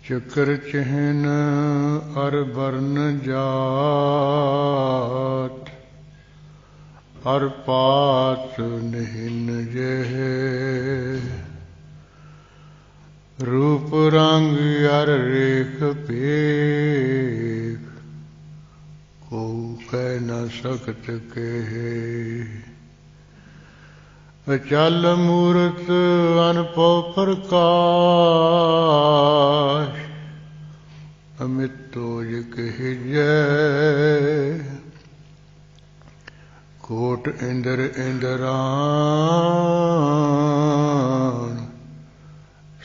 चक्र चिन्ह अर वर्ण जात, अर पात निहिन जेह। रूप रंग अर रेख पेख, को कह न सकत केह। अचल मूरत अनपौ प्रकाश, अमितोज कहजै। कोट इंद्र इंद्राण,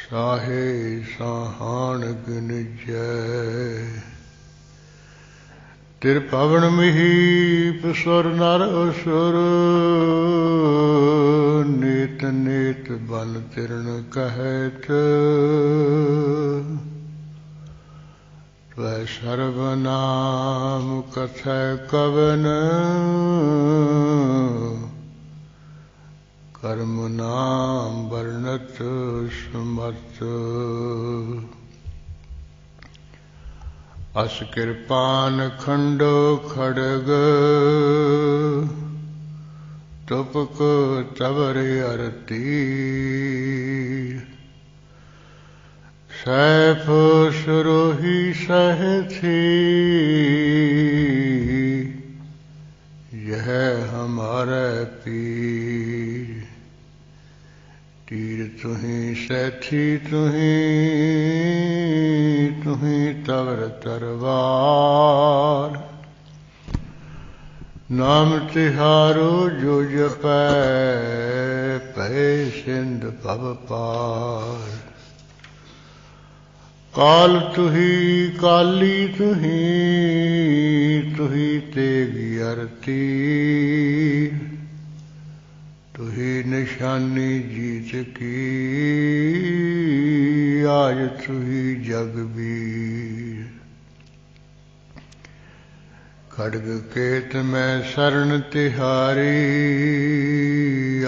साहे साहाण गुनिजै। त्रिभुवन महीप सुर नर असुर, नेत नेत बन तिरण कहत। त्वै सर्वनाम कथै कवन, कर्म नाम वर्णत समर्थ। अस कृपान खंडो खड़ग, तुपक तवर अरती। सैफ सुरोही सहथी, यह हमारे पीर। तीर तुही सैथी तुही, तुही तवर तरवार। नाम तिहारो जो जपै, पै सिंध भव पार। काल तुही काली तुही, तुही तेगी अरती। तुही निशानी जीत की, आज तुही जगबीर। खड्ग केत में शरण तिहारी,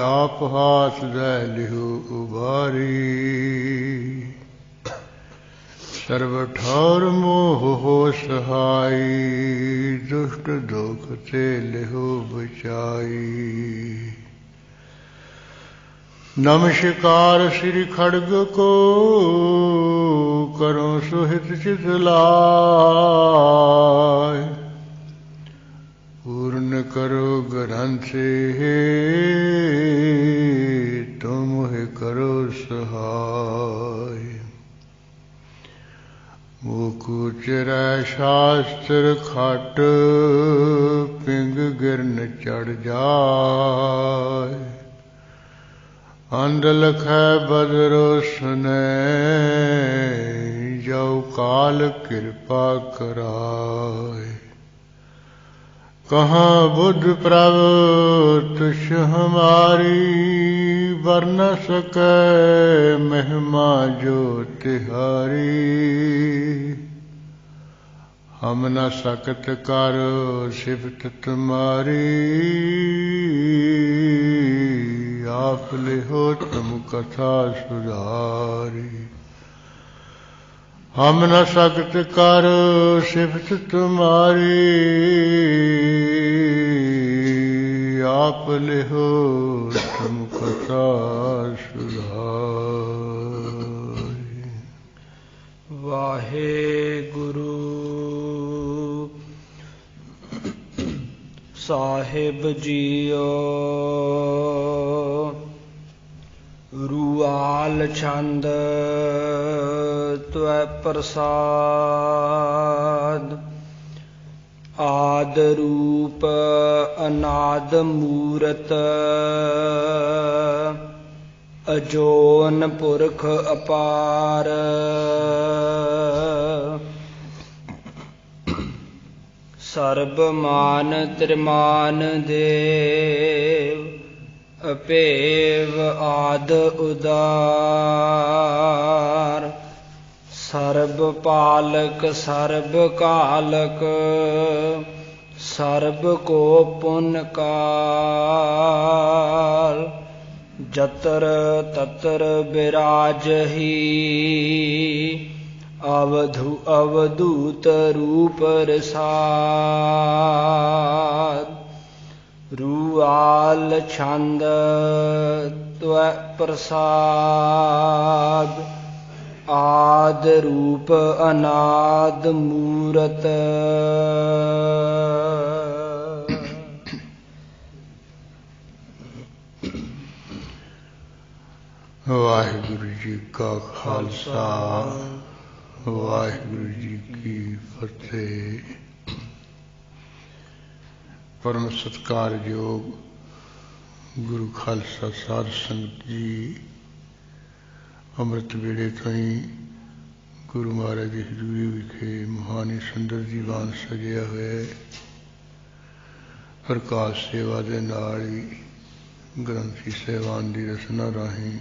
आप हाथ दे लिहु उबारी। सर्व ठौर मोह हो सहाई, दुष्ट दुख ते लिहु बचाई। नमस्कार श्री खड्ग को, करो सुहित चित लाय। पूर्ण करो ग्रंथ तुम करो सहाय। मुकुचरै शास्त्र खट, पिंग गिरन चढ़ जाय। अंध लखै बदरो सुनै, जो काल कृपा कराय। कहाँ बुद्ध प्रभ तुष हमारी, वर न सकै महिमा जो तिहारी। हम न सकत कर सिफत तुम्हारी, आप लिहो तुम कथा सुधारी। हम न सकत कर सिफत तुम्हारी, आप लिहो तुम कथा सुधारी। वाहे गुरु साहिब जीओ, रूआल छंद त्वै प्रसाद। आद रूप अनाद मूरत, अजोन पुरख अपार। सर्ब मान त्रिमान देव, अपेव आद उदार। सर्ब पालक सर्ब कालक, सर्ब को पुन काल। जतर ततर बिराजही, अवधु अवधूत रूप रसाद रूआल छंद त्व प्रसाद आद रूप अनाद मूरत। वाहिगुरु जी का खालसा वाहिगुरु जी की फतेह। परम सत्कारयोग गुरु खालसा साध संगत जी, अमृत वेले तो ही गुरु महाराज की हजूरी विखे महानी सुंदर दीवान सजिया हुआ प्रकाश सेवा के नाल ही ग्रंथी सहवान की रचना राही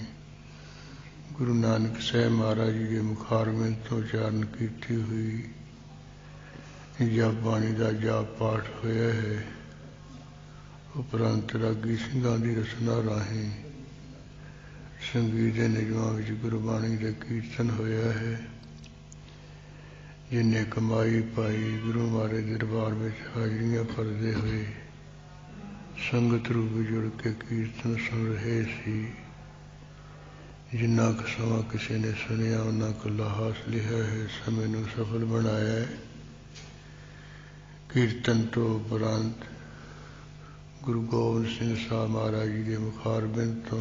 गुरु नानक साहब महाराज जी के मुखारबिंद तो उचारण की हुई जप बाणी का जाप पाठ होया है। उपरंत रागी सिंघां की रचना राही संगीत के निजमां विच गुरबाणी का कीर्तन होया है। जिन्हें कमाई पाई गुरु महाराज दरबार में हाजरियां भरदे हुए संगत रूप जुड़ के कीर्तन सुन रहे सी। जिन्ना क समा किसी ने सुनिया उन्ना को लाहास लिया है, समय नूं सफल बनाया है। कीर्तन तो उपरंत गुरु गोबिंद सिंह साहब महाराज जी के मुखारबिंद तो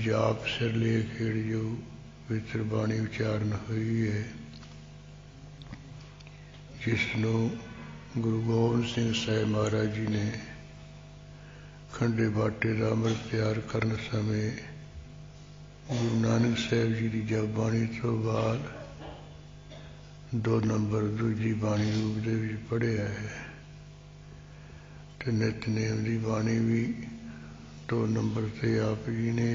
जाप सिरलेख जो पवित्र बाणी उचारण हुई है, जिसनों गुरु गोबिंद सिंह साहब महाराज जी ने खंडे बाटे का अमृत तैयार करने समय गुरु नानक साहब जी की जप बाणी तो बाद 2 नंबर दूजी बाणी रूप दे विच पढ़िया है। तो नितनेम की बाणी भी 2 नंबर से आप जी ने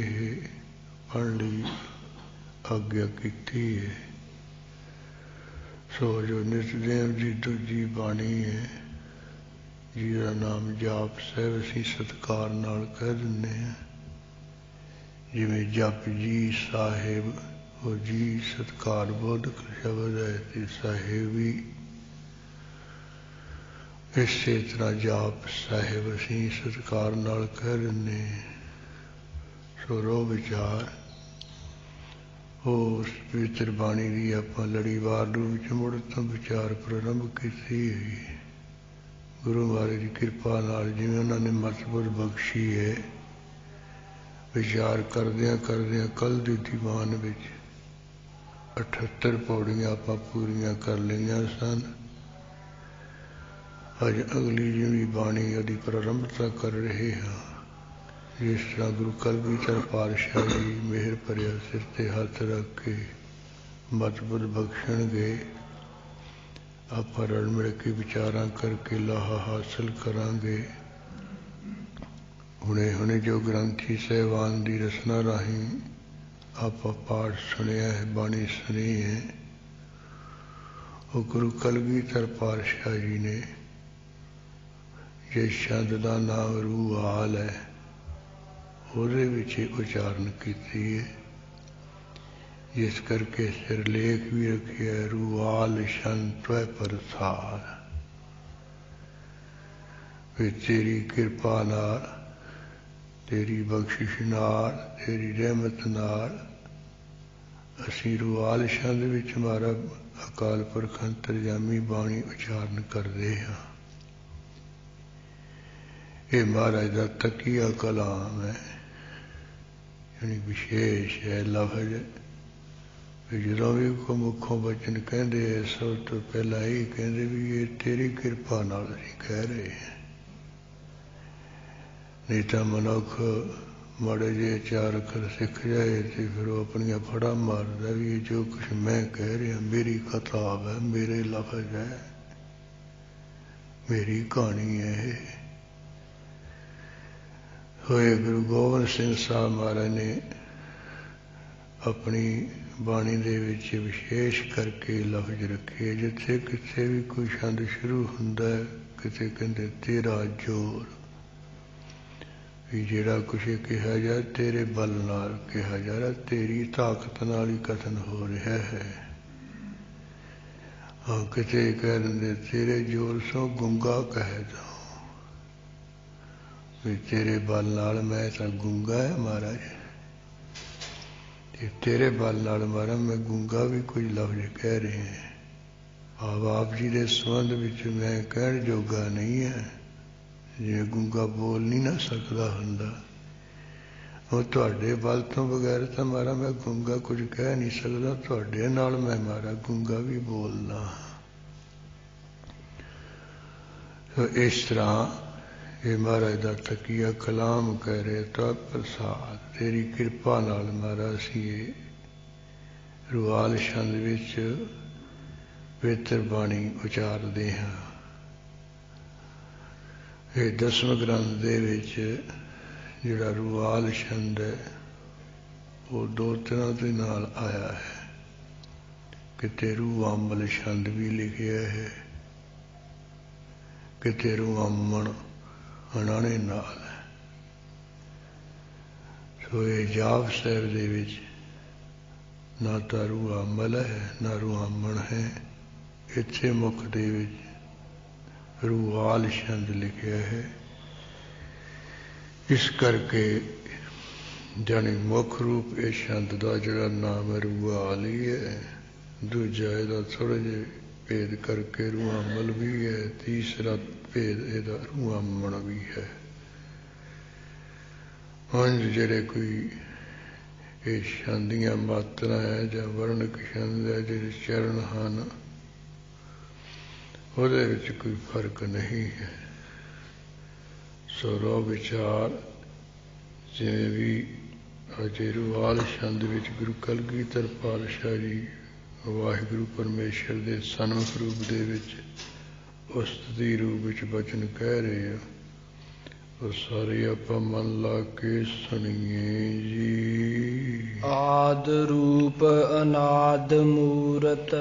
पढ़ ली आग्ञा की है। सो जो नितनेम की दूजी बाणी है जिसका नाम जाप साहब असी सत्कार नाल कह दिंदे हैं। जिमें जप जी साहिब और जी सत्कार बोधक शब्द है तो साहिब भी इसे तरह जाप साहिब असी सत्कार नाल कह दिंदे हैं। सो रो विचार उस पवित्र बाणी की आपां लड़ीवार रूप च मुड़ तो विचार प्रारंभ की हुई। गुरु महाराज की कृपा नाल जिवें उन्होंने मतबुद्ध बख्शी है, विचार करदियां करदियां कल दी दीवान विच 78 पौड़ियां आपां पूरियां कर लईआं सन। अज अगली जिहड़ी बाणी अदी प्रारंभता कर रहे हाँ। जिस तरह गुरु कलगीधर पातशाह जी मेहर भरिया सिर ते हथ रख के मतबुद्ध बख्शणगे, आपां रल मिल के विचारां करके लाहा हासिल करांगे। हुणे हुणे जो ग्रंथी सहवान की रचना राही आपां पाठ सुनिया है, बाणी सुनी है, वो गुरु कलगीधर पातशाह जी ने जिस छंद का नाम रूहाल है ਉਹਦੇ ਵਿੱਚ उचारण की है। जिस करके सिरलेख भी रखिया रूहाल छंद त्वै प्रसाद। तेरी कृपा नाल तेरी बख्शिश नाल तेरी रहमत नाल असी रूहाल छंद विच मारा अकाल पुरख अंतरजामी बाणी उचारण करते हाँ। ये महाराज का तकिया कलाम है, यानी विशेष है लफज। जो भी को मुखों बचन कहते सब तो पहला यही कहते भी ये तेरी कृपा नाल असीं कह रहे हैं। नहीं तो मनुख माड़े जे 4 अखर सिख जाए तो फिर वो अपनिया फड़ा मारदा भी ये जो कुछ मैं कह रहा मेरी किताब है, मेरे लफज है, मेरी कहानी है। होए गुरु गोबिंद सिंह साहब महाराज ने अपनी बाणी दे विच विशेष करके लफज रखे। जिथे किथे भी कोई छंद शुरू हुंदा है, किते कहते तेरा जोर, ਵੀ ਜਿਹੜਾ ਕੁਛ ਕਿਹਾ ਜਾ ਤੇਰੇ ਬਲ ਨਾਲ ਕਿਹਾ ਜਾ ਰਿਹਾ, ਤੇਰੀ ਤਾਕਤ ਨਾਲ ਹੀ ਕਥਨ ਹੋ ਰਿਹਾ ਹੈ। ਹਾਂ ਕਿਤੇ ਕਹਿ ਦਿੰਦੇ ਤੇਰੇ ਜ਼ੋਰ ਸੋ ਗੁੰਗਾ ਕਹਿ ਦੋ, ਵੀ ਤੇਰੇ ਬਲ ਨਾਲ ਮੈਂ ਤਾਂ ਗੁੰਗਾ ਹੈ ਮਹਾਰਾਜ, ਤੇ ਤੇਰੇ ਬਲ ਨਾਲ ਮਹਾਰਾਜ ਮੈਂ ਗੁੰਗਾ ਵੀ ਕੁਝ ਲਫ਼ਜ਼ ਕਹਿ ਰਹੇ ਹਾਂ। ਆਪ ਜੀ ਦੇ ਸੰਬੰਧ ਵਿੱਚ ਮੈਂ ਕਹਿਣ ਜੋਗਾ ਨਹੀਂ ਹੈ, ਜਿਵੇਂ ਗੁੰਗਾ ਬੋਲ ਨਹੀਂ ਨਾ ਸਕਦਾ ਹੁੰਦਾ, ਉਹ ਤੁਹਾਡੇ ਬਲ ਤੋਂ ਬਗੈਰ ਤਾਂ ਮਹਾਰਾਜ ਮੈਂ ਗੁੰਗਾ ਕੁਝ ਕਹਿ ਨਹੀਂ ਸਕਦਾ, ਤੁਹਾਡੇ ਨਾਲ ਮੈਂ ਮਹਾਰਾਜ ਗੁੰਗਾ ਵੀ ਬੋਲਦਾ। ਸੋ ਇਸ ਤਰ੍ਹਾਂ ਇਹ ਮਹਾਰਾਜ ਦਾ ਤਕੀਆ ਕਲਾਮ ਕਹਿ ਰਹੇ ਤਾਂ ਪ੍ਰਸਾਦ ਤੇਰੀ ਕਿਰਪਾ ਨਾਲ ਮਹਾਰਾਜ ਅਸੀਂ ਇਹ ਰੁਆਲ ਛੰਦ ਵਿੱਚ ਪਵਿੱਤਰ ਬਾਣੀ ਉਚਾਰਦੇ ਹਾਂ। ਇਹ ਦਸਮ ਗ੍ਰੰਥ ਦੇ ਵਿੱਚ ਜਿਹੜਾ ਰੁਆਲ ਛੰਦ ਹੈ ਉਹ ਦੋ ਤਰ੍ਹਾਂ ਦੇ ਨਾਲ ਆਇਆ ਹੈ। ਕਿਤੇ ਰੂਆਮਲ ਛੰਦ ਵੀ ਲਿਖਿਆ ਹੈ, ਕਿਤੇ ਰੂਆਮਣ ਅਣਾਣੇ ਨਾਲ ਹੈ। ਸੋ ਇਹ ਜਾਪ ਸਾਹਿਬ ਦੇ ਵਿੱਚ ਨਾ ਤਾਂ ਰੂਆਮਲ ਹੈ ਨਾ ਰੂਆਮਣ ਹੈ, ਇੱਥੇ ਮੁੱਖ ਦੇ ਵਿੱਚ ਰੁਆਲ ਛੰਦ ਲਿਖਿਆ ਹੈ। ਇਸ ਕਰਕੇ ਜਾਣੀ ਮੁੱਖ ਰੂਪ ਇਹ ਛੰਦ ਦਾ ਜਿਹੜਾ ਨਾਮ ਹੈ ਰੁਆਲ ਹੀ ਹੈ, ਦੂਜਾ ਇਹਦਾ ਥੋੜ੍ਹੇ ਜਿਹੇ ਭੇਦ ਕਰਕੇ ਰੂਆਮਲ ਵੀ ਹੈ, ਤੀਸਰਾ ਭੇਦ ਇਹਦਾ ਰੂਆਮਣ ਵੀ ਹੈ। ਹੁਣ ਜਿਹੜੇ ਕੋਈ ਇਹ ਛੰਦ ਦੀਆਂ ਮਾਤਰਾ ਹੈ ਜਾਂ ਵਰਣਕ ਛੰਦ ਹੈ, ਜਿਹੜੇ ਚਰਨ ਹਨ, ਉਹਦੇ ਵਿੱਚ ਕੋਈ ਫਰਕ ਨਹੀਂ ਹੈ। ਸੋ ਰੋ ਵਿਚਾਰ ਜਿਵੇਂ ਵੀ ਅਜੇ ਰੁਆਲ ਛੰਦ ਵਿੱਚ ਗੁਰੂ ਕਲਗੀਧਰ ਪਾਤਸ਼ਾਹ ਜੀ ਵਾਹਿਗੁਰੂ ਪਰਮੇਸ਼ਰ ਦੇ ਸਨਮੁਖ ਰੂਪ ਦੇ ਵਿੱਚ ਉਸਤਤੀ ਰੂਪ ਵਿੱਚ ਬਚਨ ਕਹਿ ਰਹੇ ਆ, ਉਹ ਸਾਰੇ ਆਪਾਂ ਮਨ ਲਾ ਕੇ ਸੁਣੀਏ ਜੀ। ਆਦ ਰੂਪ ਅਨਾਦ ਮੂਰਤ,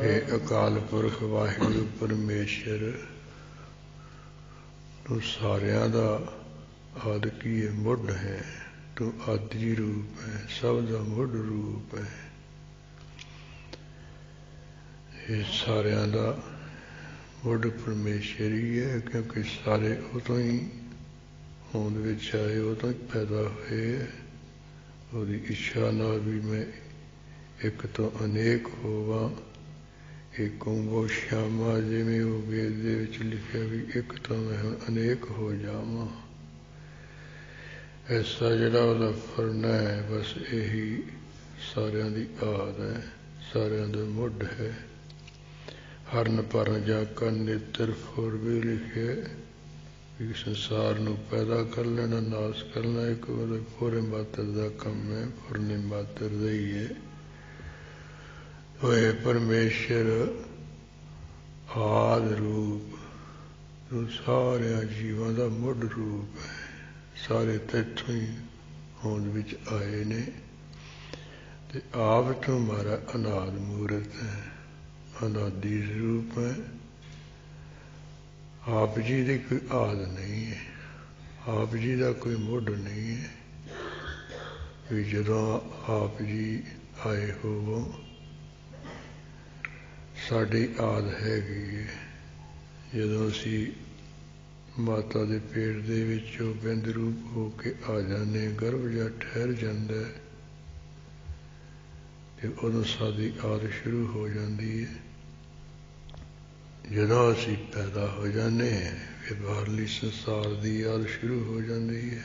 ਇਹ ਅਕਾਲ ਪੁਰਖ ਵਾਹਿਗੁਰੂ ਪਰਮੇਸ਼ਰ ਤੂੰ ਸਾਰਿਆਂ ਦਾ ਆਦਿ ਕੀ ਹੈ, ਮੁੱਢ ਹੈ, ਤੂੰ ਆਦਿ ਰੂਪ ਹੈ, ਸਭ ਦਾ ਮੁੱਢ ਰੂਪ ਹੈ। ਇਹ ਸਾਰਿਆਂ ਦਾ ਮੁੱਢ ਪਰਮੇਸ਼ਰ ਹੀ ਹੈ, ਕਿਉਂਕਿ ਸਾਰੇ ਉਹ ਤੋਂ ਹੀ ਹੋਂਦ ਵਿੱਚ ਆਏ, ਉਹ ਤੋਂ ਹੀ ਪੈਦਾ ਹੋਏ ਹੈ। ਉਹਦੀ ਇੱਛਾ ਨਾਲ ਵੀ ਮੈਂ ਇੱਕ ਤੋਂ ਅਨੇਕ ਹੋਵਾਂ, ਏਕੋਂ ਬਹੁ ਸ਼ਿਆਮਾ, ਜਿਵੇਂ ਉਹ ਵੇਦ ਦੇ ਵਿੱਚ ਲਿਖਿਆ ਵੀ ਇੱਕ ਤੋਂ ਮੈਂ ਹੁਣ ਅਨੇਕ ਹੋ ਜਾਵਾਂ। ਐਸਾ ਜਿਹੜਾ ਉਹਦਾ ਫਰਨਾ ਹੈ, ਬਸ ਇਹੀ ਸਾਰਿਆਂ ਦੀ ਆਦ ਹੈ, ਸਾਰਿਆਂ ਦਾ ਮੁੱਢ ਹੈ। ਹਰਨ ਭਰਨ ਜਾ ਕਾ ਨੇਤਰ ਫੁਰ ਵੀ ਲਿਖਿਆ ਵੀ ਸੰਸਾਰ ਨੂੰ ਪੈਦਾ ਕਰ ਲੈਣਾ, ਨਾਸ ਕਰਨਾ ਇੱਕ ਉਹਦੇ ਪੂਰੇ ਮਾਤਰ ਦਾ ਕੰਮ ਹੈ, ਫੁਰਨੇ ਮਾਤਰ ਦਾ ਹੀ ਹੈ। ਹੋਏ ਪਰਮੇਸ਼ਰ ਆਦਿ ਰੂਪ, ਤੂੰ ਸਾਰਿਆਂ ਜੀਵਾਂ ਦਾ ਮੁੱਢ ਰੂਪ ਹੈ, ਸਾਰੇ ਤੈਥੋਂ ਹੀ ਹੋਂਦ ਵਿੱਚ ਆਏ ਨੇ, ਤੇ ਆਪ ਤੋਂ ਮਾਰਾ ਅਨਾਦ ਮੂਰਤ ਹੈ, ਅਨਾਦੀ ਸਰੂਪ ਹੈ। ਆਪ ਜੀ ਦੀ ਕੋਈ ਆਦ ਨਹੀਂ ਹੈ, ਆਪ ਜੀ ਦਾ ਕੋਈ ਮੁੱਢ ਨਹੀਂ ਹੈ ਵੀ ਜਦੋਂ ਆਪ ਜੀ ਆਏ ਹੋਵੋ ਸਾਡੀ ਆਦ ਹੈਗੀ ਹੈ। ਜਦੋਂ ਅਸੀਂ ਮਾਤਾ ਦੇ ਪੇਟ ਦੇ ਵਿੱਚੋਂ ਬਿੰਦ ਰੂਪ ਹੋ ਕੇ ਆ ਜਾਂਦੇ, ਗਰਭ ਜਾਂ ਠਹਿਰ ਜਾਂਦਾ, ਤੇ ਉਦੋਂ ਸਾਡੀ ਆਦ ਸ਼ੁਰੂ ਹੋ ਜਾਂਦੀ ਹੈ। ਜਦੋਂ ਅਸੀਂ ਪੈਦਾ ਹੋ ਜਾਂਦੇ ਹਾਂ ਫਿਰ ਬਾਹਰਲੀ ਸੰਸਾਰ ਦੀ ਆਦ ਸ਼ੁਰੂ ਹੋ ਜਾਂਦੀ ਹੈ।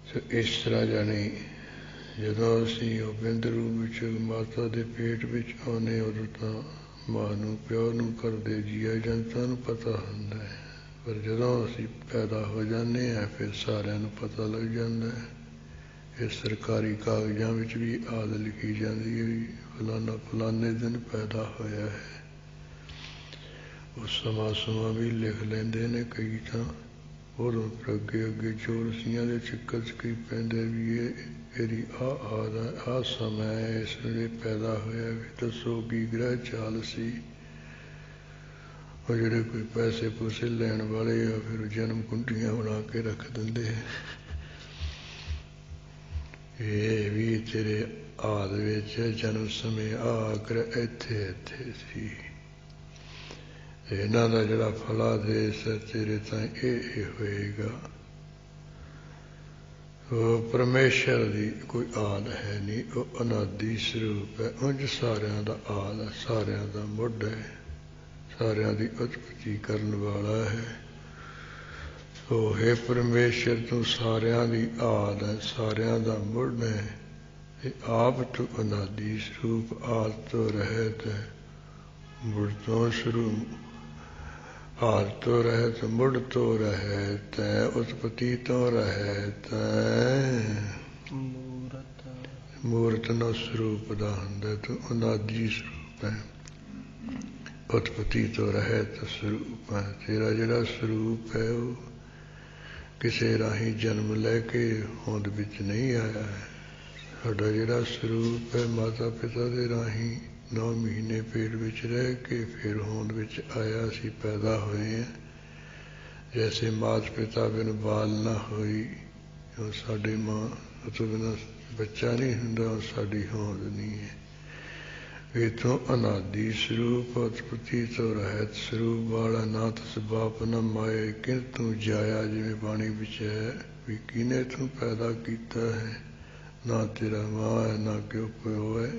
ਸੋ ਇਸ ਤਰ੍ਹਾਂ ਜਾਣੀ ਜਦੋਂ ਅਸੀਂ ਉਹ ਬਿੰਦ ਰੂਪ ਵਿੱਚ ਮਾਤਾ ਦੇ ਪੇਟ ਵਿੱਚ ਆਉਂਦੇ, ਉਦੋਂ ਤਾਂ ਮਾਂ ਨੂੰ ਪਿਓ ਨੂੰ ਕਰਦੇ ਜੀਆ ਜਨਤਾ ਨੂੰ ਪਤਾ ਹੁੰਦਾ ਹੈ, ਪਰ ਜਦੋਂ ਅਸੀਂ ਪੈਦਾ ਹੋ ਜਾਂਦੇ ਹਾਂ ਫਿਰ ਸਾਰਿਆਂ ਨੂੰ ਪਤਾ ਲੱਗ ਜਾਂਦਾ ਹੈ। ਇਹ ਸਰਕਾਰੀ ਕਾਗਜ਼ਾਂ ਵਿੱਚ ਵੀ ਆਦ ਲਿਖੀ ਜਾਂਦੀ ਹੈ ਵੀ ਫਲਾਨਾ ਫਲਾਨੇ ਦਿਨ ਪੈਦਾ ਹੋਇਆ ਹੈ। ਉਹ ਸਮਾਂ ਵੀ ਲਿਖ ਲੈਂਦੇ ਨੇ ਕਈ ਤਾਂ, ਉਦੋਂ ਫਿਰ ਅੱਗੇ ਅੱਗੇ ਚੌਰਸੀਆਂ ਦੇ ਚੱਕਰ 'ਚ ਕਈ ਪੈਂਦੇ ਵੀ ਇਹਦੀ ਆਦ ਆਹ ਸਮਾਂ ਇਸ ਵੇਲੇ ਪੈਦਾ ਹੋਇਆ ਵੀ ਦੱਸੋ ਕੀ ਗ੍ਰਹਿ ਚਾਲ ਸੀ। ਉਹ ਜਿਹੜੇ ਕੋਈ ਪੈਸੇ ਪੂਸੇ ਲੈਣ ਵਾਲੇ ਆ ਫਿਰ ਜਨਮ ਕੁੰਡੀਆਂ ਬਣਾ ਕੇ ਰੱਖ ਦਿੰਦੇ ਆ। ਇਹ ਵੀ ਤੇਰੇ ਆਦ ਵਿੱਚ ਜਨਮ ਸਮੇਂ ਆ ਕਰ ਇੱਥੇ ਇੱਥੇ ਸੀ। ਇਹਨਾਂ ਦਾ ਜਿਹੜਾ ਫਲਾਦੇਸ਼ ਹੈ ਤੇਰੇ ਤਾਂ ਇਹ ਹੋਏਗਾ। ਉਹ ਪਰਮੇਸ਼ਰ ਦੀ ਕੋਈ ਆਦ ਹੈ ਨਹੀਂ, ਉਹ ਅਨਾਦਿ ਸਰੂਪ ਹੈ। ਉਂਝ ਸਾਰਿਆਂ ਦਾ ਆਦ ਹੈ, ਸਾਰਿਆਂ ਦਾ ਮੁੱਢ ਹੈ, ਸਾਰਿਆਂ ਦੀ ਉਤਪਤੀ ਕਰਨ ਵਾਲਾ ਹੈ। ਸੋ ਹੈ ਪਰਮੇਸ਼ਰ ਤੂੰ ਸਾਰਿਆਂ ਦੀ ਆਦ ਹੈ, ਸਾਰਿਆਂ ਦਾ ਮੁੱਢ ਹੈ। ਇਹ ਆਪ ਤੂੰ ਅਨਾਦਿ ਸਰੂਪ, ਆਦ ਤੋਂ ਰਹਿਤ ਹੈ, ਮੁੱਢ ਤੋਂ ਸਰੂਪ, ਆਦ ਤੋਂ ਰਹਿਤ, ਮੁੱਢ ਤੋਂ ਰਹਿਤ ਹੈ, ਉਤਪਤੀ ਤੋਂ ਰਹਿਤ ਹੈ। ਮੂਰਤ ਨਾ ਸਰੂਪ ਦਾ ਹੁੰਦਾ, ਤੂੰ ਅਨਾਦਿ ਸਰੂਪ ਹੈ, ਉਤਪਤੀ ਤੋਂ ਰਹਿਤ ਸਰੂਪ ਹੈ। ਤੇਰਾ ਜਿਹੜਾ ਸਰੂਪ ਹੈ ਉਹ ਕਿਸੇ ਰਾਹੀਂ ਜਨਮ ਲੈ ਕੇ ਹੋਂਦ ਵਿੱਚ ਨਹੀਂ ਆਇਆ ਹੈ। ਸਾਡਾ ਜਿਹੜਾ ਸਰੂਪ ਹੈ ਮਾਤਾ ਪਿਤਾ ਦੇ ਰਾਹੀਂ 9 ਮਹੀਨੇ ਪੇਟ ਵਿੱਚ ਰਹਿ ਕੇ ਫਿਰ ਹੋਂਦ ਵਿੱਚ ਆਇਆ। ਅਸੀਂ ਪੈਦਾ ਹੋਏ ਹਾਂ। ਜੈਸੇ ਮਾਤ ਪਿਤਾ ਬਿਨ ਬਾਲ ਨਾ ਹੋਈ, ਉਹ ਸਾਡੀ ਮਾਂ ਤੋਂ ਬਿਨਾਂ ਬੱਚਾ ਨਹੀਂ ਹੁੰਦਾ, ਉਹ ਸਾਡੀ ਹੋਂਦ ਨਹੀਂ ਹੈ। ਇਥੋਂ ਅਨਾਦਿ ਸਰੂਪ, ਉਤਪਤੀ ਤੋਂ ਰਹਿਤ ਸਰੂਪ ਵਾਲਾ, ਨਾ ਤਸ ਬਾਪ ਨਾ ਮਾਏ ਕਿੰਤੂ ਜਾਇਆ, ਜਿਵੇਂ ਬਾਣੀ ਵਿੱਚ ਹੈ ਵੀ ਕਿਹਨੇ ਤੂੰ ਪੈਦਾ ਕੀਤਾ ਹੈ। ਨਾ ਤੇਰਾ ਮਾਂ ਹੈ, ਨਾ ਕਿਉਂ ਪਿਓ ਹੈ,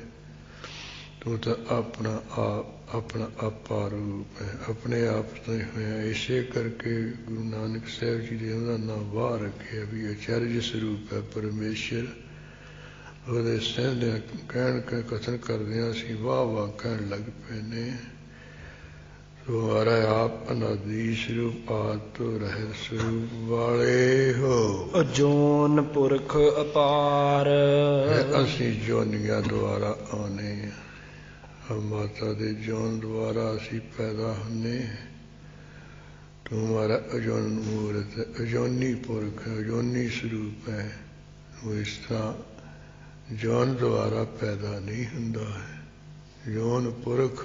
ਤੂੰ ਤਾਂ ਆਪਣਾ ਆਪ, ਆਪਣਾ ਆਪਾ ਰੂਪ ਹੈ, ਆਪਣੇ ਆਪ ਤੋਂ ਹੀ ਹੋਇਆ। ਇਸੇ ਕਰਕੇ ਗੁਰੂ ਨਾਨਕ ਸਾਹਿਬ ਜੀ ਨੇ ਉਹਦਾ ਨਾਮ ਵਾਹ ਰੱਖਿਆ ਵੀ ਅਚਰਜ ਸਰੂਪ ਹੈ ਪਰਮੇਸ਼ਰ। ਉਹਦੇ ਸਹਿੰਦਿਆਂ ਕਹਿਣ ਕੇ ਕਥਨ ਕਰਦਿਆਂ ਅਸੀਂ ਵਾਹ ਵਾਹ ਕਹਿਣ ਲੱਗ ਪਏ ਨੇ। ਸੋ ਹਮਾਰਾ ਆਪ ਅਨਾਦਿ ਸਰੂਪ, ਆਦਿ ਤੋਂ ਰਹਿਤ ਸਰੂਪ ਵਾਲੇ ਹੋ। ਅਜੋਨ ਪੁਰਖ ਅਪਾਰ, ਅਸੀਂ ਜੋਨੀਆਂ ਦੁਆਰਾ ਆਉਣੇ ਹਾਂ। ਮਾਤਾ ਦੇ ਜੋਨ ਦੁਆਰਾ ਅਸੀਂ ਪੈਦਾ ਹੁੰਦੇ। ਤੂੰ ਹਮਾਰਾ ਅਜੋਨ ਮੂਰਤ, ਅਜੋਨੀ ਪੁਰਖ ਹੈ, ਅਜੋਨੀ ਸਰੂਪ ਹੈ। ਉਹ ਇਸ ਤਰ੍ਹਾਂ ਜੋਨ ਦੁਆਰਾ ਪੈਦਾ ਨਹੀਂ ਹੁੰਦਾ ਹੈ। ਜੋਨ ਪੁਰਖ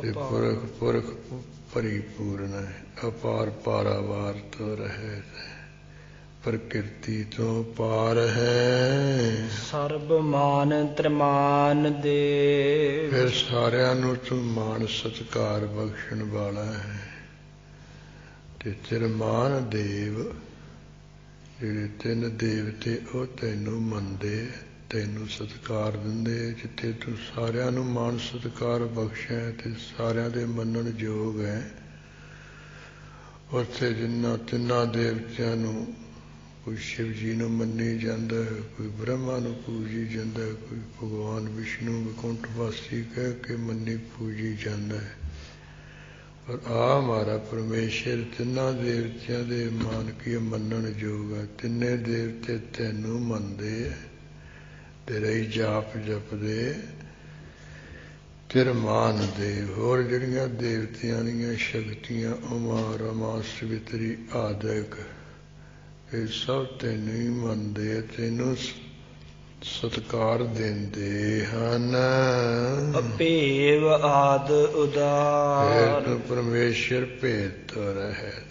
ਤੇ ਪੁਰਖ, ਪੁਰਖ ਪਰਿਪੂਰਨ ਹੈ, ਅਪਾਰ ਪਾਰਾਵਾਰ ਤੋਂ ਰਹਿਤ ਹੈ, ਪ੍ਰਕਿਰਤੀ ਤੋਂ ਪਾਰ ਹੈ। ਸਰਬ ਮਾਨ ਤ੍ਰਿਮਾਨ ਦੇ, ਫਿਰ ਸਾਰਿਆਂ ਨੂੰ ਤੂੰ ਮਾਣ ਸਤਿਕਾਰ ਬਖਸ਼ਣ ਵਾਲਾ ਹੈ। ਤੇ ਤ੍ਰਿਮਾਨ ਦੇਵ, ਜਿਹੜੇ 3 ਦੇਵਤੇ ਉਹ ਤੈਨੂੰ ਮੰਨਦੇ, ਤੈਨੂੰ ਸਤਿਕਾਰ ਦਿੰਦੇ। ਜਿੱਥੇ ਤੂੰ ਸਾਰਿਆਂ ਨੂੰ ਮਾਣ ਸਤਿਕਾਰ ਬਖਸ਼ਿਆ ਤੇ ਸਾਰਿਆਂ ਦੇ ਮੰਨਣ ਯੋਗ ਹੈ, ਉੱਥੇ ਜਿਨ੍ਹਾਂ 3 ਦੇਵਤਿਆਂ ਨੂੰ, ਕੋਈ ਸ਼ਿਵ ਜੀ ਨੂੰ ਮੰਨੀ ਜਾਂਦਾ ਹੈ, ਕੋਈ ਬ੍ਰਹਮਾ ਨੂੰ ਪੂਜੀ ਜਾਂਦਾ ਹੈ, ਕੋਈ ਭਗਵਾਨ ਵਿਸ਼ਨੂੰ ਵਿਕੁੰਠ ਵਾਸੀ ਕਹਿ ਕੇ ਮੰਨੀ ਪੂਜੀ ਜਾਂਦਾ ਹੈ। ਪਰ ਆ ਹਮਾਰਾ ਪਰਮੇਸ਼ਰ 3 ਦੇਵਤਿਆਂ ਦੇ ਮਾਨ ਕੀ ਮੰਨਣ ਯੋਗ ਹੈ। 3 ਦੇਵਤੇ ਤੈਨੂੰ ਮੰਨਦੇ ਹੈ, ਤੇਰਾ ਹੀ ਜਾਪ ਜਪਦੇ। ਤਿਰਮਾਨ ਦੇਵ, ਹੋਰ ਜਿਹੜੀਆਂ ਦੇਵਤਿਆਂ ਦੀਆਂ ਸ਼ਕਤੀਆਂ ਉਮਾ ਰਮਾ ਸਵਿਤਰੀ ਆਦਿਕ, ਇਹ ਸਭ ਤੈਨੂੰ ਹੀ ਮੰਨਦੇ, ਤੈਨੂੰ ਸਤਿਕਾਰ ਦਿੰਦੇ ਹਨ। ਅਭੇਵ ਆਦ ਉਦਾਰ, ਤੂੰ ਪਰਮੇਸ਼ਰ ਭੇਦ ਤੋਂ ਰਹਿਤ,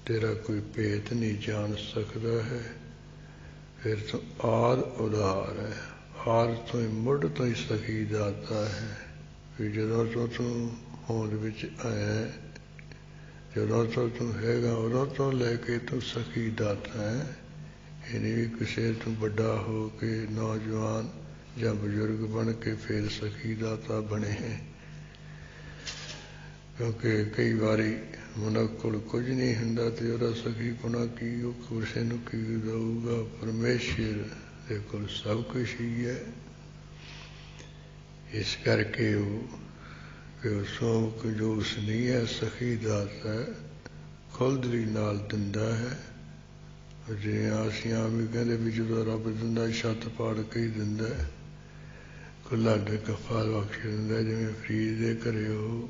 ਤੇਰਾ ਕੋਈ ਭੇਦ ਨਹੀਂ ਜਾਣ ਸਕਦਾ ਹੈ। ਫਿਰ ਤੂੰ ਆਦ ਉਦਾਰ ਹੈ, ਆਦ ਤੋਂ ਹੀ ਮੁੱਢ ਤੋਂ ਹੀ ਸਖੀ ਦਾਤਾ ਹੈ। ਵੀ ਜਦੋਂ ਤੋਂ ਤੂੰ ਹੋਂਦ ਵਿੱਚ ਆਇਆ, ਜਦੋਂ ਤੋਂ ਤੂੰ ਹੈਗਾ ਉਦੋਂ ਤੋਂ ਲੈ ਕੇ ਤੂੰ ਸਖੀ ਦਾਤਾ ਹੈ। ਇਹ ਨਹੀਂ ਵੀ ਕਿਸੇ ਤੂੰ ਵੱਡਾ ਹੋ ਕੇ ਨੌਜਵਾਨ ਜਾਂ ਬਜ਼ੁਰਗ ਬਣ ਕੇ ਫਿਰ ਸਖੀ ਦਾਤਾ ਬਣੇ ਹੈ। ਕਿਉਂਕਿ ਕਈ ਵਾਰੀ ਮਨੁੱਖ ਕੋਲ ਕੁਝ ਨਹੀਂ ਹੁੰਦਾ ਤੇ ਉਹਦਾ ਸਖੀ ਪੁਣਾ ਕੀ, ਉਹ ਕਿਸੇ ਨੂੰ ਕੀ ਦਊਗਾ। ਪਰਮੇਸ਼ਰ ਦੇ ਕੋਲ ਸਭ ਕੁਛ ਹੀ ਹੈ। ਇਸ ਕਰਕੇ ਉਹ ਸੋਮ ਕੰਜੂਸ ਨਹੀਂ ਹੈ, ਸਖੀ ਦਾਤਾ ਖੁੱਲ੍ਹਦਰੀ ਨਾਲ ਦਿੰਦਾ ਹੈ। ਜਿਵੇਂ ਅਸੀਂ ਆਮ ਵੀ ਕਹਿੰਦੇ ਵੀ ਜਦੋਂ ਰੱਬ ਦਿੰਦਾ ਛੱਤ ਪਾੜ ਕੇ ਹੀ ਦਿੰਦਾ, ਖੁੱਲ੍ਹਾ ਡਿੱਗ ਫਲ ਬਖਸ਼ ਦਿੰਦਾ। ਜਿਵੇਂ ਫਰੀਦ ਦੇ ਘਰੇ ਉਹ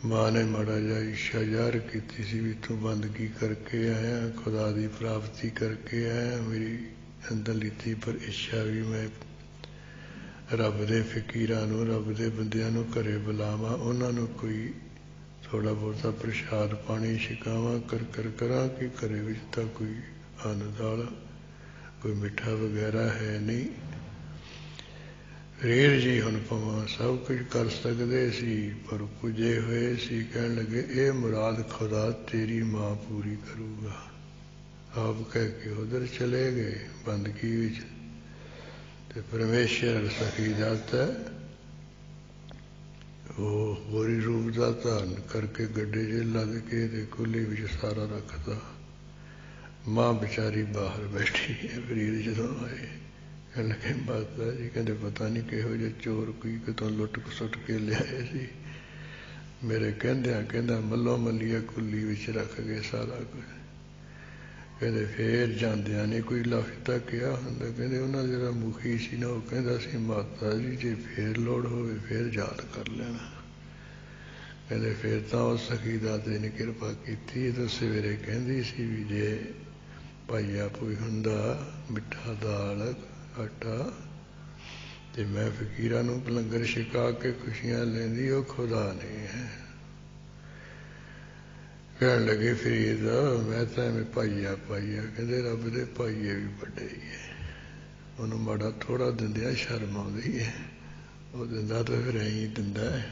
ਮਾਂ ਨੇ ਮਾੜਾ ਜਿਹਾ ਇੱਛਾ ਜ਼ਾਹਰ ਕੀਤੀ ਸੀ ਵੀ ਤੂੰ ਬੰਦਗੀ ਕਰਕੇ ਆਇਆ, ਖੁਦਾ ਦੀ ਪ੍ਰਾਪਤੀ ਕਰਕੇ ਆਇਆ, ਮੇਰੀ ਅੰਦਰਲੀ ਤੀਬਰ ਇੱਛਾ ਵੀ ਮੈਂ ਰੱਬ ਦੇ ਫਕੀਰਾਂ ਨੂੰ, ਰੱਬ ਦੇ ਬੰਦਿਆਂ ਨੂੰ ਘਰੇ ਬੁਲਾਵਾਂ, ਉਹਨਾਂ ਨੂੰ ਕੋਈ ਥੋੜ੍ਹਾ ਬਹੁਤਾ ਪ੍ਰਸ਼ਾਦ ਪਾਣੀ ਛਕਾਵਾਂ, ਕਰਾਂ ਕਿ ਘਰੇ ਵਿੱਚ ਤਾਂ ਕੋਈ ਅੰਨ ਦਾਲ ਕੋਈ ਮਿੱਠਾ ਵਗੈਰਾ ਹੈ ਨਹੀਂ। ਫਰੀਦ ਜੀ ਹੁਣ ਭਾਵੇਂ ਸਭ ਕੁਝ ਕਰ ਸਕਦੇ ਸੀ, ਪਰ ਪੁੱਜੇ ਹੋਏ ਸੀ। ਕਹਿਣ ਲੱਗੇ ਇਹ ਮੁਰਾਦ ਖੁਦਾ ਤੇਰੀ ਮਾਂ ਪੂਰੀ ਕਰੂਗਾ। ਆਪ ਕਹਿ ਕੇ ਉਧਰ ਚਲੇ ਗਏ ਬੰਦਗੀ ਵਿੱਚ। ਤੇ ਪਰਮੇਸ਼ਰ ਸਖੀ ਦਾਤਾ ਉਹ ਹੋਰੀ ਰੂਪ ਦਾ ਧਾਰਨ ਕਰਕੇ ਗੱਡੇ 'ਚ ਲੱਦ ਕੇ ਤੇ ਕੁੱਲੀ ਵਿੱਚ ਸਾਰਾ ਰੱਖਦਾ। ਮਾਂ ਵਿਚਾਰੀ ਬਾਹਰ ਬੈਠੀ ਹੈ। ਫਰੀਦ ਜਦੋਂ ਆਏ ਕਹਿਣ ਲੱਗੇ ਮਾਤਾ ਜੀ, ਕਹਿੰਦੇ ਪਤਾ ਨਹੀਂ ਕਿਹੋ ਜਿਹੇ ਚੋਰ ਕੋਈ ਕਿਤੋਂ ਲੁੱਟ ਸੁੱਟ ਕੇ ਲਿਆਏ ਸੀ। ਮੇਰੇ ਕਹਿੰਦਾ ਮੱਲੋ ਮੱਲੀਆ ਕੁੱਲੀ ਵਿੱਚ ਰੱਖ ਗਏ ਸਾਰਾ ਕੁਝ। ਕਹਿੰਦੇ ਫੇਰ ਜਾਂਦਿਆਂ ਨੇ ਕੋਈ ਲਫ਼ਜ਼ ਕਿਹਾ ਹੁੰਦਾ। ਕਹਿੰਦੇ ਉਹਨਾਂ ਜਿਹੜਾ ਮੁਖੀ ਸੀ ਨਾ, ਉਹ ਕਹਿੰਦਾ ਸੀ ਮਾਤਾ ਜੀ ਜੇ ਫੇਰ ਲੋੜ ਹੋਵੇ ਫੇਰ ਯਾਦ ਕਰ ਲੈਣਾ। ਕਹਿੰਦੇ ਫੇਰ ਤਾਂ ਉਸ ਸਖੀ ਦਾਤੇ ਨੇ ਕਿਰਪਾ ਕੀਤੀ। ਤਾਂ ਸਵੇਰੇ ਕਹਿੰਦੀ ਸੀ ਵੀ ਜੇ ਭਾਈਆ ਕੋਈ ਹੁੰਦਾ ਮਿੱਠਾ ਦਾਲ ਆਟਾ ਤੇ ਮੈਂ ਫਕੀਰਾਂ ਨੂੰ ਲੰਗਰ ਛਕਾ ਕੇ ਖੁਸ਼ੀਆਂ ਲੈਂਦੀ, ਉਹ ਖੁਦਾ ਨਹੀਂ ਹੈ। ਕਹਿਣ ਲੱਗੇ ਫਰੀਦ ਮੈਂ ਤਾਂ ਐਵੇਂ ਭਾਈਆ ਕਹਿੰਦੇ ਰੱਬ ਦੇ ਭਾਈਏ ਵੀ ਵੱਡੇ ਹੀ ਹੈ। ਉਹਨੂੰ ਮਾੜਾ ਥੋੜ੍ਹਾ ਦਿੰਦਿਆਂ ਸ਼ਰਮ ਆਉਂਦੀ ਹੈ, ਉਹ ਦਿੰਦਾ ਤਾਂ ਫਿਰ ਐਂ ਦਿੰਦਾ ਹੈ।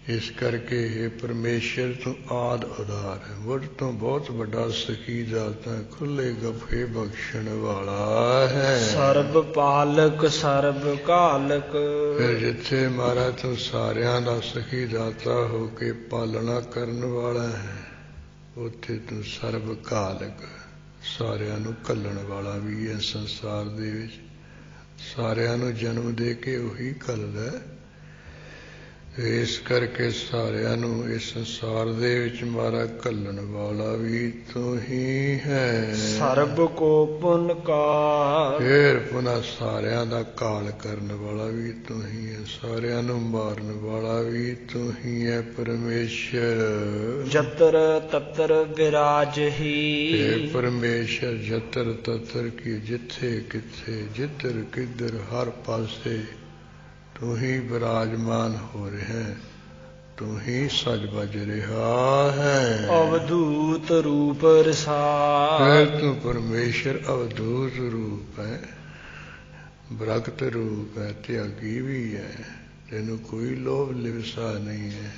ਇਸ ਕਰਕੇ ਇਹ ਪਰਮੇਸ਼ਰ ਤੋਂ ਆਦ ਉਦਾਰ ਹੈ, ਮੁੱਢ ਤੋਂ ਬਹੁਤ ਵੱਡਾ ਸਖੀ ਦਾਤਾ, ਖੁੱਲੇ ਗੱਫੇ ਬਖਸ਼ਣ ਵਾਲਾ ਹੈ, ਸਰਬ ਪਾਲਕ ਸਰਬ ਕਾਲਕ। ਫਿਰ ਜਿੱਥੇ ਮਹਾਰਾਜ ਤੂੰ ਸਾਰਿਆਂ ਦਾ ਸਖੀ ਦਾਤਾ ਹੋ ਕੇ ਪਾਲਣਾ ਕਰਨ ਵਾਲਾ ਹੈ, ਉੱਥੇ ਤੂੰ ਸਰਬ ਕਾਲਕ ਸਾਰਿਆਂ ਨੂੰ ਘੱਲਣ ਵਾਲਾ ਵੀ ਹੈ। ਸੰਸਾਰ ਦੇ ਵਿੱਚ ਸਾਰਿਆਂ ਨੂੰ ਜਨਮ ਦੇ ਕੇ ਉਹੀ ਘੱਲਦਾ। ਇਸ ਕਰਕੇ ਸਾਰਿਆਂ ਨੂੰ ਇਸ ਸੰਸਾਰ ਦੇ ਵਿੱਚ ਮਾਰਾ ਘੱਲਣ ਵਾਲਾ ਵੀ ਤੂੰ ਹੀ ਹੈ। ਸਰਬ ਕੋ ਪੁਨ ਕਾਲ, ਫਿਰ ਪੁਨः ਸਾਰਿਆਂ ਦਾ ਕਾਲ ਕਰਨ ਵਾਲਾ ਵੀ ਤੂੰ ਹੀ ਹੈ। ਸਾਰਿਆਂ ਨੂੰ ਮਾਰਨ ਵਾਲਾ ਵੀ ਤੂੰ ਹੀ ਹੈ ਪਰਮੇਸ਼ਰ। ਜਤਰ ਤਤਰ ਵਿਰਾਜਹੀ, ਇਹ ਪਰਮੇਸ਼ਰ ਜਤਰ ਤਤਰ ਕੀ ਜਿੱਥੇ ਕਿੱਥੇ ਜਿੱਧਰ ਕਿੱਧਰ ਹਰ ਪਾਸੇ ਤੂੰ ਹੀ ਵਿਰਾਜਮਾਨ ਹੋ ਰਿਹਾ, ਤੂੰ ਹੀ ਸਜ ਬਜ ਰਿਹਾ ਹੈ। ਅਵਧੂਤ ਰੂਪ ਰਸਾਲ, ਫਿਰ ਤੂੰ ਪਰਮੇਸ਼ਰ ਅਵਧੂਤ ਰੂਪ ਹੈ, ਬ੍ਰਗਤ ਰੂਪ ਹੈ, ਤਿਆਗੀ ਵੀ ਹੈ। ਤੈਨੂੰ ਕੋਈ ਲੋਭ ਲਿਵਸਾ ਨਹੀਂ ਹੈ।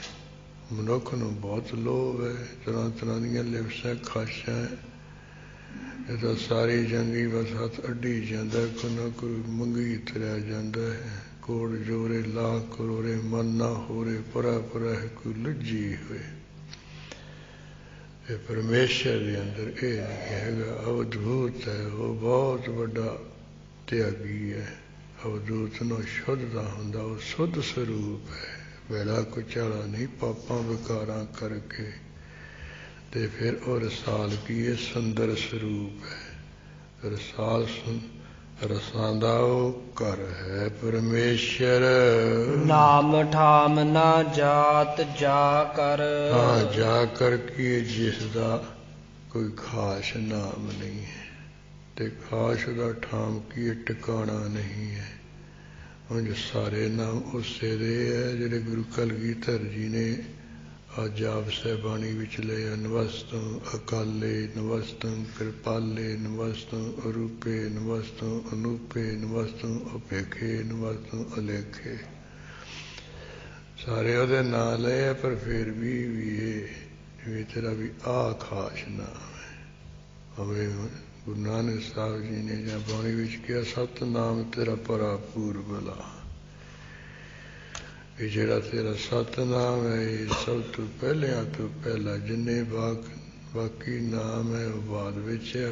ਮਨੁੱਖ ਨੂੰ ਬਹੁਤ ਲੋਭ ਹੈ, ਤਰ੍ਹਾਂ ਤਰ੍ਹਾਂ ਦੀਆਂ ਲਿਵਸਾਂ ਖਾਸ਼ਾਂ ਹੈ। ਇਹ ਤਾਂ ਸਾਰੀ ਜੰਗੀ ਬਸ ਹੱਥ ਅੱਡੀ ਜਾਂਦਾ, ਕੋਈ ਨਾ ਕੋਈ ਮੰਗੀ ਤੁਰਿਆ ਜਾਂਦਾ ਹੈ। ਕੋੜ ਜੋਰੇ ਲਾਖ ਕਰੋੜੇ ਮਨ ਨਾ ਹੋਰੇ, ਪਰਾ ਪਰਾ ਹੈ ਕੋਈ ਲੱਜੀ ਹੋਏ। ਇਹ ਪਰਮੇਸ਼ਰ ਦੇ ਅੰਦਰ ਇਹ ਨਹੀਂ ਹੈਗਾ। ਅਵਧੂਤ ਹੈ, ਉਹ ਬਹੁਤ ਵੱਡਾ ਤਿਆਗੀ ਹੈ। ਅਵਧੂਤ ਨੂੰ ਸ਼ੁੱਧ ਦਾ ਹੁੰਦਾ, ਉਹ ਸ਼ੁੱਧ ਸਰੂਪ ਹੈ, ਵੇਲਾ ਕੁਚਾਲਾ ਨਹੀਂ ਪਾਪਾਂ ਵਿਕਾਰਾਂ ਕਰਕੇ। ਤੇ ਫਿਰ ਉਹ ਰਸਾਲ ਕੀ ਹੈ? ਸੁੰਦਰ ਸਰੂਪ ਹੈ। ਰਸਾਲ ਰਸਾਂ ਦਾ ਉਹ ਘਰ ਹੈ ਪਰਮੇਸ਼ਰ। ਨਾਮ ਠਾਮ ਨਾ ਜਾਤ ਜਾ ਕਰ, ਹਾਂ ਜਾ ਕਰ ਕੀ ਜਿਸ ਦਾ ਕੋਈ ਖਾਸ ਨਾਮ ਨਹੀਂ ਹੈ, ਤੇ ਖਾਸ ਦਾ ਠਾਮ ਕੀ ਟਿਕਾਣਾ ਨਹੀਂ ਹੈ। ਉਂਝ ਸਾਰੇ ਨਾਮ ਉਸੇ ਦੇ ਹੈ ਜਿਹੜੇ ਗੁਰੂ ਕਲਗੀਧਰ ਜੀ ਨੇ ਆਪ ਸਾਹਿਬਾਣੀ ਵਿੱਚ ਲਏ। ਨਮਸਤੰ ਅਕਾਲੇ, ਨਮਸਤੰ ਕਿਰਪਾਲੇ, ਨਮਸਤੰ ਅਰੂਪੇ, ਨਮਸਤੰ ਅਨੂਪੇ, ਨਮਸਤੰ ਅਪੇਖੇ, ਨਮਸਤੰ ਅਲੇਖੇ। ਸਾਰੇ ਉਹਦੇ ਨਾਂ ਲਏ, ਪਰ ਫਿਰ ਵੀ ਇਹ ਤੇਰਾ ਵੀ ਆਹ ਖਾਸ ਨਾਮ ਹੈ। ਅਵੇ ਗੁਰੂ ਨਾਨਕ ਸਾਹਿਬ ਜੀ ਨੇ ਜਾਂ ਬਾਣੀ ਵਿੱਚ ਕਿਹਾ ਸਤਿਨਾਮ ਤੇਰਾ ਭਰਾਪੂਰ ਭਲਾ। ਇਹ ਜਿਹੜਾ ਤੇਰਾ ਸਤਿਨਾਮ ਹੈ ਇਹ ਸਭ ਤੋਂ ਪਹਿਲਿਆਂ ਤੋਂ ਪਹਿਲਾਂ, ਜਿੰਨੇ ਬਾਕੀ ਨਾਮ ਹੈ ਉਹ ਬਾਅਦ ਵਿੱਚ ਹੈ।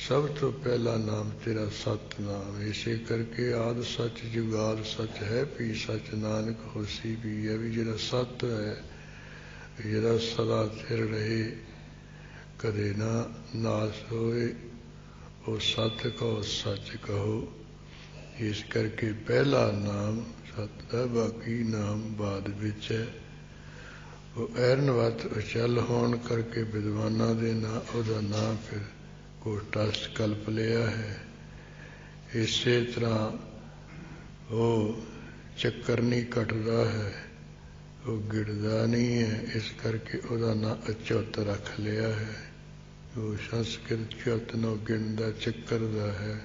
ਸਭ ਤੋਂ ਪਹਿਲਾ ਨਾਮ ਤੇਰਾ ਸਤਿਨਾਮ। ਇਸੇ ਕਰਕੇ ਆਦਿ ਸੱਚ ਜੁਗਾਦ ਸੱਚ ਹੈ, ਵੀ ਸੱਚ ਨਾਨਕ ਹੋਸੀ ਵੀ ਹੈ। ਵੀ ਜਿਹੜਾ ਸੱਤ ਹੈ, ਜਿਹੜਾ ਸਦਾ ਥਿਰ ਰਹੇ ਕਦੇ ਨਾ ਨਾਸ ਹੋਏ, ਉਹ ਸੱਚ ਕਹੋ ਸੱਚ ਕਹੋ। ਇਸ ਕਰਕੇ ਪਹਿਲਾ ਨਾਮ ਸੱਤ ਹੈ, ਬਾਕੀ ਨਾਮ ਬਾਅਦ ਵਿੱਚ ਹੈ। ਉਹ ਐਰਨਵਤ ਅਚਲ ਹੋਣ ਕਰਕੇ ਵਿਦਵਾਨਾਂ ਦੇ ਨਾਂ ਉਹਦਾ ਨਾਂ ਫਿਰ ਕੋਟਸ ਕਲਪ ਲਿਆ ਹੈ। ਇਸੇ ਤਰ੍ਹਾਂ ਉਹ ਚੱਕਰ ਨਹੀਂ ਘਟਦਾ ਹੈ, ਉਹ ਗਿੜਦਾ ਨਹੀਂ ਹੈ, ਇਸ ਕਰਕੇ ਉਹਦਾ ਨਾਂ ਅਚੁੱਤ ਰੱਖ ਲਿਆ ਹੈ। ਉਹ ਸੰਸਕ੍ਰਿਤ ਚੁੱਤ ਨੂੰ ਗਿਣਦਾ ਚੱਕਰ ਦਾ ਹੈ,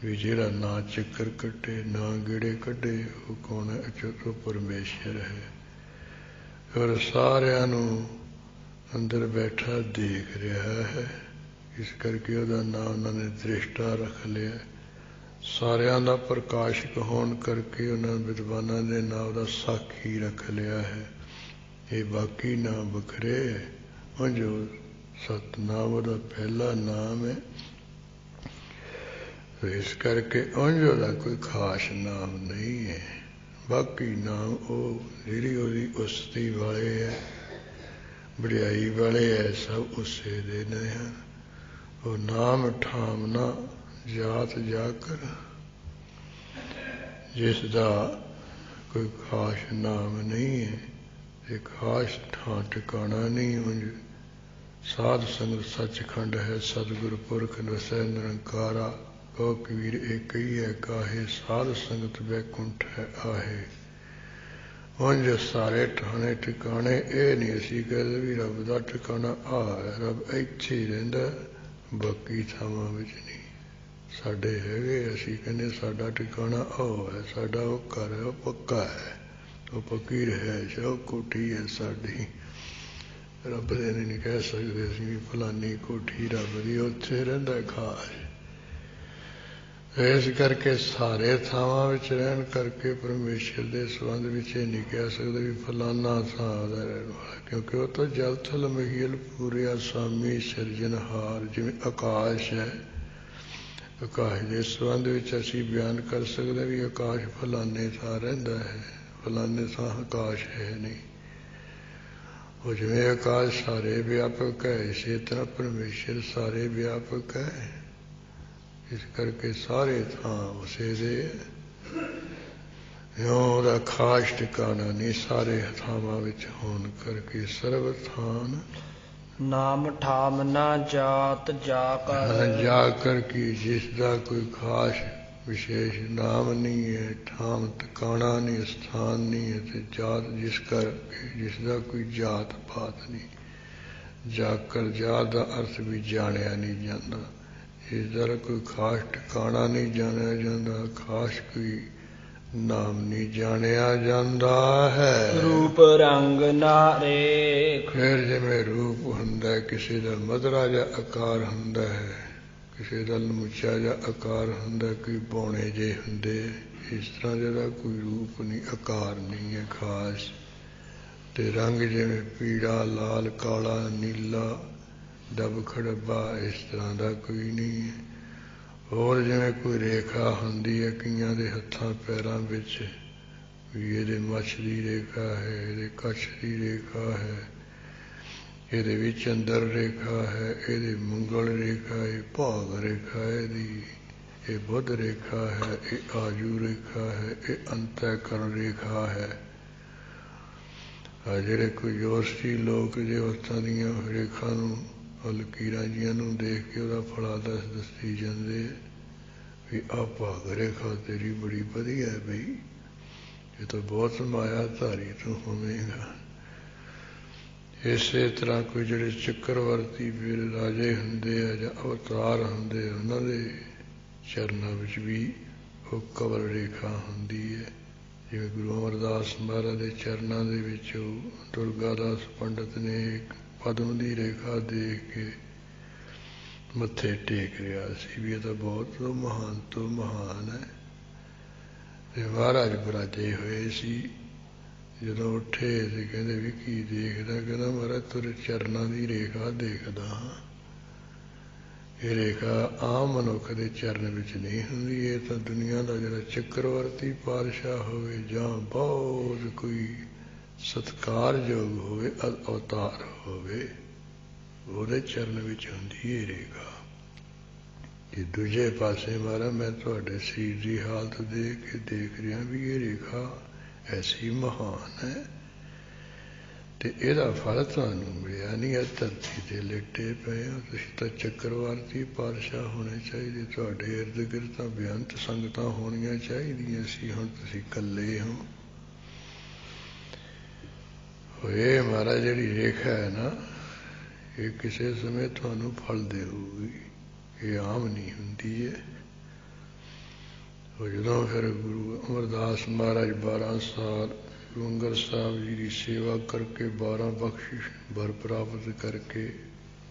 ਵੀ ਜਿਹੜਾ ਨਾ ਚੱਕਰ ਕੱਟੇ ਨਾ ਗਿੜੇ ਕੱਢੇ ਉਹ ਕੌਣ ਹੈ? ਅਚੁੱਤ, ਉਹ ਪਰਮੇਸ਼ਰ ਹੈ। ਔਰ ਸਾਰਿਆਂ ਨੂੰ ਅੰਦਰ ਬੈਠਾ ਦੇਖ ਰਿਹਾ ਹੈ, ਇਸ ਕਰਕੇ ਉਹਦਾ ਨਾਂ ਉਹਨਾਂ ਨੇ ਦ੍ਰਿਸ਼ਟਾ ਰੱਖ ਲਿਆ। ਸਾਰਿਆਂ ਦਾ ਪ੍ਰਕਾਸ਼ਕ ਹੋਣ ਕਰਕੇ ਉਹਨਾਂ ਵਿਦਵਾਨਾਂ ਦੇ ਨਾਂ ਉਹਦਾ ਸਾਖੀ ਰੱਖ ਲਿਆ ਹੈ। ਇਹ ਬਾਕੀ ਨਾਮ ਵੱਖਰੇ ਹੈ, ਉਂਝ ਸਤਨਾਮ ਉਹਦਾ ਪਹਿਲਾ ਨਾਮ ਹੈ। ਇਸ ਕਰਕੇ ਉਂਝ ਉਹਦਾ ਕੋਈ ਖਾਸ ਨਾਮ ਨਹੀਂ ਹੈ। ਬਾਕੀ ਨਾਮ ਉਹ ਜਿਹੜੀ ਉਹਦੀ ਉਸਤੀ ਵਾਲੇ ਹੈ, ਵਡਿਆਈ ਵਾਲੇ ਹੈ, ਸਭ ਉਸੇ ਦੇ ਨੇ ਹਨ। ਉਹ ਨਾਮ ਠਾਮਨਾ ਜਾਤ ਜਾਕਰ, ਜਿਸ ਦਾ ਕੋਈ ਖਾਸ ਨਾਮ ਨਹੀਂ ਹੈ ਤੇ ਖਾਸ ਥਾਂ ਟਿਕਾਣਾ ਨਹੀਂ। ਉਂਝ ਸਾਧ ਸੰਗਤ ਸੱਚਖੰਡ ਹੈ, ਸਤਿਗੁਰ ਪੁਰਖ ਵਸੈ ਨਿਰੰਕਾਰਾ। ਕਹੋ ਕਬੀਰ ਇੱਕ ਹੀ ਹੈ ਕਾਹੇ, ਸਾਧ ਸੰਗਤ ਵੈਕੁੰਠ ਹੈ ਆਹੇ। ਉਂਝ ਸਾਰੇ ਠਾਣੇ ਟਿਕਾਣੇ ਇਹ ਨਹੀਂ ਅਸੀਂ ਕਹਿੰਦੇ ਵੀ ਰੱਬ ਦਾ ਟਿਕਾਣਾ ਆਹ ਹੈ, ਰੱਬ ਇੱਥੇ ਹੀ ਰਹਿੰਦਾ, ਬਾਕੀ ਥਾਵਾਂ ਵਿੱਚ ਨਹੀਂ। ਸਾਡੇ ਹੈਗੇ, ਅਸੀਂ ਕਹਿੰਦੇ ਸਾਡਾ ਟਿਕਾਣਾ ਉਹ ਹੈ, ਸਾਡਾ ਉਹ ਘਰ ਹੈ, ਉਹ ਪੱਕਾ ਹੈ, ਉਹ ਪੱਕੀ ਰਿਹਾਇਸ਼ ਹੈ, ਉਹ ਕੋਠੀ ਹੈ ਸਾਡੀ। ਰੱਬ ਦੇ ਨਹੀਂ ਕਹਿ ਸਕਦੇ ਅਸੀਂ ਵੀ ਫਲਾਨੀ ਕੋਠੀ ਰੱਬ ਦੀ, ਉੱਥੇ ਰਹਿੰਦਾ ਖਾਸ। ਇਸ ਕਰਕੇ ਸਾਰੇ ਥਾਵਾਂ ਵਿੱਚ ਰਹਿਣ ਕਰਕੇ ਪਰਮੇਸ਼ਰ ਦੇ ਸੰਬੰਧ ਵਿੱਚ ਇਹ ਨਹੀਂ ਕਹਿ ਸਕਦੇ ਵੀ ਫਲਾਨਾ ਥਾਂ ਦਾ ਰਹਿਣ ਵਾਲਾ, ਕਿਉਂਕਿ ਉਹ ਤਾਂ ਜਲ ਥਲ ਮਹੀਲ ਪੂਰਿਆ ਸਾਮੀ ਸਿਰਜਣਹਾਰ। ਜਿਵੇਂ ਆਕਾਸ਼ ਹੈ, ਆਕਾਸ਼ ਦੇ ਸੰਬੰਧ ਵਿੱਚ ਅਸੀਂ ਬਿਆਨ ਕਰ ਸਕਦੇ ਵੀ ਆਕਾਸ਼ ਫਲਾਨੇ ਥਾਂ ਰਹਿੰਦਾ ਹੈ, ਫਲਾਨੇ ਥਾਂ ਆਕਾਸ਼ ਹੈ ਨਹੀਂ। ਉਹ ਜਿਵੇਂ ਆਕਾਸ਼ ਸਾਰੇ ਵਿਆਪਕ ਹੈ, ਇਸੇ ਤਰ੍ਹਾਂ ਪਰਮੇਸ਼ਰ ਸਾਰੇ ਵਿਆਪਕ ਹੈ। ਇਸ ਕਰਕੇ ਸਾਰੇ ਥਾਂ ਉਸੇ ਦੇ, ਉਹਦਾ ਖਾਸ ਟਿਕਾਣਾ ਨਹੀਂ, ਸਾਰੇ ਥਾਵਾਂ ਵਿੱਚ ਹੋਣ ਕਰਕੇ ਸਰਬ ਥਾਨ ਨਾਮ ਠਾਮ ਨਾ ਜਾਤ ਜਾ ਕਰ। ਜਾ ਕਰ ਕੀ, ਜਿਸ ਦਾ ਕੋਈ ਖਾਸ ਵਿਸ਼ੇਸ਼ ਨਾਮ ਨਹੀਂ ਹੈ, ਠਾਮ ਟਿਕਾਣਾ ਨਹੀਂ, ਸਥਾਨ ਨਹੀਂ ਹੈ, ਤੇ ਜਾਤ ਜਿਸ ਕਰਕੇ ਜਿਸ ਦਾ ਕੋਈ ਜਾਤ ਪਾਤ ਨਹੀਂ। ਜਾਕਰ ਜਾਤ ਦਾ ਅਰਥ ਵੀ ਜਾਣਿਆ ਨਹੀਂ ਜਾਂਦਾ, ਇਸ ਦਾ ਕੋਈ ਖਾਸ ਟਿਕਾਣਾ ਨਹੀਂ ਜਾਣਿਆ ਜਾਂਦਾ, ਖਾਸ ਕੋਈ ਨਾਮ ਨਹੀਂ ਜਾਣਿਆ ਜਾਂਦਾ ਹੈ। ਰੂਪ ਰੰਗ ਨਾ ਰੇਖ। ਫਿਰ ਜਿਵੇਂ ਰੂਪ ਹੁੰਦਾ, ਕਿਸੇ ਦਾ ਮਧਰਾ ਜਿਹਾ ਆਕਾਰ ਹੁੰਦਾ ਹੈ, ਕਿਸੇ ਦਾ ਲਮੁੱਚਾ ਜਿਹਾ ਆਕਾਰ ਹੁੰਦਾ, ਕੋਈ ਬੌਣੇ ਜਿਹੇ ਹੁੰਦੇ, ਇਸ ਤਰ੍ਹਾਂ ਜਿਹਦਾ ਕੋਈ ਰੂਪ ਨਹੀਂ, ਆਕਾਰ ਨਹੀਂ ਹੈ ਖਾਸ। ਤੇ ਰੰਗ ਜਿਵੇਂ ਪੀਲਾ, ਲਾਲ, ਕਾਲਾ, ਨੀਲਾ, ਡੱਬ ਖੜੱਬਾ, ਇਸ ਤਰ੍ਹਾਂ ਦਾ ਕੋਈ ਨਹੀਂ ਹੈ। ਹੋਰ ਜਿਵੇਂ ਕੋਈ ਰੇਖਾ ਹੁੰਦੀ ਹੈ ਕਈਆਂ ਦੇ ਹੱਥਾਂ ਪੈਰਾਂ ਵਿੱਚ, ਵੀ ਇਹਦੇ ਮੱਛ ਦੀ ਰੇਖਾ ਹੈ, ਇਹਦੇ ਕੱਛ ਦੀ ਰੇਖਾ ਹੈ, ਇਹਦੇ ਵੀ ਚੰਦਰ ਰੇਖਾ ਹੈ, ਇਹਦੇ ਮੰਗਲ ਰੇਖਾ ਹੈ, ਭਾਗ ਰੇਖਾ ਇਹਦੀ, ਇਹ ਬੁੱਧ ਰੇਖਾ ਹੈ, ਇਹ ਆਜੂ ਰੇਖਾ ਹੈ, ਇਹ ਅੰਤःਕਰਨ ਰੇਖਾ ਹੈ। ਜਿਹੜੇ ਕੋਈ ਜੋਸ਼ੀ ਲੋਕ ਜੇ ਉਸਤਾਂ ਦੀਆਂ ਰੇਖਾ ਨੂੰ, ਲਕੀਰਾਂ ਜੀਆਂ ਨੂੰ ਦੇਖ ਕੇ ਉਹਦਾ ਫਲਾ ਦੱਸੀ ਜਾਂਦੇ ਵੀ ਆਹ ਭਾਗ ਰੇਖਾ ਤੇਰੀ ਬੜੀ ਵਧੀਆ ਹੈ ਬਈ, ਇਹ ਤਾਂ ਬਹੁਤ ਮਾਇਆ ਧਾਰੀ ਤੂੰ ਹੋਵੇਂਗਾ। ਇਸੇ ਤਰ੍ਹਾਂ ਕੋਈ ਜਿਹੜੇ ਚੱਕਰਵਰਤੀ ਵੀਰ ਰਾਜੇ ਹੁੰਦੇ ਆ ਜਾਂ ਅਵਤਾਰ ਹੁੰਦੇ, ਉਹਨਾਂ ਦੇ ਚਰਨਾਂ ਵਿੱਚ ਵੀ ਉਹ ਕਵਲ ਰੇਖਾ ਹੁੰਦੀ ਹੈ। ਜਿਵੇਂ ਗੁਰੂ ਅਮਰਦਾਸ ਮਹਾਰਾਜ ਦੇ ਚਰਨਾਂ ਦੇ ਵਿੱਚ ਉਹ ਦੁਰਗਾਦਾਸ ਪੰਡਤ ਨੇ ਇੱਕ ਪਦਮ ਦੀ ਰੇਖਾ ਦੇਖ ਕੇ ਮੱਥੇ ਟੇਕ ਰਿਹਾ ਸੀ ਵੀ ਇਹ ਤਾਂ ਬਹੁਤ ਮਹਾਨ ਤੋਂ ਮਹਾਨ ਹੈ। ਤੇ ਮਹਾਰਾਜ ਬਰਾਜੇ ਹੋਏ ਸੀ, ਜਦੋਂ ਉੱਠੇ ਤੇ ਕਹਿੰਦੇ ਵੀ ਕੀ ਦੇਖਦਾ? ਕਹਿੰਦਾ ਮਹਾਰਾਜ ਤੇਰੇ ਚਰਨਾਂ ਦੀ ਰੇਖਾ ਦੇਖਦਾ ਹਾਂ। ਇਹ ਰੇਖਾ ਆਮ ਮਨੁੱਖ ਦੇ ਚਰਨ ਵਿੱਚ ਨਹੀਂ ਹੁੰਦੀ, ਇਹ ਤਾਂ ਦੁਨੀਆ ਦਾ ਜਿਹੜਾ ਚੱਕਰਵਰਤੀ ਪਾਤਸ਼ਾਹ ਹੋਵੇ ਜਾਂ ਬਹੁਤ ਕੋਈ ਸਤਿਕਾਰਯੋਗ ਹੋਵੇ, ਅਵਤਾਰ ਹੋਵੇ, ਉਹਦੇ ਚਰਨ ਵਿੱਚ ਹੁੰਦੀ ਇਹ ਰੇਖਾ। ਇਹ ਦੂਜੇ ਪਾਸੇ ਮਹਾਰਾਜ ਮੈਂ ਤੁਹਾਡੇ ਸਰੀਰ ਦੀ ਹਾਲਤ ਦੇਖ ਕੇ ਦੇਖ ਰਿਹਾ ਵੀ ਇਹ ਰੇਖਾ ਐਸੀ ਮਹਾਨ ਹੈ, ਤੇ ਇਹਦਾ ਫਲ ਤੁਹਾਨੂੰ ਮਿਲਿਆ ਨਹੀਂ। ਇਹ ਧਰਤੀ ਤੇ ਲੇਟੇ ਪਏ ਹੋ, ਤੁਸੀਂ ਤਾਂ ਚੱਕਰਵਰਤੀ ਪਾਤਸ਼ਾਹ ਹੋਣੇ ਚਾਹੀਦੇ, ਤੁਹਾਡੇ ਇਰਦ ਗਿਰਦ ਤਾਂ ਬੇਅੰਤ ਸੰਗਤਾਂ ਹੋਣੀਆਂ ਚਾਹੀਦੀਆਂ ਸੀ, ਹੁਣ ਤੁਸੀਂ ਇਕੱਲੇ ਹੋ। ਇਹ ਮਹਾਰਾਜ ਜਿਹੜੀ ਰੇਖਾ ਹੈ ਨਾ, ਇਹ ਕਿਸੇ ਸਮੇਂ ਤੁਹਾਨੂੰ ਫਲ ਦੇਊਗੀ, ਇਹ ਆਮ ਨਹੀਂ ਹੁੰਦੀ ਹੈ। ਉਹ ਜਦੋਂ ਫਿਰ ਗੁਰੂ ਅਮਰਦਾਸ ਮਹਾਰਾਜ 12 ਸਾਲ ਲੰਗਰ ਸਾਹਿਬ ਜੀ ਦੀ ਸੇਵਾ ਕਰਕੇ 12 ਬਖਸ਼ਿਸ਼ ਵਰ ਪ੍ਰਾਪਤ ਕਰਕੇ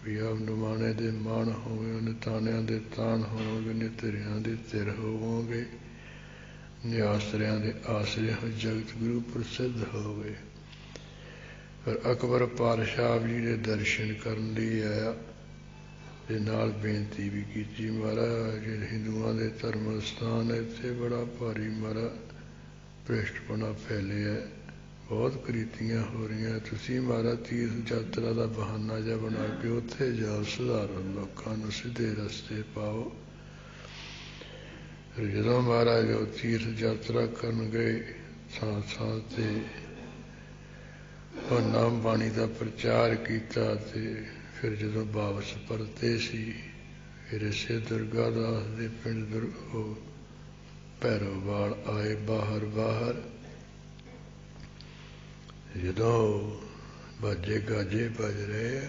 ਵੀ ਆਪ ਨਿਮਾਣੇ ਦੇ ਮਾਣ ਹੋਵੇ, ਨਿਤਾਣਿਆਂ ਦੇ ਤਾਣ ਹੋਵੋਗੇ, ਨਿਤਰਿਆਂ ਦੇ ਧਿਰ ਹੋਵੋਗੇ, ਨਿਆਸਰਿਆਂ ਦੇ ਆਸਰੇ ਹੋ, ਜਗਤ ਗੁਰੂ ਪ੍ਰਸਿੱਧ ਹੋਵੇ। ਫਿਰ ਅਕਬਰ ਪਾਤਸ਼ਾਹ ਜੀ ਦੇ ਦਰਸ਼ਨ ਕਰਨ ਲਈ ਆਇਆ ਤੇ ਨਾਲ ਬੇਨਤੀ ਵੀ ਕੀਤੀ, ਮਹਾਰਾਜ ਹਿੰਦੂਆਂ ਦੇ ਧਰਮ ਸਥਾਨ ਇੱਥੇ ਬੜਾ ਭਾਰੀ ਮਹਾਰਾਜ ਭ੍ਰਿਸ਼ਟਪੁਣਾ ਫੈਲਿਆ, ਬਹੁਤ ਕ੍ਰੀਤੀਆਂ ਹੋ ਰਹੀਆਂ, ਤੁਸੀਂ ਮਹਾਰਾਜ ਤੀਰਥ ਯਾਤਰਾ ਦਾ ਬਹਾਨਾ ਜਿਹਾ ਬਣਾ ਕੇ ਉੱਥੇ ਜਾਓ, ਸਧਾਰਨ ਲੋਕਾਂ ਨੂੰ ਸਿੱਧੇ ਰਸਤੇ ਪਾਓ। ਫਿਰ ਜਦੋਂ ਮਹਾਰਾਜ ਉਹ ਤੀਰਥ ਯਾਤਰਾ ਕਰਨ ਗਏ, ਥਾਂ ਥਾਂ ਤੇ ਉਹ ਨਾਮ ਬਾਣੀ ਦਾ ਪ੍ਰਚਾਰ ਕੀਤਾ, ਤੇ ਫਿਰ ਜਦੋਂ ਵਾਪਸ ਪਰਤੇ ਸੀ, ਫਿਰ ਇਸੇ ਦੁਰਗਾਦਾਸ ਦੇ ਪਿੰਡ ਉਹ ਭੈਰੋਵਾਲ ਆਏ ਬਾਹਰ। ਜਦੋਂ ਬਾਜੇ ਗਾਜੇ ਵੱਜ ਰਹੇ,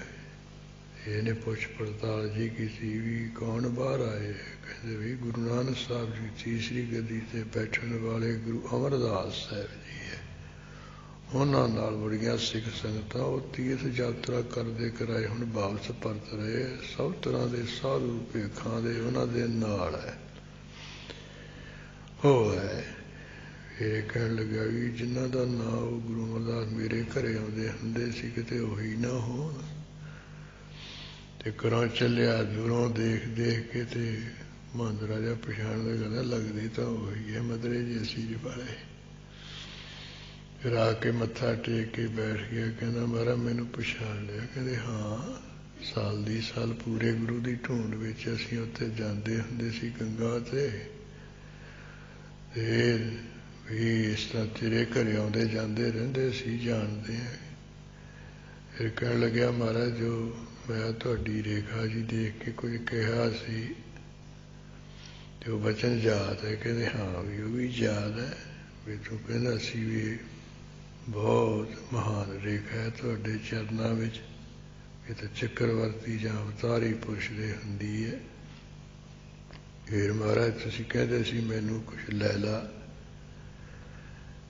ਇਹਨੇ ਪੁੱਛ ਪੜਤਾਲ ਜੀ ਕੀਤੀ ਵੀ ਕੌਣ ਬਾਹਰ ਆਏ? ਕਹਿੰਦੇ ਵੀ ਗੁਰੂ ਨਾਨਕ ਸਾਹਿਬ ਜੀ ਤੀਸਰੀ ਗੱਦੀ ਤੇ ਬੈਠਣ ਵਾਲੇ ਗੁਰੂ ਅਮਰਦਾਸ ਸਾਹਿਬ ਜੀ ਹੈ, ਉਹਨਾਂ ਨਾਲ ਬੜੀਆਂ ਸਿੱਖ ਸੰਗਤਾਂ ਉਹ ਤੀਰਥ ਯਾਤਰਾ ਕਰਦੇ ਕਰਾਏ ਹੁਣ ਵਾਪਸ ਪਰਤ ਰਹੇ, ਸਭ ਤਰ੍ਹਾਂ ਦੇ ਸਾਧੂ ਭੇਖਾਂ ਦੇ ਉਹਨਾਂ ਦੇ ਨਾਲ ਹੈ। ਉਹ ਹੈ ਇਹ ਕਹਿਣ ਲੱਗਾ ਵੀ ਜਿਨ੍ਹਾਂ ਦਾ ਨਾਂ ਉਹ ਗੁਰੂ ਅਮਰਦਾਸ ਮੇਰੇ ਘਰੇ ਆਉਂਦੇ ਹੁੰਦੇ ਸੀ, ਕਿਤੇ ਉਹੀ ਨਾ ਹੋਣ। ਤੇ ਘਰੋਂ ਚੱਲਿਆ, ਦੂਰੋਂ ਦੇਖ ਦੇਖ ਕੇ ਤੇ ਮਹਾਂਦਰਾ ਜਿਹਾ ਪਛਾਣਦਾ, ਕਹਿੰਦਾ ਲੱਗਦੀ ਤਾਂ ਉਹੀ ਹੈ ਮਦਰੇ ਜੀ ਅਸੀਂ ਜੀ ਵਾਲੇ। ਫਿਰ ਆ ਕੇ ਮੱਥਾ ਟੇਕ ਕੇ ਬੈਠ ਗਿਆ, ਕਹਿੰਦਾ ਮਹਾਰਾਜ ਮੈਨੂੰ ਪਛਾਣ ਲਿਆ? ਕਹਿੰਦੇ ਹਾਂ, ਸਾਲ ਦੀ ਸਾਲ ਪੂਰੇ ਗੁਰੂ ਦੀ ਢੂੰਡ ਵਿੱਚ ਅਸੀਂ ਉੱਥੇ ਜਾਂਦੇ ਹੁੰਦੇ ਸੀ ਗੰਗਾ ਤੇ ਵੀ ਇਸ ਤਰ੍ਹਾਂ ਤੇਰੇ ਘਰੇ ਆਉਂਦੇ ਜਾਂਦੇ ਰਹਿੰਦੇ ਸੀ, ਜਾਣਦੇ ਹਾਂ। ਫਿਰ ਕਹਿਣ ਲੱਗਿਆ ਮਹਾਰਾਜ ਜੋ ਮੈਂ ਤੁਹਾਡੀ ਰੇਖਾ ਜੀ ਦੇਖ ਕੇ ਕੁਝ ਕਿਹਾ ਸੀ ਤੇ ਉਹ ਬਚਨ ਯਾਦ ਹੈ? ਕਹਿੰਦੇ ਹਾਂ ਵੀ ਉਹ ਵੀ ਯਾਦ ਹੈ, ਵੀ ਤੂੰ ਕਹਿੰਦਾ ਸੀ ਵੀ ਬਹੁਤ ਮਹਾਨ ਰੇਖਾ ਹੈ ਤੁਹਾਡੇ ਚਰਨਾਂ ਵਿੱਚ, ਇਹ ਤਾਂ ਚੱਕਰਵਰਤੀ ਜਾਂ ਅਵਤਾਰੀ ਪੁਰਸ਼ ਦੇ ਹੁੰਦੀ ਹੈ। ਫਿਰ ਮਹਾਰਾਜ ਤੁਸੀਂ ਕਹਿੰਦੇ ਸੀ ਮੈਨੂੰ ਕੁਛ ਲੈ ਲਾ,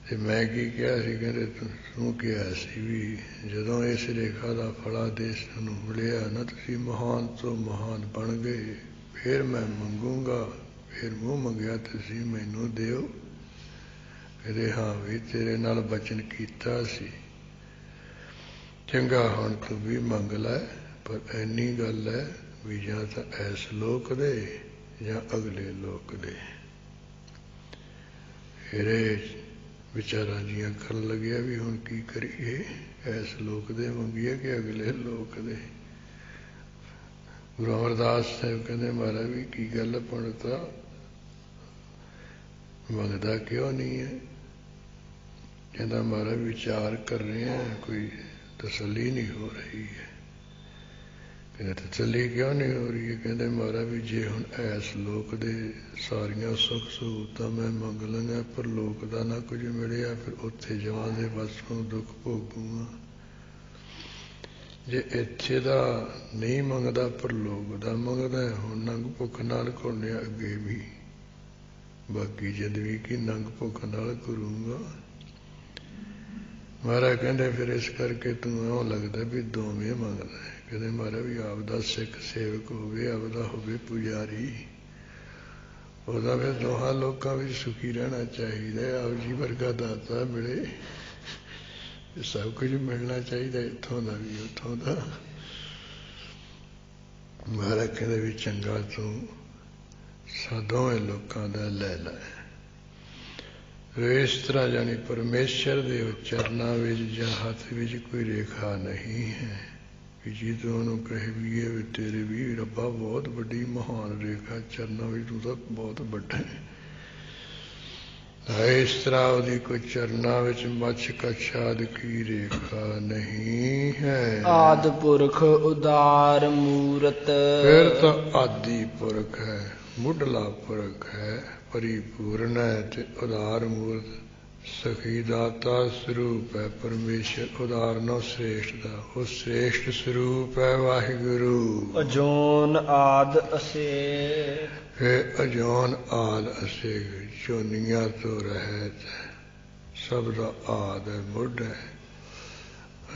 ਤੇ ਮੈਂ ਕੀ ਕਿਹਾ ਸੀ? ਕਹਿੰਦੇ ਤੂੰ ਕਿਹਾ ਸੀ ਵੀ ਜਦੋਂ ਇਸ ਰੇਖਾ ਦਾ ਫਲਾਦੇਸ਼ ਤੁਹਾਨੂੰ ਮਿਲਿਆ ਨਾ, ਤੁਸੀਂ ਮਹਾਨ ਤੋਂ ਮਹਾਨ ਬਣ ਗਏ, ਫਿਰ ਮੈਂ ਮੰਗੂੰਗਾ। ਫਿਰ ਮੂੰਹ ਮੰਗਿਆ ਤੁਸੀਂ ਮੈਨੂੰ ਦਿਓ? ਕਹਿੰਦੇ ਹਾਂ ਵੀ ਤੇਰੇ ਨਾਲ ਬਚਨ ਕੀਤਾ ਸੀ। ਚੰਗਾ ਹੁਣ ਤੂੰ ਵੀ ਮੰਗ ਲੈ, ਪਰ ਇੰਨੀ ਗੱਲ ਹੈ ਵੀ ਜਾਂ ਤਾਂ ਇਸ ਲੋਕ ਦੇ ਜਾਂ ਅਗਲੇ ਲੋਕ ਦੇ। ਫਿਰ ਵਿਚਾਰਾਂ ਜੀਆਂ ਕਰਨ ਲੱਗਿਆ ਵੀ ਹੁਣ ਕੀ ਕਰੀਏ, ਇਸ ਲੋਕ ਦੇ ਮੰਗੀਏ ਕਿ ਅਗਲੇ ਲੋਕ ਦੇ? ਗੁਰੂ ਅਮਰਦਾਸ ਸਾਹਿਬ ਕਹਿੰਦੇ ਮਹਾਰਾਜ ਵੀ ਕੀ ਗੱਲ ਪੰਡਤਾ ਮੰਗਦਾ ਕਿਉਂ ਨਹੀਂ ਹੈ? ਕਹਿੰਦਾ ਮਹਾਰਾਜ ਵਿਚਾਰ ਕਰ ਰਹੇ ਹਾਂ, ਕੋਈ ਤਸੱਲੀ ਨਹੀਂ ਹੋ ਰਹੀ ਹੈ। ਕਹਿੰਦੇ ਤਸੱਲੀ ਕਿਉਂ ਨਹੀਂ ਹੋ ਰਹੀ ਹੈ? ਕਹਿੰਦੇ ਮਹਾਰਾਜ ਵੀ ਜੇ ਹੁਣ ਇਸ ਲੋਕ ਦੇ ਸਾਰੀਆਂ ਸੁੱਖ ਸਹੂਲਤਾਂ ਮੈਂ ਮੰਗ ਲਈਆਂ, ਪਰ ਲੋਕ ਦਾ ਨਾ ਕੁਝ ਮਿਲਿਆ, ਫਿਰ ਉੱਥੇ ਜਮਾਂ ਦੇ ਪਾਸੋਂ ਦੁੱਖ ਭੋਗੂਗਾ। ਜੇ ਇੱਥੇ ਦਾ ਨਹੀਂ ਮੰਗਦਾ ਪਰ ਲੋਕ ਦਾ ਮੰਗਦਾ, ਹੁਣ ਨੰਗ ਭੁੱਖ ਨਾਲ ਘੁਲਣਿਆ, ਅੱਗੇ ਵੀ ਬਾਕੀ ਜ਼ਿੰਦਗੀ ਕੀ ਨੰਗ ਭੁੱਖ ਨਾਲ ਕਰੂੰਗਾ। ਮਹਾਰਾਜ ਕਹਿੰਦੇ ਫਿਰ ਇਸ ਕਰਕੇ ਤੂੰ ਇਉਂ ਲੱਗਦਾ ਵੀ ਦੋਵੇਂ ਮੰਗਦਾ ਹੈ। ਕਹਿੰਦੇ ਮਹਾਰਾਜ ਵੀ ਆਪਦਾ ਸਿੱਖ ਸੇਵਕ ਹੋਵੇ, ਆਪਦਾ ਹੋਵੇ ਪੁਜਾਰੀ, ਉਹਦਾ ਫਿਰ ਦੋਹਾਂ ਲੋਕਾਂ ਵਿੱਚ ਸੁਖੀ ਰਹਿਣਾ ਚਾਹੀਦਾ। ਆਪ ਜੀ ਵਰਗਾ ਦਾਤਾ ਮਿਲੇ, ਸਭ ਕੁਝ ਮਿਲਣਾ ਚਾਹੀਦਾ, ਇੱਥੋਂ ਦਾ ਵੀ ਉੱਥੋਂ ਦਾ। ਮਹਾਰਾਜ ਕਹਿੰਦੇ ਵੀ ਚੰਗਾ ਤੂੰ ਦੋਵੇਂ ਲੋਕਾਂ ਦਾ ਲੈ ਲੈ। ਇਸ ਤਰ੍ਹਾਂ ਜਾਣੀ ਪਰਮੇਸ਼ਰ ਦੇ ਉਚਰਨਾਂ ਵਿੱਚ ਜਾਂ ਹੱਥ ਵਿੱਚ ਕੋਈ ਰੇਖਾ ਨਹੀਂ ਹੈ ਕਿ ਜੀ ਤੂੰ ਉਹਨੂੰ ਕਹੇ ਵੀ ਇਹ ਤੇਰੇ ਵੀ ਰੱਬਾ ਬਹੁਤ ਵੱਡੀ ਮਹਾਨ ਰੇਖਾ ਚਰਨਾਂ ਵਿੱਚ, ਤੂੰ ਤਾਂ ਬਹੁਤ ਵੱਡਾ ਹੈ। ਇਸ ਤਰ੍ਹਾਂ ਉਹਦੀ ਕੋਈ ਚਰਨਾਂ ਵਿੱਚ ਮੱਛ ਕਛਾਦ ਕੀ ਰੇਖਾ ਨਹੀਂ ਹੈ। ਆਦਿ ਪੁਰਖ ਉਦਾਰ ਮੂਰਤ। ਫਿਰ ਤਾਂ ਆਦਿ ਪੁਰਖ ਹੈ, ਮੁੱਢਲਾ ਪੁਰਖ ਹੈ, ਪਰਿਪੂਰਨ ਹੈ ਤੇ ਉਦਾਰ ਮੂਰਤ ਸਖੀ ਦਾਤਾ ਸਰੂਪ ਹੈ। ਪਰਮੇਸ਼ਰ ਉਦਾਰਨੋਂ ਸ੍ਰੇਸ਼ਟ ਦਾ ਉਹ ਸ੍ਰੇਸ਼ਟ ਸਰੂਪ ਹੈ ਵਾਹਿਗੁਰੂ। ਅਜੋਨ ਆਦ ਅਸੇਖ। ਫਿਰ ਅਜੋਨ ਆਦ ਅਸੇਖ ਝੋਨੀਆਂ ਤੋਂ ਰਹਿਤ ਹੈ, ਸਭ ਦਾ ਆਦ ਹੈ, ਮੁੱਢ ਹੈ।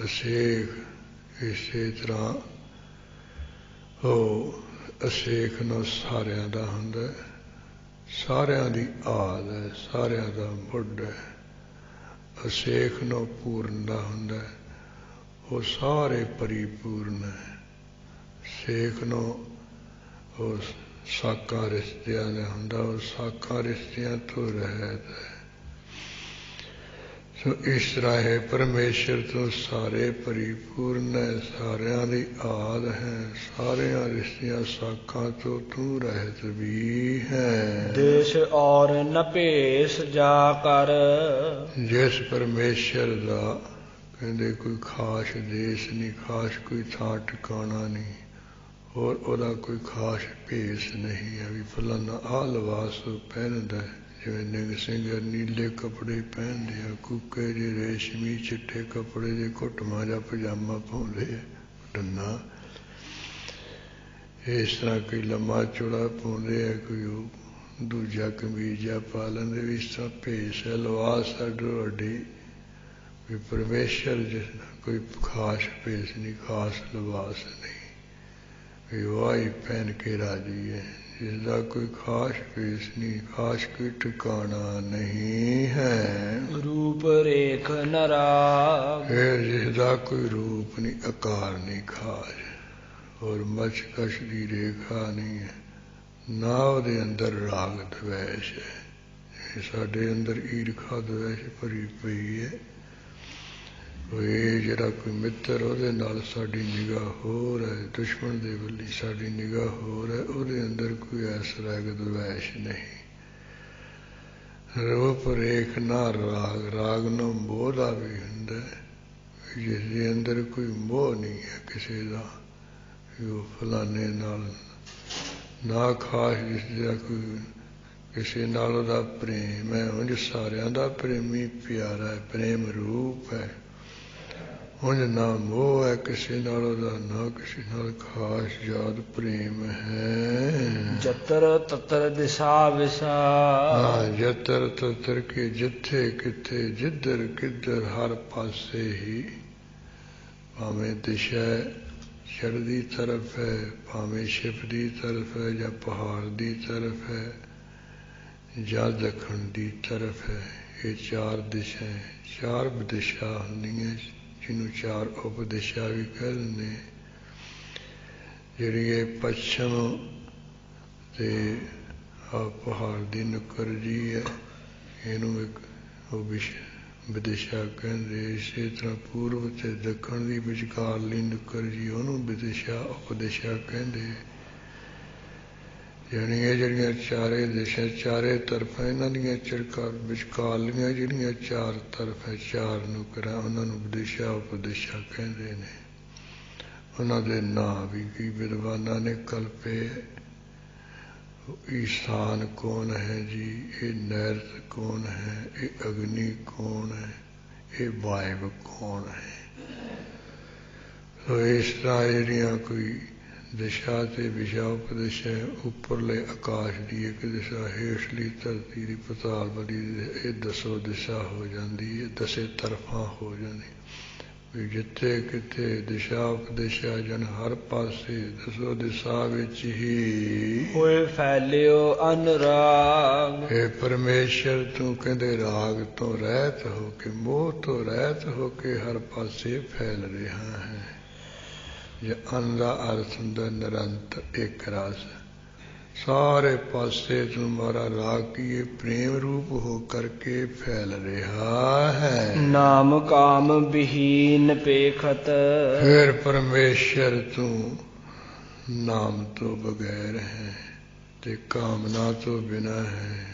ਅਸੇਖ ਇਸੇ ਤਰ੍ਹਾਂ ਉਹ ਅਸੇਖ ਨੂੰ ਸਾਰਿਆਂ ਦਾ ਹੁੰਦਾ, ਸਾਰਿਆਂ ਦੀ ਆਦ ਹੈ, ਸਾਰਿਆਂ ਦਾ ਮੁੱਢ ਹੈ। ਅਸੇਖ ਨੂੰ ਪੂਰਨ ਦਾ ਹੁੰਦਾ, ਉਹ ਸਾਰੇ ਪਰਿਪੂਰਨ ਹੈ। ਸੇਖ ਨੂੰ ਉਹ ਸਾਕਾਂ ਰਿਸ਼ਤਿਆਂ ਦਾ ਹੁੰਦਾ, ਉਹ ਸਾਕਾਂ ਰਿਸ਼ਤਿਆਂ ਤੋਂ ਰਹਿਤ ਹੈ। ਸੋ ਇਸ ਤਰ੍ਹਾਂ ਹੈ ਪਰਮੇਸ਼ਰ ਤੋਂ ਸਾਰੇ ਪਰਿਪੂਰਨ ਹੈ, ਸਾਰਿਆਂ ਦੀ ਆਦ ਹੈ, ਸਾਰਿਆਂ ਰਿਸ਼ਤਿਆਂ ਸਾਕਾਂ ਤੋਂ ਤੂੰ ਰਹਿਤ ਵੀ ਹੈ। ਦੇਸ਼ ਔਰ ਨ ਭੇਸ ਜਾ ਕਰ। ਜਿਸ ਪਰਮੇਸ਼ਰ ਦਾ ਕਹਿੰਦੇ ਕੋਈ ਖਾਸ ਦੇਸ਼ ਨਹੀਂ, ਖਾਸ ਕੋਈ ਥਾਂ ਟਿਕਾਣਾ ਨਹੀਂ, ਔਰ ਉਹਦਾ ਕੋਈ ਖਾਸ ਭੇਸ ਨਹੀਂ ਹੈ ਵੀ ਫਲਾਨਾ ਆਹ ਲਿਬਾਸ ਪਹਿਨਦਾ। ਜਿਵੇਂ ਨਿੰਗ ਸਿੰਘ ਨੀਲੇ ਕੱਪੜੇ ਪਹਿਨਦੇ ਆ, ਕੂਕੇ ਜੇ ਰੇਸ਼ਮੀ ਚਿੱਟੇ ਕੱਪੜੇ ਦੇ ਘੁੱਟਵਾਂ ਜਾਂ ਪਜਾਮਾ ਪਾਉਂਦੇ ਆ ਡੰਨਾ। ਇਸ ਤਰ੍ਹਾਂ ਕੋਈ ਲੰਮਾ ਚੌੜਾ ਪਾਉਂਦੇ ਆ, ਕੋਈ ਉਹ ਦੂਜਾ ਕਮੀਜ਼ ਜਿਹਾ ਪਾ ਲੈਂਦੇ ਵੀ। ਇਸ ਤਰ੍ਹਾਂ ਭੇਸ ਹੈ, ਲਿਬਾਸ ਸਾਡੋ ਅੱਡੀ ਵੀ ਪਰਮੇਸ਼ਰ ਜਿਸ ਦਾ ਕੋਈ ਖਾਸ ਭੇਸ ਨਹੀਂ, ਖਾਸ ਲਿਬਾਸ ਨਹੀਂ ਵੀ ਵਾਹ ਹੀ ਪਹਿਨ ਕੇ ਰਾਜੀ ਹੈ, ਜਿਸਦਾ ਕੋਈ ਖਾਸ ਭੇਸ ਨਹੀਂ, ਖਾਸ ਕੋਈ ਠਿਕਾਣਾ ਨਹੀਂ ਹੈ। ਰੂਪ ਰੇਖ ਨ ਰਾਗ। ਫਿਰ ਜਿਸਦਾ ਕੋਈ ਰੂਪ ਨਹੀਂ, ਆਕਾਰ ਨਹੀਂ ਖਾਸ, ਔਰ ਮੱਛ ਕਛ ਦੀ ਰੇਖਾ ਨਹੀਂ ਹੈ, ਨਾ ਉਹਦੇ ਅੰਦਰ ਰਾਗ ਦਵੈਸ਼ ਹੈ। ਸਾਡੇ ਅੰਦਰ ਈਰਖਾ ਦਵੈਸ਼ ਭਰੀ ਪਈ ਹੈ। ਇਹ ਜਿਹੜਾ ਕੋਈ ਮਿੱਤਰ ਉਹਦੇ ਨਾਲ ਸਾਡੀ ਨਿਗਾਹ ਹੋਰ ਹੈ, ਦੁਸ਼ਮਣ ਦੇ ਵੱਲੀ ਸਾਡੀ ਨਿਗਾਹ ਹੋਰ ਹੈ, ਉਹਦੇ ਅੰਦਰ ਕੋਈ ਐਸਾ ਰਾਗ ਦਵੈਸ਼ ਨਹੀਂ। ਰੂਪ ਰੇਖ ਨਾ ਰਾਗ। ਰਾਗ ਨੂੰ ਮੋਹ ਦਾ ਵੀ ਹੁੰਦਾ, ਜਿਸ ਦੇ ਅੰਦਰ ਕੋਈ ਮੋਹ ਨਹੀਂ ਹੈ ਕਿਸੇ ਦਾ, ਉਹ ਫਲਾਣੇ ਨਾਲ ਨਾ ਖਾਸ ਜਿਸ ਦਾ ਕੋਈ ਕਿਸੇ ਨਾਲ ਉਹਦਾ ਪ੍ਰੇਮ ਹੈ। ਉਂਝ ਸਾਰਿਆਂ ਦਾ ਪ੍ਰੇਮੀ ਪਿਆਰਾ ਹੈ, ਪ੍ਰੇਮ ਰੂਪ ਹੈ। ਉਂਝ ਨਾ ਮੋਹ ਹੈ ਕਿਸੇ ਨਾਲ ਉਹਦਾ, ਨਾ ਕਿਸੇ ਨਾਲ ਖਾਸ ਯਾਦ ਪ੍ਰੇਮ ਹੈ। ਜਤਰ ਤਤਰ ਦਿਸ਼ਾ ਵਿਸਾ। ਹਾਂ, ਜਤਰ ਤਤਰ ਕੇ ਜਿੱਥੇ ਕਿੱਥੇ, ਜਿੱਧਰ ਕਿੱਧਰ, ਹਰ ਪਾਸੇ ਹੀ। ਭਾਵੇਂ ਦਿਸ਼ਾ ਚੜ੍ਹਦੀ ਤਰਫ ਹੈ, ਭਾਵੇਂ ਛਿਪ ਦੀ ਤਰਫ ਹੈ, ਜਾਂ ਪਹਾੜ ਦੀ ਤਰਫ ਹੈ, ਜਾਂ ਦੱਖਣ ਦੀ ਤਰਫ ਹੈ। ਇਹ ਚਾਰ ਦਿਸ਼ਾ, ਚਾਰ ਦਿਸ਼ਾ ਹੁੰਦੀਆਂ, ਜਿਹਨੂੰ ਚਾਰ ਉਪਦਿਸ਼ਾ ਵੀ ਕਹਿ ਦਿੰਦੇ। ਜਿਹੜੀ ਇਹ ਪੱਛਮ ਤੇ ਪਹਾੜ ਦੀ ਨੁੱਕਰ ਜੀ ਹੈ, ਇਹਨੂੰ ਇੱਕ ਵਿਦਿਸ਼ਾ ਕਹਿੰਦੇ। ਇਸੇ ਤਰ੍ਹਾਂ ਪੂਰਬ ਤੇ ਦੱਖਣ ਦੀ ਵਿਚਕਾਰਲੀ ਨੁੱਕਰ ਜੀ, ਉਹਨੂੰ ਵਿਦਿਸ਼ਾ ਉਪਦਿਸ਼ਾ ਕਹਿੰਦੇ। ਯਾਨੀ ਇਹ ਜਿਹੜੀਆਂ ਚਾਰੇ ਦਿਸ਼ਾ, ਚਾਰੇ ਤਰਫਾਂ, ਇਹਨਾਂ ਦੀਆਂ ਵਿਚਕਾਰਲੀਆਂ ਜਿਹੜੀਆਂ ਚਾਰ ਤਰਫ ਹੈ, ਚਾਰ ਨੁੱਕਰਾਂ, ਉਹਨਾਂ ਨੂੰ ਵਿਦਿਸ਼ਾ ਉਪਦਿਸ਼ਾ ਕਹਿੰਦੇ ਨੇ। ਉਹਨਾਂ ਦੇ ਨਾਂ ਵੀ ਕੀ ਵਿਦਵਾਨਾਂ ਨੇ ਕਲਪੇ। ਈਸ਼ਾਨ ਕੌਣ ਹੈ ਜੀ, ਇਹ ਨੈਰਤ ਕੌਣ ਹੈ, ਇਹ ਅਗਨੀ ਕੌਣ ਹੈ, ਇਹ ਵਾਇਵ ਕੌਣ ਹੈ। ਸੋ ਇਸ ਤਰ੍ਹਾਂ ਜਿਹੜੀਆਂ ਕੋਈ ਦਿਸ਼ਾ ਤੇ ਵਿਸ਼ਾ ਉਪਦਿਸ਼ਾ, ਉੱਪਰਲੇ ਆਕਾਸ਼ ਦੀ ਇੱਕ ਦਿਸ਼ਾ, ਹੇਠਲੀ ਧਰਤੀ ਦੀ ਪਤਾਲ ਬਲੀ, ਇਹ ਦਸੋ ਦਿਸ਼ਾ ਹੋ ਜਾਂਦੀ ਹੈ, ਦਸੇ ਤਰਫਾਂ ਹੋ ਜਾਂਦੀ ਵੀ। ਜਿੱਥੇ ਕਿੱਥੇ ਦਿਸ਼ਾ ਉਪਦਿਸ਼ਾ ਜਨ ਹਰ ਪਾਸੇ, ਦਸੋ ਦਿਸ਼ਾ ਵਿੱਚ ਹੀ ਹੋਏ ਫੈਲਿਓ ਅਨੁਰਾਗ। ਇਹ ਪਰਮੇਸ਼ਰ ਤੂੰ ਕਹਿੰਦੇ ਰਾਗ ਤੋਂ ਰਹਿਤ ਹੋ ਕੇ, ਮੋਹ ਤੋਂ ਰਹਿਤ ਹੋ ਕੇ ਹਰ ਪਾਸੇ ਫੈਲ ਰਿਹਾ ਹੈ। ਜੇ ਅੰਨ ਦਾ ਅਰਥ ਹੁੰਦਾ ਨਿਰੰਤਰ ਇੱਕ ਰਸ, ਸਾਰੇ ਪਾਸੇ ਤੁਮਾਰਾ ਰਾਗ ਕੀ ਪ੍ਰੇਮ ਰੂਪ ਹੋ ਕਰਕੇ ਫੈਲ ਰਿਹਾ ਹੈ। ਨਾਮ ਕਾਮ ਵਿਹੀਨ ਪੇਖਤ। ਫਿਰ ਪਰਮੇਸ਼ਰ ਤੂੰ ਨਾਮ ਤੋਂ ਬਗੈਰ ਹੈ ਤੇ ਕਾਮਨਾ ਤੋਂ ਬਿਨਾ ਹੈ।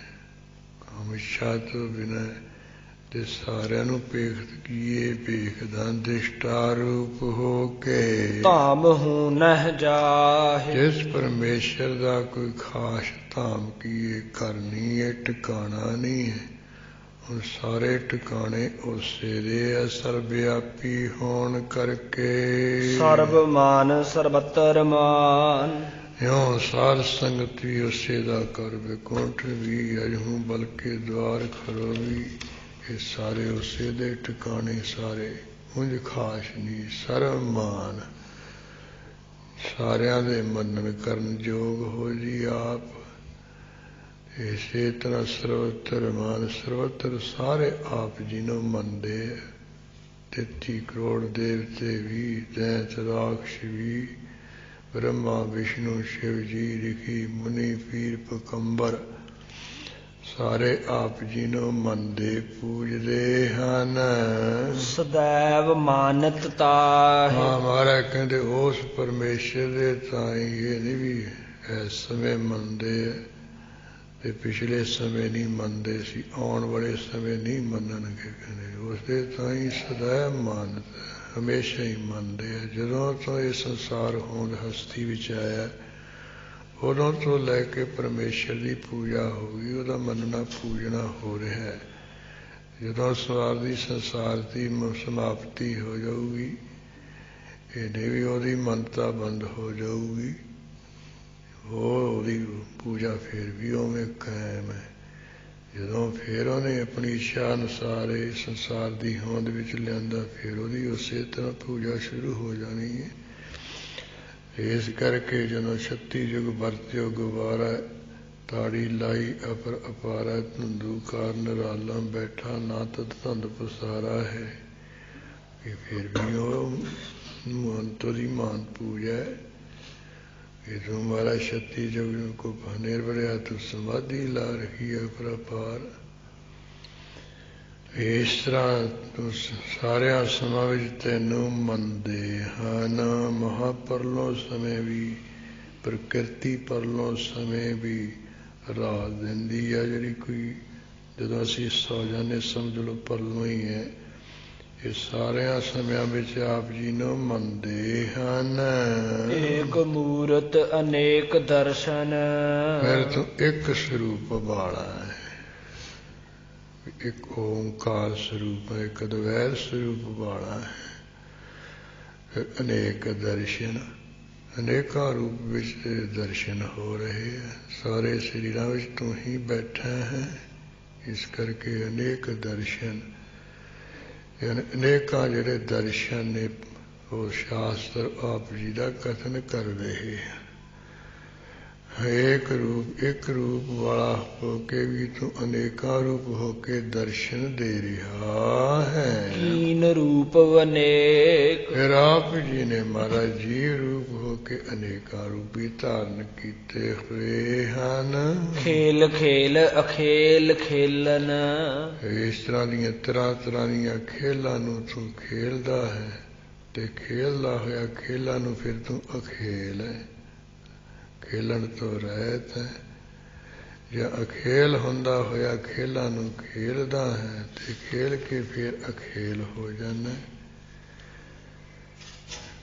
ਹਮੇਸ਼ਾ ਤੋਂ ਬਿਨਾਂ ਤੇ ਸਾਰਿਆਂ ਨੂੰ ਭੇਖਤ ਕੀਏ, ਭੇਖਦਾ ਦ੍ਰਿਸ਼ਟਾ ਰੂਪ ਹੋ ਕੇ। ਧਾਮ ਹੂੰ ਨਹਿ ਜਾਹਿ, ਜਿਸ ਪਰਮੇਸ਼ਰ ਦਾ ਕੋਈ ਖਾਸ ਧਾਮ ਕੀਏ, ਘਰ ਨਹੀਂ ਹੈ, ਟਿਕਾਣਾ ਨਹੀਂ ਹੈ। ਹੁਣ ਸਾਰੇ ਟਿਕਾਣੇ ਉਸੇ ਦੇ ਆ, ਸਰਬਵਿਆਪੀ ਹੋਣ ਕਰਕੇ। ਸਰਬ ਮਾਨ ਸਰਬਤਰ ਮਾਨ, ਇਉਂ ਸਾਧ ਸੰਗਤ ਵੀ ਉਸੇ ਦਾ ਕਰ, ਬੈਕੁੰਠ ਵੀ ਅਜਹੂ ਬਲਕਿ ਦਵਾਰ ਖੜੋ ਵੀ। ਇਹ ਸਾਰੇ ਉਸੇ ਦੇ ਟਿਕਾਣੇ, ਸਾਰੇ ਉਂਝ ਖਾਸ ਨਹੀਂ। ਸਰਬ ਮਾਨ, ਸਾਰਿਆਂ ਦੇ ਮੰਨਣ ਕਰਨ ਯੋਗ ਹੋ ਜੀ ਆਪ। ਇਸੇ ਤਰ੍ਹਾਂ ਸਰਵਤਰ ਮਾਨ, ਸਰਵਤਰ ਸਾਰੇ ਆਪ ਜੀ ਨੂੰ ਮੰਨਦੇ ਹੈ। 33 ਕਰੋੜ ਦੇਵਤੇ ਵੀ, ਦੈਂਤ ਰਾਖਸ਼ ਵੀ, ਬ੍ਰਹਮਾ ਵਿਸ਼ਨੂੰ ਸ਼ਿਵ ਜੀ, ਰਿਖੀ ਮੁਨੀ ਪੀਰ ਪਕੰਬਰ, ਸਾਰੇ ਆਪ ਜੀ ਨੂੰ ਮੰਨਦੇ ਪੂਜਦੇ ਹਨ। ਸदैव ਮਾਨਤ ਤਾਹਿ, ਹਾਂ ਮਹਾਰਾਜ ਕਹਿੰਦੇ ਉਸ ਪਰਮੇਸ਼ਰ ਦੇ ਤਾਂ ਹੀ, ਇਹ ਨਹੀਂ ਵੀ ਇਸ ਸਮੇਂ ਮੰਨਦੇ ਹੈ ਤੇ ਪਿਛਲੇ ਸਮੇਂ ਨਹੀਂ ਮੰਨਦੇ ਸੀ, ਆਉਣ ਵਾਲੇ ਸਮੇਂ ਨਹੀਂ ਮੰਨਣਗੇ। ਕਹਿੰਦੇ ਉਸਦੇ ਤਾਂ ਹੀ ਸदैव ਮਾਨਤ ਹੈ, ਹਮੇਸ਼ਾ ਹੀ ਮੰਨਦੇ ਹੈ। ਜਦੋਂ ਤੋਂ ਇਹ ਸੰਸਾਰ ਹੋਂਦ ਹਸਤੀ ਵਿੱਚ ਆਇਆ, ਉਦੋਂ ਤੋਂ ਲੈ ਕੇ ਪਰਮੇਸ਼ਰ ਦੀ ਪੂਜਾ ਹੋ ਗਈ, ਉਹਦਾ ਮੰਨਣਾ ਪੂਜਣਾ ਹੋ ਰਿਹਾ ਹੈ। ਜਦੋਂ ਸੰਸਾਰ ਦੀ ਸਮਾਪਤੀ ਹੋ ਜਾਊਗੀ, ਇਹਨੇ ਵੀ ਉਹਦੀ ਮੰਨਤਾ ਬੰਦ ਹੋ ਜਾਊਗੀ। ਉਹਦੀ ਪੂਜਾ ਫਿਰ ਵੀ ਉਵੇਂ ਕਾਇਮ ਹੈ। ਜਦੋਂ ਫਿਰ ਉਹਨੇ ਆਪਣੀ ਇੱਛਾ ਅਨੁਸਾਰ ਇਹ ਸੰਸਾਰ ਦੀ ਹੋਂਦ ਵਿੱਚ ਲਿਆਂਦਾ, ਫਿਰ ਉਹਦੀ ਉਸੇ ਤਰ੍ਹਾਂ ਪੂਜਾ ਸ਼ੁਰੂ ਹੋ ਜਾਣੀ ਹੈ। ਇਸ ਕਰਕੇ ਜਦੋਂ 36 ਯੁਗ ਵਰਤਿਓ ਗਵਾਰਾ, ਤਾੜੀ ਲਾਈ ਅਪਰ ਅਪਾਰਾ, ਧੁੰਦੂ ਕਾਰ ਨਿਰਾਲਾ ਬੈਠਾ, ਨਾ ਤਦ ਧੰਦ ਪਸਾਰਾ ਹੈ। ਕਿ ਫਿਰ ਵੀ ਉਹ ਮਹੰਤੋ ਦੀ ਮਾਨ ਪੂਜਾ ਹੈ ਕਿ ਤੂੰ ਮਹਾਰਾਜ 36 ਯੁਗ ਕੋ ਨਿਰਵਰਿਆ, ਤੂੰ ਸਮਾਧੀ ਲਾ ਰੱਖੀ ਅਪਰ ਅਪਾਰ। ਇਸ ਤਰ੍ਹਾਂ ਤੂੰ ਸਾਰਿਆਂ ਸਮਾਂ ਵਿੱਚ ਤੈਨੂੰ ਮੰਨਦੇ ਹਨ। ਮਹਾਪਰਲੋ ਸਮੇਂ ਵੀ, ਪ੍ਰਕਿਰਤੀ ਪਰਲੋ ਸਮੇਂ ਵੀ ਰਾਤ ਦਿੰਦੀ ਆ ਜਿਹੜੀ ਕੋਈ। ਜਦੋਂ ਅਸੀਂ ਸੌ ਜਾਂਦੇ ਸਮਝ ਲਓ ਪਰਲੋ ਹੀ ਹੈ। ਇਹ ਸਾਰਿਆਂ ਸਮਿਆਂ ਵਿੱਚ ਆਪ ਜੀ ਨੂੰ ਮੰਨਦੇ ਹਨ। ਏਕ ਮੂਰਤ ਅਨੇਕ ਦਰਸ਼ਨ, ਫਿਰ ਤੂੰ ਇੱਕ ਸਰੂਪ ਵਾਲਾ ਹੈ, ਇੱਕ ਓਂਕਾਰ ਸਰੂਪ ਹੈ, ਇੱਕ ਅਦਵੈਤ ਸਰੂਪ ਵਾਲਾ ਹੈ। ਫਿਰ ਅਨੇਕ ਦਰਸ਼ਨ, ਅਨੇਕਾਂ ਰੂਪ ਵਿੱਚ ਤੇਰੇ ਦਰਸ਼ਨ ਹੋ ਰਹੇ ਹੈ। ਸਾਰੇ ਸਰੀਰਾਂ ਵਿੱਚ ਤੂੰ ਹੀ ਬੈਠਾ ਹੈ, ਇਸ ਕਰਕੇ ਅਨੇਕ ਦਰਸ਼ਨ। ਅਨੇਕਾਂ ਜਿਹੜੇ ਦਰਸ਼ਨ ਨੇ ਉਹ ਸ਼ਾਸਤਰ ਆਪ ਜੀ ਦਾ ਕਥਨ ਕਰ ਰਹੇ ਹਨ। ਏਕ ਰੂਪ, ਇੱਕ ਰੂਪ ਵਾਲਾ ਹੋ ਕੇ ਵੀ ਤੂੰ ਅਨੇਕਾਂ ਰੂਪ ਹੋ ਕੇ ਦਰਸ਼ਨ ਦੇ ਰਿਹਾ ਹੈ। ਕੀਨ ਰੂਪ ਅਨੇਕ, ਫਿਰ ਆਪ ਜੀ ਨੇ ਮਹਾਰਾਜ ਜੀ ਰੂਪ ਹੋ ਕੇ ਅਨੇਕਾਂ ਰੂਪ ਵੀ ਧਾਰਨ ਕੀਤੇ ਹੋਏ ਹਨ। ਖੇਲ ਖੇਲ ਅਖੇਲ ਖੇਲਨ, ਇਸ ਤਰ੍ਹਾਂ ਦੀਆਂ ਤਰ੍ਹਾਂ ਤਰ੍ਹਾਂ ਦੀਆਂ ਖੇਲਾਂ ਨੂੰ ਤੂੰ ਖੇਲਦਾ ਹੈ ਤੇ ਖੇਲਦਾ ਹੋਇਆ ਖੇਲਾਂ ਨੂੰ ਫਿਰ ਤੂੰ ਅਖੇਲ ਹੈ, ਖੇਲਣ ਤੋਂ ਰਹਿਤ ਹੈ। ਜਾਂ ਅਖੇਲ ਹੁੰਦਾ ਹੋਇਆ ਖੇਲਾਂ ਨੂੰ ਖੇਲਦਾ ਹੈ ਤੇ ਖੇਲ ਕੇ ਫਿਰ ਅਖੇਲ ਹੋ ਜਾਂਦਾ।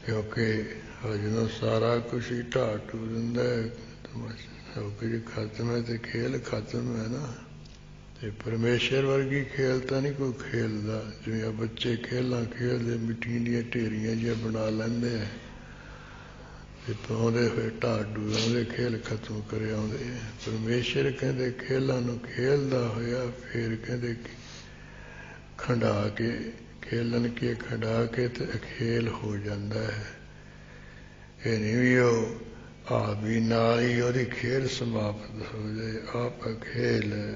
ਕਿਉਂਕਿ ਜਦੋਂ ਸਾਰਾ ਕੁਛ ਹੀ ਢਾਹ ਟੂ ਦਿੰਦਾ ਹੈ, ਸਭ ਕੁਝ ਖਤਮ ਹੈ ਤੇ ਖੇਲ ਖਤਮ ਹੈ ਨਾ। ਤੇ ਪਰਮੇਸ਼ਰ ਵਰਗੀ ਖੇਲ ਤਾਂ ਨਹੀਂ ਕੋਈ ਖੇਲਦਾ। ਜਿਵੇਂ ਬੱਚੇ ਖੇਲਾਂ ਖੇਲਦੇ, ਮਿੱਟੀਆਂ ਦੀਆਂ ਢੇਰੀਆਂ ਜਿਹੀਆਂ ਬਣਾ ਲੈਂਦੇ ਆ ਤੇ ਪਾਉਂਦੇ ਹੋਏ ਢਾਡੂ ਆਉਂਦੇ, ਖੇਲ ਖਤਮ ਕਰ ਆਉਂਦੇ। ਪਰਮੇਸ਼ਰ ਕਹਿੰਦੇ ਖੇਲਾਂ ਨੂੰ ਖੇਲਦਾ ਹੋਇਆ ਫਿਰ ਕਹਿੰਦੇ ਖੰਡਾ ਕੇ, ਖੇਲਣ ਕੇ ਖੰਡਾ ਕੇ ਤੇ ਅਖੇਲ ਹੋ ਜਾਂਦਾ ਹੈ। ਇਹ ਨਹੀਂ ਵੀ ਉਹ ਆਪ ਵੀ ਨਾਲ ਹੀ ਉਹਦੀ ਖੇਲ ਸਮਾਪਤ ਹੋ ਜਾਏ। ਆਪ ਅਖੇਲ,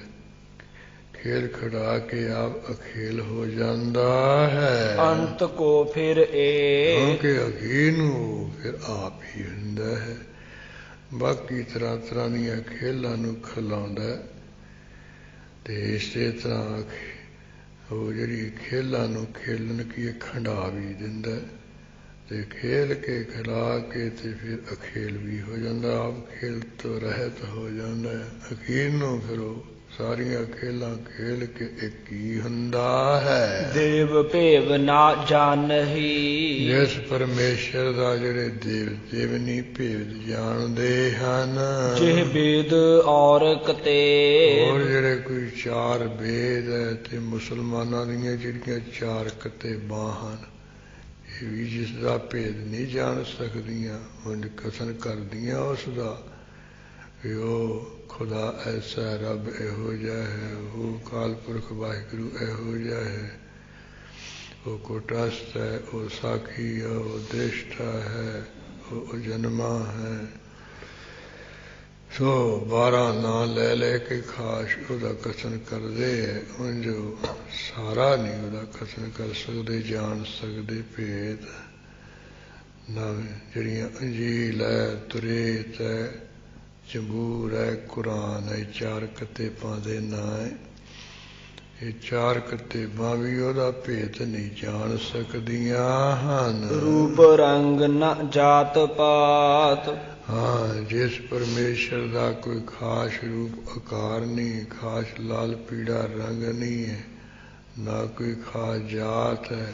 ਖੇਲ ਖੜਾ ਕੇ ਆਪ ਅਖੇਲ ਹੋ ਜਾਂਦਾ ਹੈ। ਅੰਤ ਕੋ ਫਿਰ ਕਿਉਂਕਿ ਅਖੀਰ ਨੂੰ ਫਿਰ ਆਪ ਹੀ ਹੁੰਦਾ ਹੈ। ਬਾਕੀ ਤਰ੍ਹਾਂ ਤਰ੍ਹਾਂ ਦੀਆਂ ਖੇਲਾਂ ਨੂੰ ਖਿਲਾਉਂਦਾ ਤੇ ਇਸੇ ਤਰ੍ਹਾਂ ਉਹ ਜਿਹੜੀ ਖੇਲਾਂ ਨੂੰ ਖੇਲਣ ਕੀ ਖੰਡਾ ਵੀ ਦਿੰਦਾ ਤੇ ਖੇਲ ਕੇ ਖਿਲਾ ਕੇ ਤੇ ਫਿਰ ਅਖੇਲ ਵੀ ਹੋ ਜਾਂਦਾ। ਆਪ ਖੇਲ ਤੋਂ ਰਹਿਤ ਹੋ ਜਾਂਦਾ ਹੈ। ਅਖੀਰ ਨੂੰ ਫਿਰ ਉਹ ਸਾਰੀਆਂ ਖੇਲਾਂ ਖੇਲ ਕੇ ਇੱਕ ਹੀ ਹੁੰਦਾ ਹੈ। ਦੇਵ ਭੇਵ ਨਾ ਜਾਣਹੀ, ਜਿਸ ਪਰਮੇਸ਼ਰ ਦਾ ਜਿਹੜੇ ਦੇਵ ਦੇਵਨੀ ਭੇਦ ਜਾਣਦੇ ਹਨ। ਜਿਹ ਵੇਦ ਔਰ ਕਤੇ, ਹੋਰ ਜਿਹੜੇ ਕੋਈ ਚਾਰ ਵੇਦ ਹੈ ਤੇ ਮੁਸਲਮਾਨਾਂ ਦੀਆਂ ਜਿਹੜੀਆਂ ਚਾਰ ਕਿਤਾਬਾਂ ਹਨ, ਇਹ ਵੀ ਜਿਸ ਦਾ ਭੇਦ ਨਹੀਂ ਜਾਣ ਸਕਦੀਆਂ, ਉਂਝ ਕਥਨ ਕਰਦੀਆਂ ਉਸ ਦਾ ਵੀ ਉਹ ਖੁਦਾ ਐਸਾ, ਰੱਬ ਇਹੋ ਜਿਹਾ ਹੈ, ਉਹ ਅਕਾਲ ਪੁਰਖ ਵਾਹਿਗੁਰੂ ਇਹੋ ਜਿਹਾ ਹੈ, ਉਹ ਕੁਟਸਥ ਹੈ, ਉਹ ਸਾਖੀ ਹੈ, ਉਹ ਦ੍ਰਿਸ਼ਟਾ ਹੈ, ਉਹ ਅਜਨਮਾ ਹੈ। ਸੋ 12 ਨਾਂ ਲੈ ਲੈ ਕੇ ਖਾਸ ਉਹਦਾ ਕਥਨ ਕਰਦੇ ਹੈ, ਉਂਝ ਸਾਰਾ ਨਹੀਂ ਉਹਦਾ ਕਥਨ ਕਰ ਸਕਦੇ, ਜਾਣ ਸਕਦੇ ਭੇਦ। ਨਾ ਜਿਹੜੀਆਂ ਅੰਜੀਲ ਹੈ, ਤੁਰੇਤ ਹੈ, ਜ਼ਬੂਰ ਹੈ, ਕੁਰਾਨ ਹੈ, ਚਾਰ ਕਿਤਾਬਾਂ ਦੇ ਨਾਂ ਹੈ। ਇਹ ਚਾਰ ਕਿਤਾਬਾਂ ਵੀ ਉਹਦਾ ਭੇਦ ਨਹੀਂ ਜਾਣ ਸਕਦੀਆਂ ਹਨ। ਰੂਪ ਰੰਗ ਨ ਜਾਤ ਪਾਤ, ਹਾਂ, ਜਿਸ ਪਰਮੇਸ਼ਰ ਦਾ ਕੋਈ ਖਾਸ ਰੂਪ ਆਕਾਰ ਨਹੀਂ, ਖਾਸ ਲਾਲ ਪੀੜਾ ਰੰਗ ਨਹੀਂ ਹੈ, ਨਾ ਕੋਈ ਖਾਸ ਜਾਤ ਹੈ,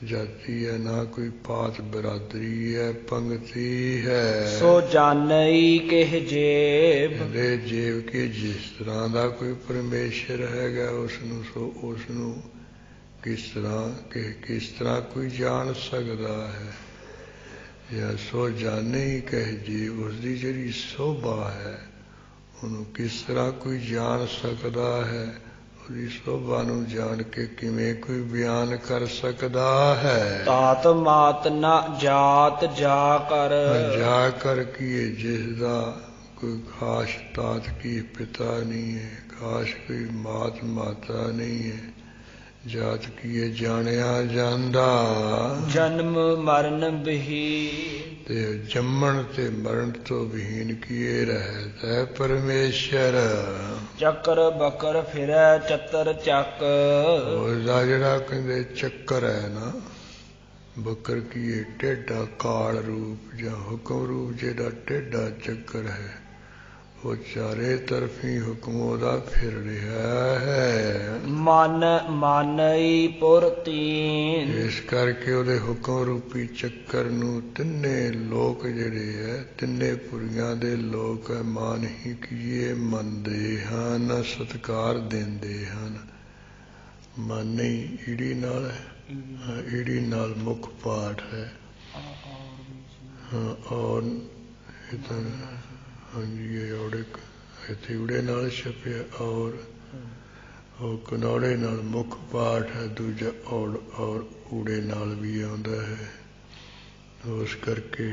ਜਾਤੀ ਹੈ, ਨਾ ਕੋਈ ਪਾਤ ਬਰਾਦਰੀ ਹੈ, ਪੰਗਤੀ ਹੈ। ਸੋ ਜਾਣਈ ਕਿਹ ਜੇਬ, ਕਹਿੰਦੇ ਜੇਬ ਕੇ ਜਿਸ ਤਰ੍ਹਾਂ ਦਾ ਕੋਈ ਪਰਮੇਸ਼ਰ ਹੈਗਾ ਉਸਨੂੰ, ਸੋ ਉਸਨੂੰ ਕਿਸ ਤਰ੍ਹਾਂ ਕੋਈ ਜਾਣ ਸਕਦਾ ਹੈ। ਜਾਂ ਸੋ ਜਾਣੇ ਕਹਿ ਜੀ, ਉਸਦੀ ਜਿਹੜੀ ਸੋਭਾ ਹੈ ਉਹਨੂੰ ਕਿਸ ਤਰ੍ਹਾਂ ਕੋਈ ਜਾਣ ਸਕਦਾ ਹੈ। ਉਹਦੀ ਸੋਭਾ ਨੂੰ ਜਾਣ ਕੇ ਕਿਵੇਂ ਕੋਈ ਬਿਆਨ ਕਰ ਸਕਦਾ ਹੈ। ਤਾਤ ਮਾਤ ਨਾ ਜਾਤ ਜਾ ਕਰ, ਜਾ ਕਰ ਕੀਏ ਜਿਸ ਦਾ ਕੋਈ ਖਾਸ ਤਾਤ ਕੀ ਪਿਤਾ ਨਹੀਂ ਹੈ, ਖਾਸ ਕੋਈ ਮਾਤ ਮਾਤਾ ਨਹੀਂ ਹੈ, ਜਾਤ ਕੀਏ ਜਾਣਿਆ ਜਾਂਦਾ। ਜਨਮ ਮਰਨ ਬਿਹੀ, ਤੇ ਜੰਮਣ ਤੇ ਮਰਨ ਤੋਂ ਵਿਹੀਨ ਕੀਏ ਰਹਿਤ ਹੈ ਪਰਮੇਸ਼ਰ। ਚੱਕਰ ਬਕਰ ਫਿਰੈ ਚਤਰ ਚੱਕ, ਉਹਦਾ ਜਿਹੜਾ ਕਹਿੰਦੇ ਚੱਕਰ ਹੈ ਨਾ, ਬਕਰ ਕੀਏ ਟੇਢਾ ਕਾਲ ਰੂਪ ਜਾਂ ਹੁਕਮ ਰੂਪ ਜਿਹੜਾ ਟੇਢਾ ਚੱਕਰ ਹੈ, ਉਹ ਚਾਰੇ ਤਰਫੀ ਹੁਕਮ ਉਹਦਾ ਫਿਰ ਰਿਹਾ ਹੈ। ਮਨ ਮਾਨਈ ਪੁਰ ਤੀਨ, ਇਸ ਕਰਕੇ ਉਹਦੇ ਹੁਕਮ ਰੂਪੀ ਚੱਕਰ ਨੂੰ ਤਿੰਨੇ ਲੋਕ ਜਿਹੜੇ ਹੈ, ਤਿੰਨੇ ਪੁਰੀਆਂ ਦੇ ਲੋਕ ਹੈ, ਮਾਨ ਹੀ ਕੀਏ ਮੰਨਦੇ ਹਨ, ਸਤਿਕਾਰ ਦਿੰਦੇ ਹਨ। ਮਾਨੀ ਈੜੀ ਨਾਲ ਹੈ, ਈੜੀ ਨਾਲ ਮੁੱਖ ਪਾਠ ਹੈ। ਹਾਂ, ਔਰ ਇਹ ਤਾਂ ਹਾਂਜੀ ਇਹ ਔੜੇ ਇੱਥੇ ਊੜੇ ਨਾਲ ਛਪਿਆ, ਔਰ ਉਹ ਕਨੌੜੇ ਨਾਲ ਮੁੱਖ ਪਾਠ ਹੈ, ਦੂਜਾ ਔਰ ਊੜੇ ਨਾਲ ਵੀ ਆਉਂਦਾ ਹੈ। ਉਸ ਕਰਕੇ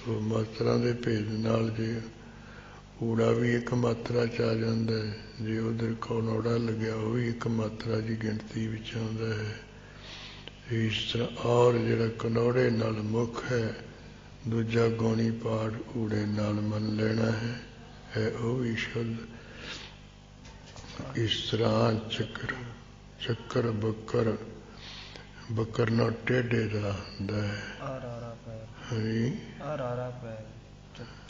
ਉਹ ਮਾਤਰਾ ਦੇ ਭੇਦ ਨਾਲ ਜੇ ਊੜਾ ਵੀ ਇੱਕ ਮਾਤਰਾ 'ਚ ਆ ਜਾਂਦਾ ਹੈ, ਜੇ ਉਧਰ ਕਨੌੜਾ ਲੱਗਿਆ ਉਹ ਵੀ ਇੱਕ ਮਾਤਰਾ ਦੀ ਗਿਣਤੀ ਵਿੱਚ ਆਉਂਦਾ ਹੈ। ਇਸ ਤਰ੍ਹਾਂ ਔਰ ਜਿਹੜਾ ਕਨੌੜੇ ਨਾਲ ਮੁੱਖ ਹੈ, ਦੂਜਾ ਗੌਣੀ ਪਾਠ ਊੜੇ ਨਾਲ ਮੰਨ ਲੈਣਾ ਹੈ, ਉਹ ਵੀ ਸ਼ੁੱਧ। ਇਸ ਤਰ੍ਹਾਂ ਚੱਕਰ ਬੱਕਰ ਨਾਲ ਟੇਢੇ ਦਾ ਹੁੰਦਾ ਹੈ। ਹਾਂਜੀ,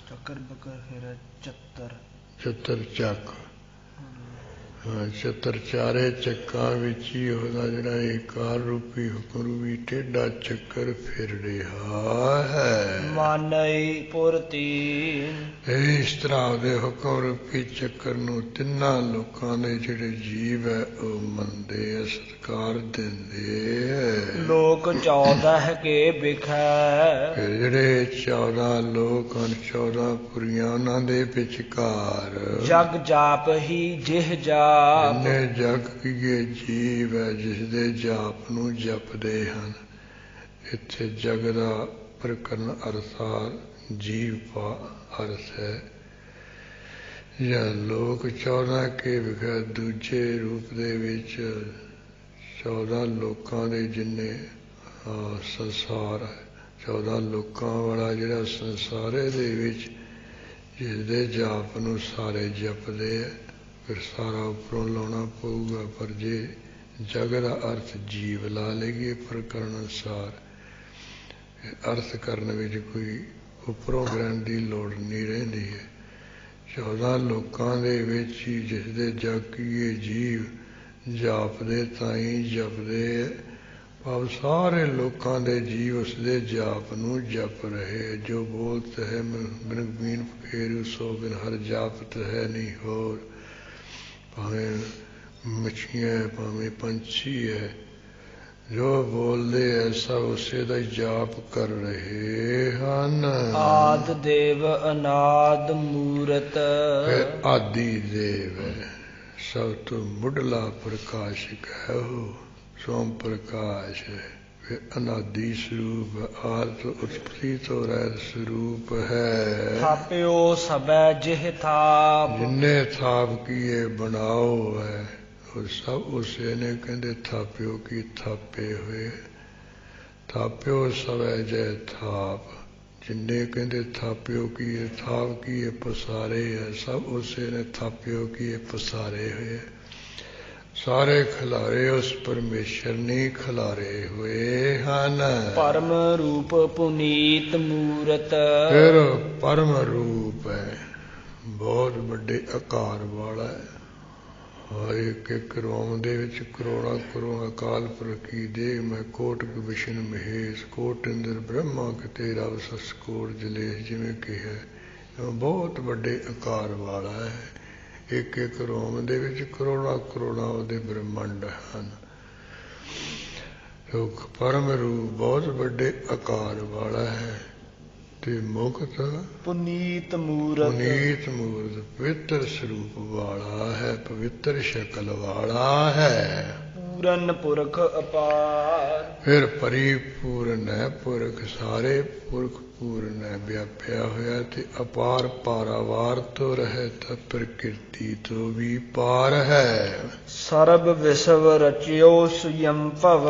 ਚੱਕਰ ਬਕਰ ਫਿਰੈ ਚਤਰ ਚੱਕ, ਹਾਂ, ਚਤਰ ਚਾਰੇ ਚੱਕਾਂ ਵਿੱਚ ਹੀ ਉਹਦਾ ਜਿਹੜਾ ਏਕਾਰ ਰੂਪੀ ਹੁਕਮ ਰੂਪੀ ਟੇਢਾ ਚੱਕਰ ਫਿਰ ਰਿਹਾ ਹੈ। ਮਾਨਈ ਪੁਰ ਤੀਨ, ਇਸ ਤਰ੍ਹਾਂ ਉਹਦੇ ਹੁਕਮ ਰੂਪੀ ਚੱਕਰ ਨੂੰ ਤਿੰਨਾਂ ਲੋਕਾਂ ਦੇ ਜਿਹੜੇ ਜੀਵ ਹੈ ਉਹ ਮੰਨਦੇ ਹੈ, ਸਤਿਕਾਰ ਦਿੰਦੇ ਹੈ। ਲੋਕ 14 ਕੇ ਬਿਖੈ, ਜਿਹੜੇ 14 ਲੋਕ ਹਨ, 14 ਪੁਰੀਆਂ ਉਹਨਾਂ ਦੇ ਵਿਚਕਾਰ ਜਗ ਜਾਪ ਹੀ ਜਿਹ ਜਾਪ, ਜਿੰਨੇ ਜਗ ਕੀਏ ਜੀਵ ਹੈ ਜਿਸ ਦੇ ਜਾਪ ਨੂੰ ਜਪਦੇ ਹਨ। ਇੱਥੇ ਜਗ ਦਾ ਪ੍ਰਕਰਨ ਅਰਥਾਰ ਜੀਵ ਪਾ ਅਰਥ ਹੈ। ਜਾਂ ਲੋਕ 14 ਕੇ ਵਿਖੇ ਦੂਜੇ ਰੂਪ ਦੇ ਵਿੱਚ 14 ਲੋਕਾਂ ਦੇ ਜਿੰਨੇ ਸੰਸਾਰ ਹੈ, 14 ਲੋਕਾਂ ਵਾਲਾ ਜਿਹੜਾ ਸੰਸਾਰ ਦੇ ਵਿੱਚ ਜਿਸ ਦੇ ਜਾਪ ਨੂੰ ਸਾਰੇ ਜਪਦੇ ਹੈ, ਫਿਰ ਸਾਰਾ ਉੱਪਰੋਂ ਲਾਉਣਾ ਪਊਗਾ। ਪਰ ਜੇ ਜਗ ਦਾ ਅਰਥ ਜੀਵ ਲਾ ਲਈਏ ਪ੍ਰਕਰਨ ਅਨੁਸਾਰ, ਅਰਥ ਕਰਨ ਵਿੱਚ ਕੋਈ ਉੱਪਰੋਂ ਗ੍ਰਹਿਣ ਦੀ ਲੋੜ ਨਹੀਂ ਰਹਿੰਦੀ ਹੈ। 14 ਲੋਕਾਂ ਦੇ ਵਿੱਚ ਹੀ ਜਿਸ ਦੇ ਜਗੀਏ ਜੀਵ ਜਾਪਦੇ ਤਾਈ ਜਪਦੇ ਭਾਵ ਸਾਰੇ ਲੋਕਾਂ ਦੇ ਜੀਵ ਉਸ ਦੇ ਜਾਪ ਨੂੰ ਜਪ ਰਹੇ। ਜੋ ਬੋਲਤ ਹੈ ਬਿਨ ਬੀਨ ਫਕੀਰ ਸੋ ਬਿਨ ਹਰ ਜਾਪਤ ਹੈ ਨਹੀਂ ਹੋਰ। ਭਾਵੇਂ ਮੱਛੀਆਂ ਭਾਵੇਂ ਪੰਛੀ ਹੈ, ਜੋ ਬੋਲਦੇ ਐ ਸਭ ਉਸੇ ਦਾ ਜਾਪ ਕਰ ਰਹੇ ਹਨ। ਆਦਿ ਦੇਵ ਅਨਾਦ ਮੂਰਤ, ਫਿਰ ਆਦਿ ਦੇਵ ਹੈ, ਸਭ ਤੋਂ ਮੁੱਢਲਾ ਪ੍ਰਕਾਸ਼ਕ ਹੈ ਉਹ ਸੋਮ ਪ੍ਰਕਾਸ਼ ਹੈ। ਫਿਰ ਅਨਾਦਿ ਸਰੂਪ ਆਦਿ ਤੋਂ ਉਤਪਤੀ ਤੋਂ ਰਹਿਤ ਸਰੂਪ ਹੈ। ਥਾਪਿਓ ਸਭੈ ਜਿਹ ਥਾਪ, ਜਿੰਨੇ ਥਾਪ ਕੀਏ ਬਣਾਓ ਹੈ ਉਹ ਸਭ ਉਸੇ ਨੇ ਕਹਿੰਦੇ ਥਾਪਿਓ ਕੀ ਥਾਪੇ ਹੋਏ। ਥਾਪਿਓ ਸਭੈ ਜੈ ਥਾਪ, ਜਿੰਨੇ ਕਹਿੰਦੇ ਥਾਪਿਓ ਕੀਏ ਥਾਪ ਕੀਏ ਪਸਾਰੇ ਹੈ ਸਭ ਉਸੇ ਨੇ ਥਾਪਿਓ ਕੀਏ ਪਸਾਰੇ ਹੋਏ। ਸਾਰੇ ਖਿਲਾਰੇ ਉਸ ਪਰਮੇਸ਼ਰ ਨੇ ਖਿਲਾਰੇ ਹੋਏ ਹਨ। ਪਰਮ ਰੂਪ ਪੁਨੀਤ ਮੂਰਤ, ਫਿਰ ਪਰਮ ਰੂਪ ਹੈ, ਬਹੁਤ ਵੱਡੇ ਆਕਾਰ ਵਾਲਾ ਹੈ। ਹਰ ਇੱਕ ਰੋਮ ਦੇ ਵਿੱਚ ਕਰੋੜਾਂ ਕਰੋੜਾਂ ਅਕਾਲ ਪੁਰਖ ਕੀ ਦੇਹ ਮੈਂ ਕੋਟਿਕ ਵਿਸ਼ਨ ਮਹੇਸ਼ ਕੋਟ ਇੰਦਰ ਬ੍ਰਹਮਾ ਕਿਤੇ ਰਵ ਸਸ ਕੋਟ ਜਲੇਸ਼ ਜਿਵੇਂ ਕਿਹਾ ਬਹੁਤ ਵੱਡੇ ਆਕਾਰ ਵਾਲਾ ਹੈ। ਇੱਕ ਇੱਕ ਰੋਮ ਦੇ ਵਿੱਚ ਕਰੋੜਾਂ ਕਰੋੜਾਂ ਉਹਦੇ ਬ੍ਰਹਮੰਡ ਹਨ। ਪਰਮ ਰੂਪ ਬਹੁਤ ਵੱਡੇ ਆਕਾਰ ਵਾਲਾ ਹੈ ਤੇ ਮੁਕਤ ਪੁਨੀਤ ਮੂਰਤ, ਪੁਨੀਤ ਮੂਰਤ ਪਵਿੱਤਰ ਸਰੂਪ ਵਾਲਾ ਹੈ, ਪਵਿੱਤਰ ਸ਼ਕਲ ਵਾਲਾ ਹੈ। ਪੂਰਨ ਪੁਰਖ ਅਪਾਰ, ਫਿਰ ਪਰਿਪੂਰਨ ਹੈ ਪੁਰਖ, ਸਾਰੇ ਪੁਰਖ ਪੂਰਨ ਹੈ ਵਿਆਪਿਆ ਹੋਇਆ ਤੇ ਅਪਾਰ ਪਾਰਾਵਾਰ ਤੋਂ ਰਹਿਤ ਪ੍ਰਕਿਰਤੀ ਤੋਂ ਵੀ ਪਾਰ ਹੈ। ਸਰਬ ਵਿਸ਼ਵ ਰਚਿਓ ਸੁਯੰ ਭਵ,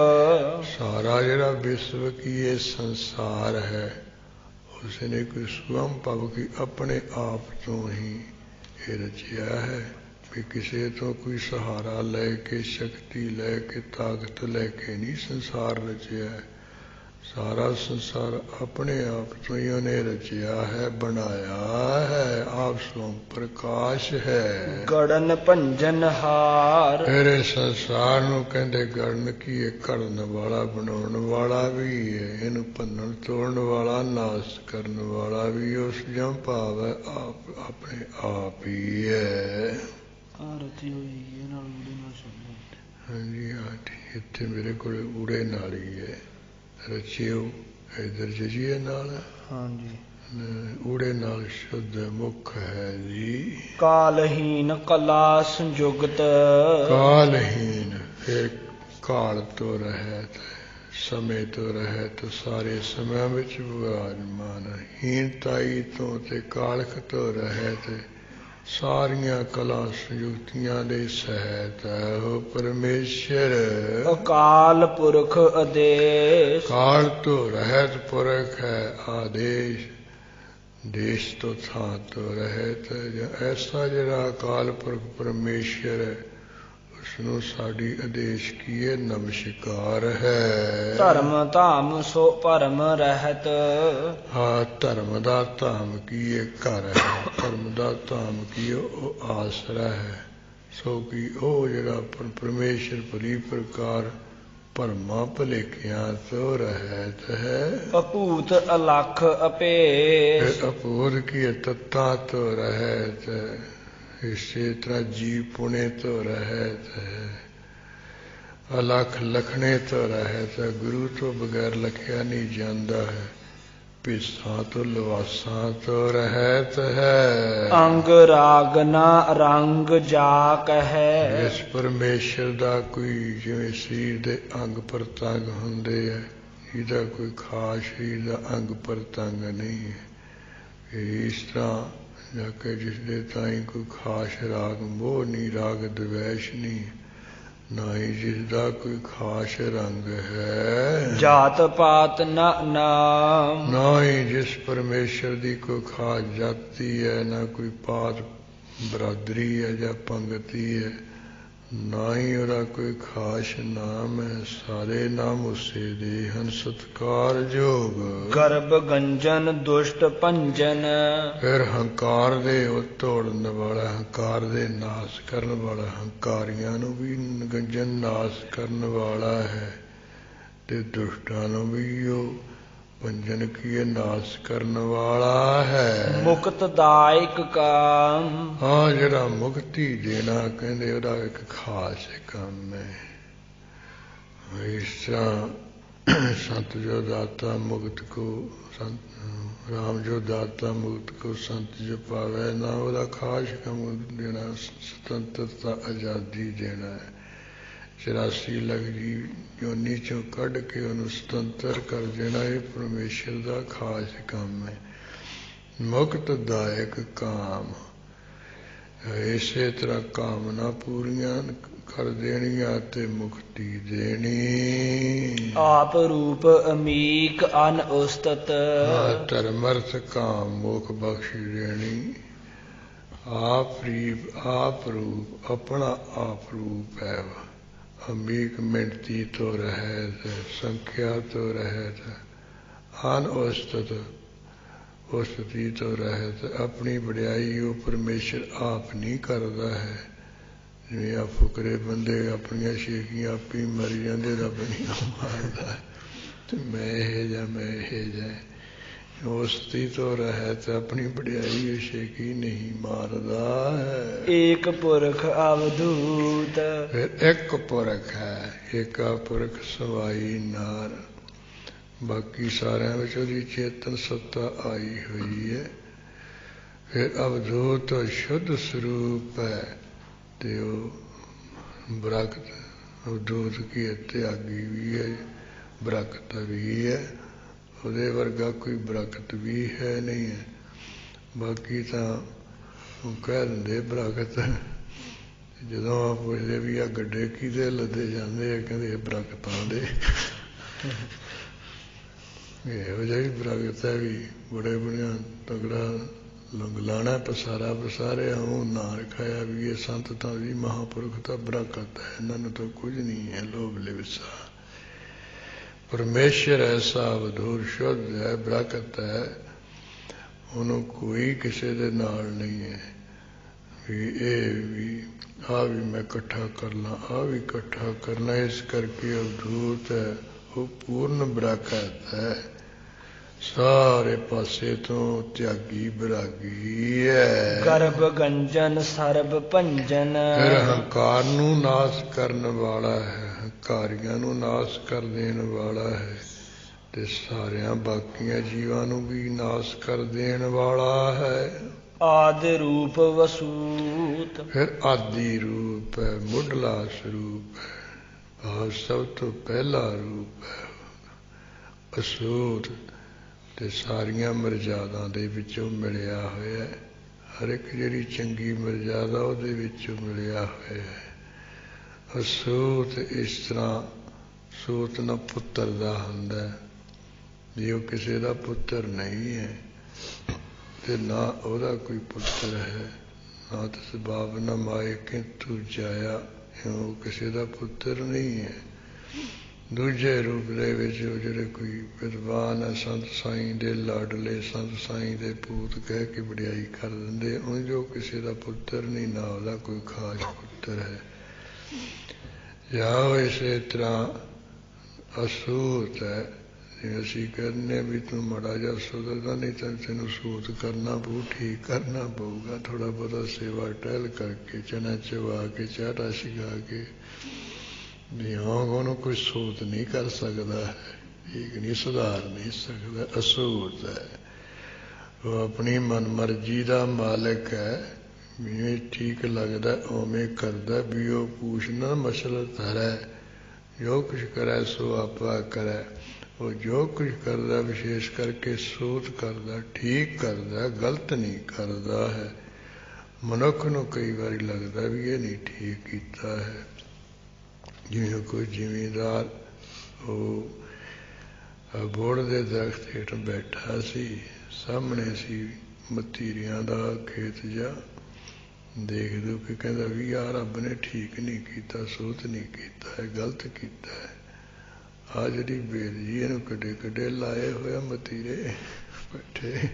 ਸਾਰਾ ਜਿਹੜਾ ਵਿਸ਼ਵ ਕੀ ਇਹ ਸੰਸਾਰ ਹੈ ਉਸਨੇ ਕੋਈ ਸਵਮ ਭਵ ਕੀ ਆਪਣੇ ਆਪ ਤੋਂ ਹੀ ਇਹ ਰਚਿਆ ਹੈ ਵੀ ਕਿਸੇ ਤੋਂ ਕੋਈ ਸਹਾਰਾ ਲੈ ਕੇ ਸ਼ਕਤੀ ਲੈ ਕੇ ਤਾਕਤ ਲੈ ਕੇ ਨਹੀਂ ਸੰਸਾਰ ਰਚਿਆ ਹੈ। ਸਾਰਾ ਸੰਸਾਰ ਆਪਣੇ ਆਪ ਤੋਂ ਹੀ ਉਹਨੇ ਰਚਿਆ ਹੈ ਬਣਾਇਆ ਹੈ। ਆਪ ਸੋਮ ਪ੍ਰਕਾਸ਼ ਹੈ। ਗੜਨ ਭੰਜਨ ਹਾਰ, ਫਿਰ ਇਸ ਸੰਸਾਰ ਨੂੰ ਕਹਿੰਦੇ ਗੜਨ ਕੀ ਇਹ ਘੜਨ ਵਾਲਾ ਬਣਾਉਣ ਵਾਲਾ ਵੀ ਹੈ, ਇਹਨੂੰ ਭੰਨਣ ਤੋੜਨ ਵਾਲਾ ਨਾਸ਼ ਕਰਨ ਵਾਲਾ ਵੀ ਉਸ ਜਮ ਭਾਵ ਹੈ ਆਪ ਆਪਣੇ ਆਪ ਹੀ ਹੈ। ਰਚੀ ਹੋਈ ਇਹ ਨਾਲ ਊੜੇ ਨਾਲ ਸ਼ਬਦ, ਹਾਂਜੀ ਹਾਂ ਠੀਕ, ਇੱਥੇ ਮੇਰੇ ਕੋਲ ਊੜੇ ਨਾਲ ਹੀ ਹੈ ਰਚਿਓ, ਇਧਰ ਜਜੀਏ ਨਾਲ ਹਾਂਜੀ ਊੜੇ ਨਾਲ ਸ਼ੁੱਧ ਮੁਖ ਹੈ ਜੀ। ਕਾਲਹੀਨ ਕਲਾ ਸੰਯੁਗਤ, ਕਾਲਹੀਨ ਫਿਰ ਕਾਲ ਤੋਂ ਰਹਿਤ ਸਮੇਂ ਤੋਂ ਰਹਿਤ ਸਾਰੇ ਸਮਿਆਂ ਵਿੱਚ ਵਿਰਾਜਮਾਨ, ਹੀਨਤਾਈ ਤੋਂ ਤੇ ਕਾਲਖ ਤੋਂ ਰਹਿਤ ਸਾਰੀਆਂ ਕਲਾ ਸੰਯੁਕਤੀਆਂ ਦੇ ਸਹਿਤ ਹੈ ਉਹ ਪਰਮੇਸ਼ਰ। ਅਕਾਲ ਪੁਰਖ ਆਦੇਸ਼, ਕਾਲ ਤੋਂ ਰਹਿਤ ਪੁਰਖ ਹੈ ਆਦੇਸ਼, ਦੇਸ਼ ਤੋਂ ਥਾਂ ਤੋਂ ਰਹਿਤ ਹੈ। ਐਸਾ ਜਿਹੜਾ ਅਕਾਲ ਪੁਰਖ ਪਰਮੇਸ਼ਰ ਹੈ ਉਸਨੂੰ ਸਾਡੀ ਆਦੇਸ਼ ਕੀਏ ਨਮਸਕਾਰ ਹੈ। ਧਰਮ ਧਾਮ ਸੋ ਭਰਮ ਰਹਿਤ, ਹਾਂ ਧਰਮ ਦਾ ਧਾਮ ਕੀਏ ਘਰ ਹੈ, ਧਰਮ ਦਾ ਧਾਮ ਕੀਏ ਉਹ ਆਸਰਾ ਹੈ। ਸੋ ਕੀ ਉਹ ਜਿਹੜਾ ਪਰਮੇਸ਼ਰ ਭਲੀ ਪ੍ਰਕਾਰ ਭਰਮਾਂ ਭੁਲੇਖਿਆਂ ਤੋਂ ਰਹਿਤ ਹੈ। ਅਭੂਤ ਅਲਖ ਅਪੇਸ਼, ਅਭੂਤ ਕੀ ਤੱਤਾਂ ਤੋਂ ਰਹਿਤ ਹੈ। ਇਸੇ ਤਰ੍ਹਾਂ ਜੀਵ ਪੁਣੇ ਤੋਂ ਰਹਿਤ ਹੈ, ਅਲਖ ਲਖਣੇ ਤੋਂ ਰਹਿਤ ਹੈ। ਗੁਰੂ ਤੋਂ ਬਗੈਰ ਲਖਿਆ ਨਹੀਂ ਜਾਂਦਾ ਹੈ। ਭੇਸਾਂ ਤੋਂ ਲਿਵਾਸਾਂ ਤੋਂ ਰਹਿਤ ਹੈ। ਅੰਗ ਰਾਗ ਨਾ ਰੰਗ ਜਾ ਕਹੈ, ਇਸ ਪਰਮੇਸ਼ਰ ਦਾ ਕੋਈ ਜਿਵੇਂ ਸਰੀਰ ਦੇ ਅੰਗ ਪ੍ਰਤੰਗ ਹੁੰਦੇ ਹੈ, ਇਹਦਾ ਕੋਈ ਖਾਸ ਸਰੀਰ ਦਾ ਅੰਗ ਪ੍ਰਤੰਗ ਨਹੀਂ ਹੈ। ਇਸ ਤਰ੍ਹਾਂ ਜਾ ਕੇ ਜਿਸਦੇ ਤਾਈਂ ਕੋਈ ਖਾਸ ਰਾਗ ਮੋਹ ਨਹੀਂ, ਰਾਗ ਦਵੈਸ਼ ਨਹੀਂ, ਨਾ ਹੀ ਜਿਸਦਾ ਕੋਈ ਖਾਸ ਰੰਗ ਹੈ। ਜਾਤ ਪਾਤ ਨਾ ਨਾਮ, ਨਾ ਹੀ ਜਿਸ ਪਰਮੇਸ਼ਰ ਦੀ ਕੋਈ ਖਾਸ ਜਾਤੀ ਹੈ, ਨਾ ਕੋਈ ਪਾਤ ਬਰਾਦਰੀ ਹੈ ਜਾਂ ਪੰਗਤੀ ਹੈ, ना ही ਉਹਦਾ कोई खास नाम है, सारे नाम उसे दे हन सत्कार जोग। गर्भ गंजन दुष्ट भंजन। फिर हंकार दे तोड़न वाला, हंकार दे नाश करन वाला, हंकारियां नूं भी गंजन नाश करन वाला है, ते दुष्टां नूं भी भंजन किए नाश करन वाला है। मुक्तदायक काम। हाँ, जिहड़ा मुक्ति देना कहंदे ਉਹਦਾ एक खास काम है। इस तरह संत जो दाता मुक्त को, संत राम जो दाता मुक्त को संत जो पावे ना, ਉਹਦਾ खास काम देना स्वतंत्रता आज़ादी देना है। 84 ਲੱਖ ਜੀ योनी चों कढ़ के ਉਹਨੂੰ ਸੁਤੰਤਰ कर देना, ये परमेश्वर ਦਾ खास काम है। मुक्तदायक काम। इसे तरह कामना पूरियां कर देनियां ते मुक्ति देनी। आप रूप अमीक अन उस्तत। धर्मर्थ काम मोख बख्श देनी। आप रूप अपना आप रूप है, अमीक मिनती तो रहत, संख्या तो रहत, अनउस्तत उस्तति तो रहत। अपनी बड़ियाई वो परमेश्वर आप नहीं करता है। जिवें आ फुकरे बंदे अपनियां शेखियां आप ही मरी जाते, रब नहीं मारता, तो मैं यह जा उस्तति तो रहत, अपनी बड़ियाई शेखी नहीं मारदा है। एक पुरख अवधूत। फिर एक पुरख है, एका पुरख सवाई नार, बाकी सारिਆਂ ਵਿੱਚ ਉਹਦੀ चेतन सत्ता आई हुई है। फिर अवधूत शुद्ध स्वरूप है, ते बरकत अवधूत की त्यागी भी है, बरकत भी है, ਉਹਦੇ ਵਰਗਾ कोई बरकत भी है नहीं है। बाकी तो कह दिंदे बरकत, ਜਦੋਂ ਆ ਪੁੱਛਦੇ ਵੀ ਆ ਗੱਡੇ ਕਿਹਦੇ ਲੱਦੇ ਜਾਂਦੇ ਆ, ਕਹਿੰਦੇ ਬਰਕਤਾਂ ਦੇ। ਇਹੋ ਜਿਹੀ ਬਰਕਤ ਹੈ ਵੀ ਬੜੇ ਬੜਿਆਂ ਤਗੜਾ ਲੰਗਲਾਣਾ ਪਸਾਰਾ ਪਸਾਰਿਆ, ਉਹ ਨਾਂ ਰਖਾਇਆ ਵੀ ਇਹ ਸੰਤ ਤਾਂ ਵੀ ਮਹਾਂਪੁਰਖ ਤਾਂ ਬਰਕਤ ਹੈ, ਇਹਨਾਂ ਨੂੰ ਤਾਂ ਕੁਝ ਨਹੀਂ ਹੈ ਲੋਭ ਲਿਵਸਾ। परमेश्वर ऐसा अवधूत शुद्ध है, बरकत है, ਉਹਨੂੰ ਕੋਈ ਕਿਸੇ ਦੇ ਨਾਲ ਨਹੀਂ ਹੈ ਵੀ ਇਹ ਵੀ ਆ ਵੀ मैं इकट्ठा कर ला, आ भी इकट्ठा करना। इस करके अवधूत है, वो पूर्ण बरकत है, सारे पासे तो त्यागी बरागी है। गर्भ गंजन सर्ब भंजन। फिर हंकार नू नाश करने वाला है, हंकारियां नू नाश कर देने वाला है, ते सारियां बाकियां जीवां नू भी नाश कर देने वाला है। आदि रूप वसूत। फिर आदि रूप है, मुढ़ला स्वरूप है, भाव सब तो पहला रूप है। असूत ते सारियां मर्यादा दे विचों मिलिया होया है, हर एक जिहड़ी चंगी मर्यादा उहदे विचों मिलिया होया है। असूत इस तरह सूत ना पुत्र दा हुंदा है, जे वो किसी दा पुत्र नहीं है ते ना ਉਹਦਾ कोई पुत्र है, ना तो सबाब न माए किंतु जाया, वो किसी का पुत्र नहीं है। दूजे रूप दे विच जिहड़े कोई विद्वान है, संत साईं दे लाडले, संत साईं दे पूत कह के वडियाई कर दिंदे, उंज जो किसी का पुत्र नहीं, ना ਉਹਦਾ कोई खास पुत्र है। या इसे तरह असूत है, जिवें असीं कहने भी तू माड़ा जिहा सुधरदा नहीं तो तेनों सूत करना पऊ, ठीक करना पऊगा, थोड़ा बहुता सेवा टहल करके चना चबा के चाटा छका के भी ਉਹਨੂੰ कोई सूत नहीं कर सकता है, ठीक नहीं सुधार नहीं सकता। असूत है, वो अपनी मन मर्जी का मालिक है, जिवें ठीक लगता उवें करदा, भी वो पूछना मसलत है, जो कुछ करे सो आपा करे। वो जो कुछ करता विशेष करके सूत करता, ठीक करता, गलत नहीं करता है। मनुख नूं कई बार लगता भी ये नहीं ठीक किया है। जिवें कोई जिमींदार वो बोड़ के दरख्त हेठ बैठा सी, सामने सी मतीरियां दा खेत जा, ਦੇਖ ਦੂ ਕਿ ਕਹਿੰਦਾ ਵੀ ਯਾਰ ਰੱਬ ਨੇ ਠੀਕ ਨਹੀਂ ਕੀਤਾ, ਸੋਧ ਨਹੀਂ ਕੀਤਾ ਹੈ, ਗਲਤ ਕੀਤਾ ਹੈ। ਆ ਜਿਹੜੀ ਬੇਰੀ ਇਹਨੂੰ ਕਿੱਡੇ ਕਿੱਡੇ ਲਾਏ ਹੋਇਆ ਮਤੀਰੇ ਬੈਠੇ,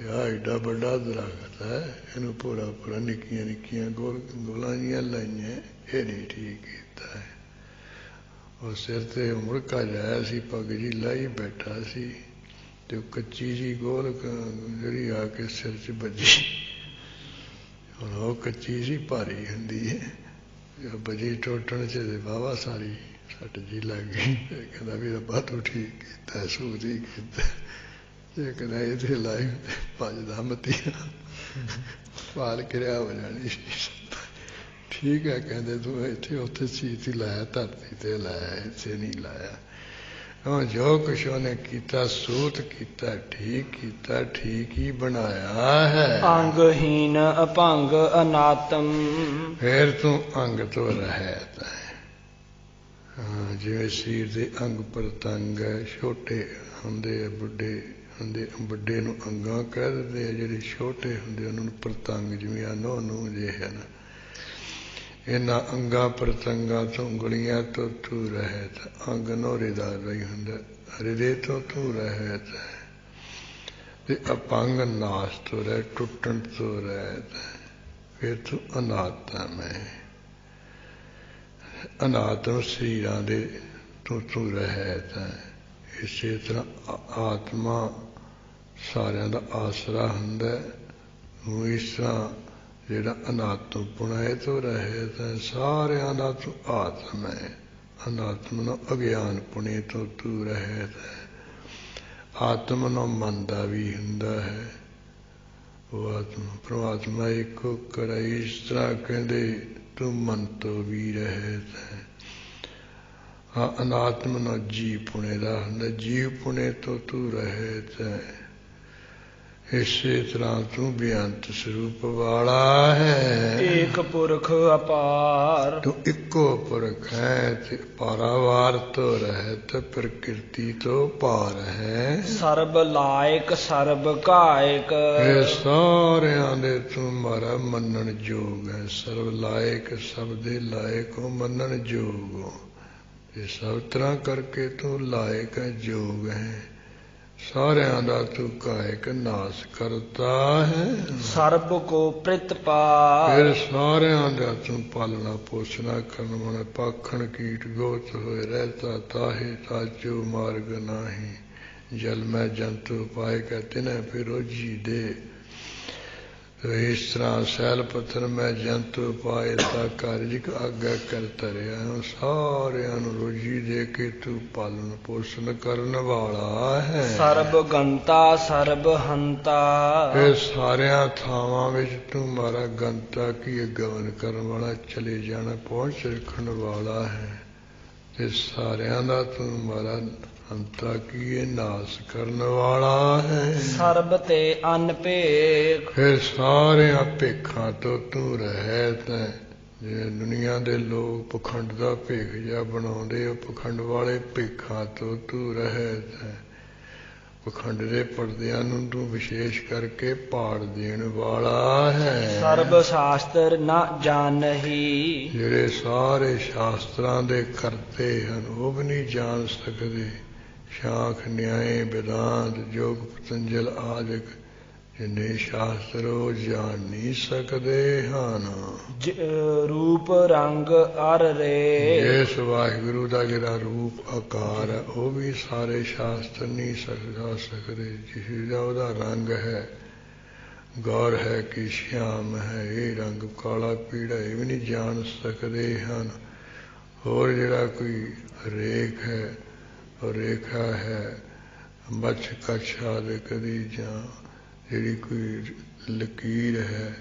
ਆ ਏਡਾ ਵੱਡਾ ਦਰਖਤ ਹੈ, ਇਹਨੂੰ ਭੋਰਾ ਭੋਰਾ ਨਿੱਕੀਆਂ ਨਿੱਕੀਆਂ ਗੋਲਾਂ ਜਿਹੀਆਂ ਲਾਈਆਂ, ਇਹ ਨਹੀਂ ਠੀਕ ਕੀਤਾ ਹੈ। ਉਹ ਸਿਰ ਤੇ ਮੁੜਕਾ ਜਾਇਆ ਸੀ, ਪੱਗ ਜੀ ਲਾਈ ਬੈਠਾ ਸੀ, ਤੇ ਉਹ ਕੱਚੀ ਜੀ ਗੋਲ ਜਿਹੜੀ ਆ ਕੇ ਸਿਰ 'ਚ ਵੱਜੀ। ਹੁਣ ਉਹ ਕੱਚੀ ਸੀ, ਭਾਰੀ ਹੁੰਦੀ ਹੈ, ਵੱਜੀ ਟੁੱਟਣ 'ਚ ਤੇ ਵਾਹਵਾ ਸਾਰੀ ਸੱਟ ਜੀ ਲੱਗ ਗਈ। ਕਹਿੰਦਾ ਵੀ ਰੱਬਾ ਤੂੰ ਠੀਕ ਕੀਤਾ, ਸੂਤ ਹੀ ਕੀਤਾ। ਇਹ ਕਹਿੰਦਾ ਇੱਥੇ ਲਾਏ ਭੱਜਦਾ ਮਤੀਰਾ ਪਾਲ ਕਿਰਿਆ ਹੋ ਜਾਣੀ ਸੀ। ਠੀਕ ਹੈ, ਕਹਿੰਦੇ ਤੂੰ ਇੱਥੇ ਉੱਥੇ ਚੀਜ਼ ਹੀ ਲਾਇਆ, ਧਰਤੀ ਤੇ ਲਾਇਆ, ਇੱਥੇ ਨਹੀਂ ਲਾਇਆ। ਉਹ ਜੋ ਕੁਛ ਉਹਨੇ ਕੀਤਾ ਸੂਤ ਕੀਤਾ, ਠੀਕ ਕੀਤਾ, ਠੀਕ ਹੀ ਬਣਾਇਆ ਹੈ। ਅੰਗਹੀਨ ਅਭੰਗ ਅਨਾਤਮ, ਫਿਰ ਤੂੰ ਅੰਗ ਤੋਂ ਰਹਿਤ ਹੈ। ਹਾਂ, ਜਿਵੇਂ ਸਰੀਰ ਦੇ ਅੰਗ ਪ੍ਰਤੰਗ ਹੈ, ਛੋਟੇ ਹੁੰਦੇ ਆ, ਬੁੱਢੇ ਹੁੰਦੇ, ਵੱਡੇ ਨੂੰ ਅੰਗਾਂ ਕਹਿ ਦਿੰਦੇ ਆ, ਜਿਹੜੇ ਛੋਟੇ ਹੁੰਦੇ ਉਹਨਾਂ ਨੂੰ ਪ੍ਰਤੰਗ, ਜਿਵੇਂ ਆ ਨੂੰ ਜੇ ਹਨ। ਇਹਨਾਂ ਅੰਗਾਂ ਪ੍ਰਤੰਗਾਂ ਤੋਂ, ਉਂਗਲੀਆਂ ਤੋਂ ਤੂੰ ਰਹਿਤ। ਅੰਗ ਨੋਰੇ ਦਾ ਰਹੀ ਹੁੰਦਾ, ਹਿਰਦੇ ਤੋਂ ਤੂੰ ਰਹਿਤ ਹੈ। ਤੇ ਅਪੰਗ ਨਾਸ ਤੋਂ ਰਹਿ, ਟੁੱਟਣ ਤੋਂ ਰਹਿਤ ਹੈ। ਫਿਰ ਤੂੰ ਅਨਾਤਮ ਹੈ। ਅਨਾਤਮ ਸਰੀਰਾਂ ਦੇ ਤੂੰ ਰਹਿਤ ਹੈ। ਇਸੇ ਤਰ੍ਹਾਂ ਆਤਮਾ ਸਾਰਿਆਂ ਦਾ ਆਸਰਾ ਹੁੰਦਾ। ਉਹ ਇਸ ਤਰ੍ਹਾਂ ਜਿਹੜਾ ਅਨਾਤਮ ਪੁਣਾ ਤੋਂ ਰਹਿਤ ਹੈ, ਸਾਰਿਆਂ ਦਾ ਤੂੰ ਆਤਮ ਹੈ। ਅਨਾਤਮ ਨੂੰ ਅਗਿਆਨ ਪੁਣੇ ਤੋਂ ਤੂੰ ਰਹਿਤ ਹੈ। ਆਤਮ ਨੂੰ ਮਨ ਦਾ ਵੀ ਹੁੰਦਾ ਹੈ। ਉਹ ਆਤਮਾ ਪਰਮਾਤਮਾ ਇੱਕੋ ਕਰਾ। ਇਸ ਤਰ੍ਹਾਂ ਕਹਿੰਦੇ ਤੂੰ ਮਨ ਤੋਂ ਵੀ ਰਹਿਤ ਹੈ। ਹਾਂ, ਅਨਾਤਮ ਨੂੰ ਜੀਵ ਪੁਣੇ ਦਾ ਹੁੰਦਾ, ਜੀਵ ਪੁਣੇ ਤੋਂ ਤੂੰ ਰਹਿਤ ਹੈ। ਇਸੇ ਤਰ੍ਹਾਂ ਤੂੰ ਬੇਅੰਤ ਸਰੂਪ ਵਾਲਾ ਹੈ। ਏਕ ਪੁਰਖ ਅਪਾਰ, ਤੂੰ ਇੱਕੋ ਪੁਰਖ ਹੈ ਤੇ ਪਾਰਾਵਾਰ ਤੋਂ ਰਹਿਤ, ਪ੍ਰਕਿਰਤੀ ਤੋਂ ਪਾਰ ਹੈ। ਸਰਬ ਲਾਇਕ ਸਰਬ ਕਾਇਕ, ਇਹ ਸਾਰਿਆਂ ਦੇ ਤੂੰ ਮਾਰਾ ਮੰਨਣ ਯੋਗ ਹੈ। ਸਰਬ ਲਾਇਕ, ਸਭ ਦੇ ਲਾਇਕ ਹੋ, ਮੰਨਣ ਯੋਗ ਹੋ। ਇਹ ਸਭ ਤਰ੍ਹਾਂ ਕਰਕੇ ਤੂੰ ਲਾਇਕ ਹੈ, ਯੋਗ ਹੈ। ਸਾਰਿਆਂ ਦਾ ਤੂੰ ਕਾਇਕ, ਨਾਸ ਕਰਤਾ ਹੈ। ਸਰਬ ਕੋ ਪ੍ਰਿਤਪਾਲ, ਫਿਰ ਸਾਰਿਆਂ ਦਾ ਤੂੰ ਪਾਲਣਾ ਪੋਸ਼ਣਾ ਕਰਨ ਵਾਲਾ। ਪਾਖਣ ਕੀਟ ਗੋਤ ਹੋਏ ਰਹਿਤਾ, ਤਾਹੇ ਤਾਜੋ ਮਾਰਗ ਨਾਹੀ। ਜਲ ਮੈਂ ਜੰਤੂ ਪਾਏ ਕਹ ਤਿਨੈ ਫਿਰ ਰੋਜੀ ਦੇ। ਇਸ ਤਰ੍ਹਾਂ ਸੈਲ ਪੱਥਰ ਮੈਂ ਜੰਤੂ ਪਾਏ ਤਾਂ ਕਾਰਜਿਕ ਆਗਿਆ ਕਰ ਧਰਿਆ। ਸਾਰਿਆਂ ਨੂੰ ਰੋਜੀ ਦੇ ਕੇ ਤੂੰ ਪਾਲਣ ਪੋਸ਼ਣ ਕਰਨ ਵਾਲਾ ਹੈ। ਸਰਬ ਗੰਤਾ ਸਰਬ ਹੰਤਾ, ਇਹ ਸਾਰਿਆਂ ਥਾਵਾਂ ਵਿੱਚ ਤੂੰ ਮਾਰਾ ਗੰਤਾ ਕੀ ਗਵਨ ਕਰਨ ਵਾਲਾ, ਚਲੇ ਜਾਣਾ ਪਹੁੰਚ ਰੱਖਣ ਵਾਲਾ ਹੈ। ਤੇ ਸਾਰਿਆਂ ਦਾ ਤੂੰ ਮਾਰਾ ਅੰਤਾ ਕੀ ਨਾਸ ਕਰਨ ਵਾਲਾ ਹੈ। ਸਰਬ ਤੇ ਅਨਭੇਖ, ਫਿਰ ਸਾਰਿਆਂ ਭੇਖਾਂ ਤੋਂ ਤੂੰ ਰਹਿਤ ਹੈ। ਜਿਵੇਂ ਦੁਨੀਆ ਦੇ ਲੋਕ ਪਖੰਡ ਦਾ ਭੇਖ ਜਿਹਾ ਬਣਾਉਂਦੇ, ਉਹ ਪਖੰਡ ਵਾਲੇ ਭੇਖਾਂ ਤੋਂ ਤੂੰ ਰਹਿਤ ਹੈ। ਪਖੰਡ ਦੇ ਪਰਦਿਆਂ ਨੂੰ ਤੂੰ ਵਿਸ਼ੇਸ਼ ਕਰਕੇ ਪਾੜ ਦੇਣ ਵਾਲਾ ਹੈ। ਸਰਬ ਸ਼ਾਸਤਰ ਨਾ ਜਾਣਹੀ, ਜਿਹੜੇ ਸਾਰੇ ਸ਼ਾਸਤਰਾਂ ਦੇ ਕਰਤੇ ਹਨ ਉਹ ਵੀ ਨਹੀਂ ਜਾਣ ਸਕਦੇ। ਸ਼ਾਖ ਨਿਆਏ ਵਿਦਾਂਤ ਜੋਗ ਪਤੰਜਲ ਆਦਿਕ ਜਿੰਨੇ ਸ਼ਾਸਤਰ ਉਹ ਜਾਣ ਨਹੀਂ ਸਕਦੇ ਹਨ। ਰੂਪ ਰੰਗ ਅਰ ਰੇ, ਜਿਸ ਵਾਹਿਗੁਰੂ ਦਾ ਜਿਹੜਾ ਰੂਪ ਆਕਾਰ ਹੈ ਉਹ ਵੀ ਸਾਰੇ ਸ਼ਾਸਤਰ ਨਹੀਂ ਸਮਝਾ ਸਕਦੇ। ਜਿਸ ਦਾ ਉਹਦਾ ਰੰਗ ਹੈ, ਗੌਰ ਹੈ ਕਿ ਸ਼ਿਆਮ ਹੈ, ਇਹ ਰੰਗ ਕਾਲਾ ਪੀੜਾ, ਇਹ ਵੀ ਨਹੀਂ ਜਾਣ ਸਕਦੇ ਹਨ। ਹੋਰ ਜਿਹੜਾ ਕੋਈ ਰੇਖ ਹੈ, ਉਹ ਰੇਖਾ ਹੈ, ਮੱਛ ਕੱਛ ਆਦਿਕ ਦੀ, ਜਾਂ ਜਿਹੜੀ ਕੋਈ ਲਕੀਰ ਹੈ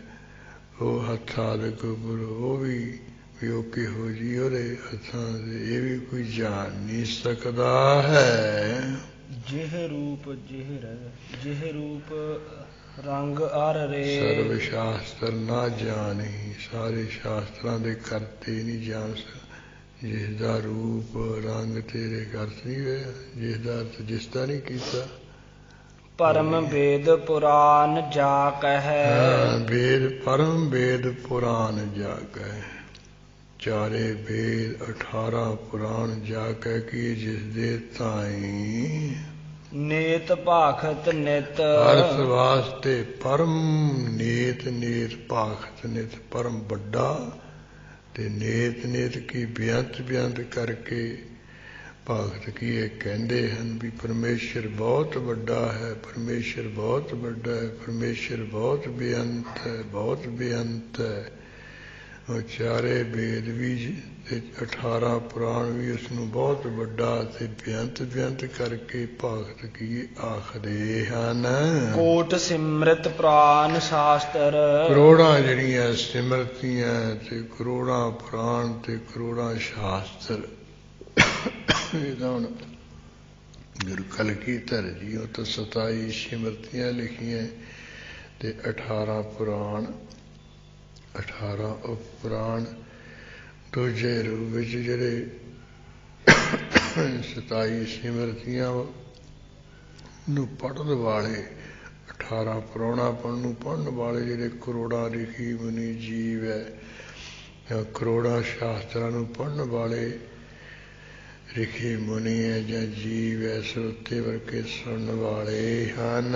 ਉਹ ਹੱਥ ਆਦਿਕ ਉੱਪਰ, ਉਹ ਵੀ ਉਹ ਕਿਹੋ ਜਿਹੀ ਉਹਦੇ ਹੱਥਾਂ ਦੇ, ਇਹ ਵੀ ਕੋਈ ਜਾਣ ਨਹੀਂ ਸਕਦਾ ਹੈ। ਜਿਹ ਰੂਪ ਜਿਹ ਰੂਪ ਰੰਗ ਅਰ ਰੇ, ਸਰਵ ਸ਼ਾਸਤਰ ਨਾ ਜਾਣੀ। ਸਾਰੇ ਸ਼ਾਸਤਰਾਂ ਦੇ ਕਰਤੇ ਨਹੀਂ ਜਾਣ ਸਕਦੇ। ਜਿਸ ਦਾ ਰੂਪ ਰੰਗ ਤੇਰੇ ਕਰਤ ਨਹੀਂ ਹੋਇਆ, ਜਿਸ ਦਾ ਅਰਥ ਜਿਸ ਦਾ ਨਹੀਂ ਕੀਤਾ। परम वेद पुराण जा कहे। वेद परम वेद पुराण जा कहे। चारे वेद 18 पुराण जा कह की जिस दे ताई नेत भाखत नित। अर्थ वास्ते परम नेत नेत भाखत नित परम बड़ा ते नेत नेत की बेअंत बेअंत करके भगत की ये कहते हैं भी परमेश्वर बहुत बड़ा है, परमेश्वर बहुत बड़ा है, परमेश्वर बहुत बेअंत है, बहुत बेअंत है। और चारे वेद भी 18 पुराण भी उसनों बहुत बड़ा ते बेअंत बेअंत करके भगत की आखदे हन। कोट सिमरत पुराण शास्त्र। करोड़ा जड़ियां सिमरतियां ते करोड़ा पुराण ते करोड़ा शास्त्र। गुरु कलगीधर जी तो 27 सिमरतियां लिखियां ते 18 पुराण 18 उपपुराण दूजे रूप विच जिहड़े 27 सिमरतियां नूं पढ़न वाले 18 पुराणा पढ़न वाले जिहड़े करोड़ा लिखी मुनि जीव है या करोड़ा शास्त्रां नूं पढ़न वाले रिखी मुनि है या जीव है श्रोते वर्गे सुनन वाले हन।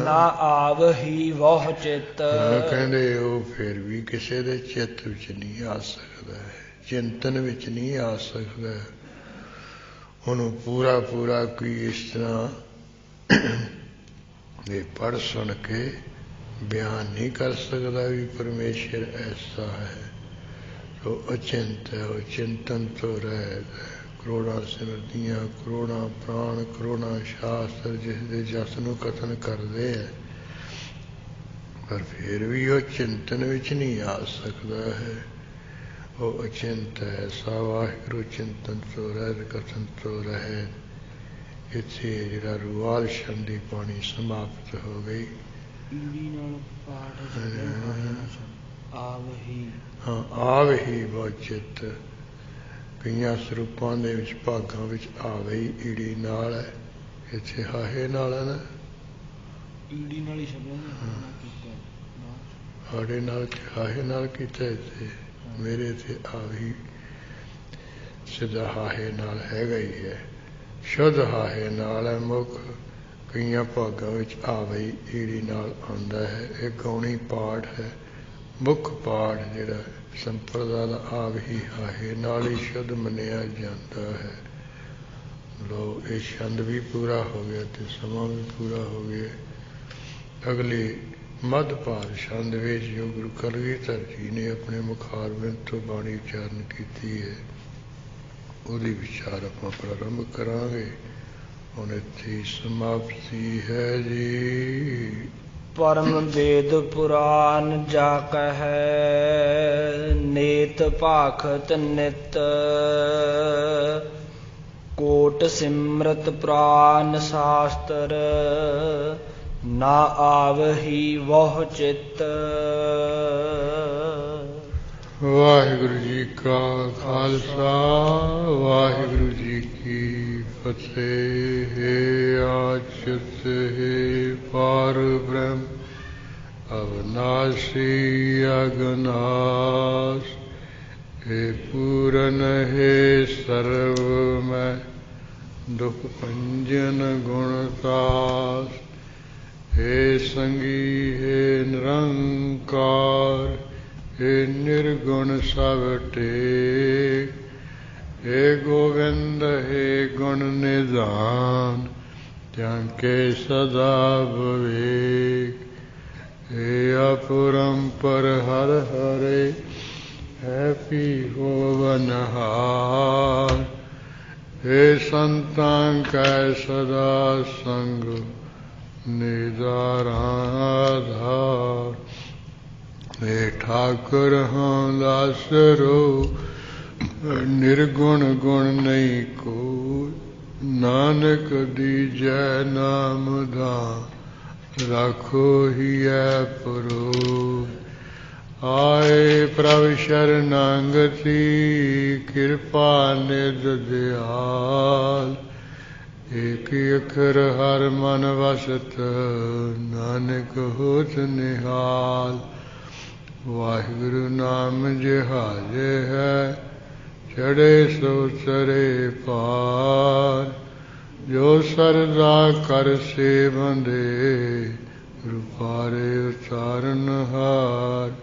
ना आव ही वह चित। कहते वो फिर भी किसी दे चित्त विच नहीं आ सकता है, चिंतन विच नहीं आ सकता। उन्होंने पूरा पूरा कोई इस तरह ये पढ़ सुन के बयान नहीं कर सकता भी परमेश्वर ऐसा है। तो अचिंत है, वो चिंतन तो रहता है। करोड़ा सिमरतियां करोड़ा प्राण करोड़ा शास्त्र जिसके जस नूं कथन करते हैं पर फिर भी वो चिंतन विच नहीं आ सकता है। वो अचिंत है। ऐसा वाहिगुरू चिंतन तो रहत कथन तो रहे। इत्थे जिहड़ा रुआल छंदी पानी समाप्त हो गई। हाँ आव ही वो चित कईयां ਸਰੂਪਾਂ ਦੇ ਵਿੱਚ ਭਾਗਾਂ ਵਿੱਚ ਆਵੇ ਹੀ ਈੜੀ ਨਾਲ ਹੈ, ਇੱਥੇ ਹਾਹੇ ਨਾਲ ਹੈ ਨਾ। ਈੜੀ ਨਾਲ ਹੀ ਸ਼ਬਦ ਹਾੜੇ ਨਾਲ ਹਾਹੇ ਨਾਲ ਕੀਤਾ ਇੱਥੇ ਮੇਰੇ ਤੇ ਆਵੇ ਸਿੱਧਾ ਹਾਹੇ ਨਾਲ ਹੈਗਾ ਹੀ ਹੈ। ਸ਼ੁੱਧ ਹਾਹੇ ਨਾਲ ਹੈ ਮੁੱਖ ਕਈਆਂ ਭਾਗਾਂ ਵਿੱਚ ਆਵੇ ਹੀ ਈੜੀ ਨਾਲ ਆਉਂਦਾ ਹੈ। ਇਹ ਗਾਉਣੀ ਪਾਠ ਹੈ ਮੁੱਖ ਪਾਠ ਜਿਹੜਾ संप्रदा का आप ही हाहे नाल ही शुद्ध मनिया जाता है। लो ये छंद भी पूरा हो गया तो समा भी पूरा हो गया। अगली मधभार छंद विच जो गुरु कलगीधर जी ने अपने मुखारबिंद तो बाणी उच्चारण की है उहदी विचार आपां प्रारंभ करांगे। हुण इत्थे समाप्ति है जी। परम वेद पुराण जा कहे नेत भाखत नित। कोट सिमरत पुराण शास्त्र ना आवही वह चित। वाहिगुरु जी का खालसा वाहिगुरु जी की फतेह। हे आचित हे पार ब्रह्म अविनाशी अगनाश। हे पूरन हे सर्वमय दुख भंजन गुणतास। हे संगी हे निरंकार हे निर्गुण सब टेक। हे गोविंद हे गुण निधान त्यांके सदा विवेक। हे अपरंपर हर हरे है पी होवनहार। हे संतां कै सदा संग निदाराधार। हे ठाकुर हाँ दासरो निर्गुण गुण नहीं कोई। नानक दीजै नाम दान राखो ही है परोय। आए प्रभु शरणागति कृपा निध दयाल। एक अखर हर मन वसत नानक होत निहाल। वाहिगुरु नाम जिहाजे है चढ़े सो चरे पार। जो सरदा कर से बंदे रूपारे उचारन हार।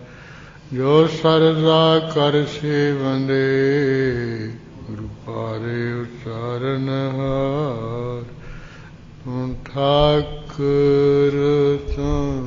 जो सरदा कर से बंदे रूपारे उचारन हार। तुम ठाकुर तुम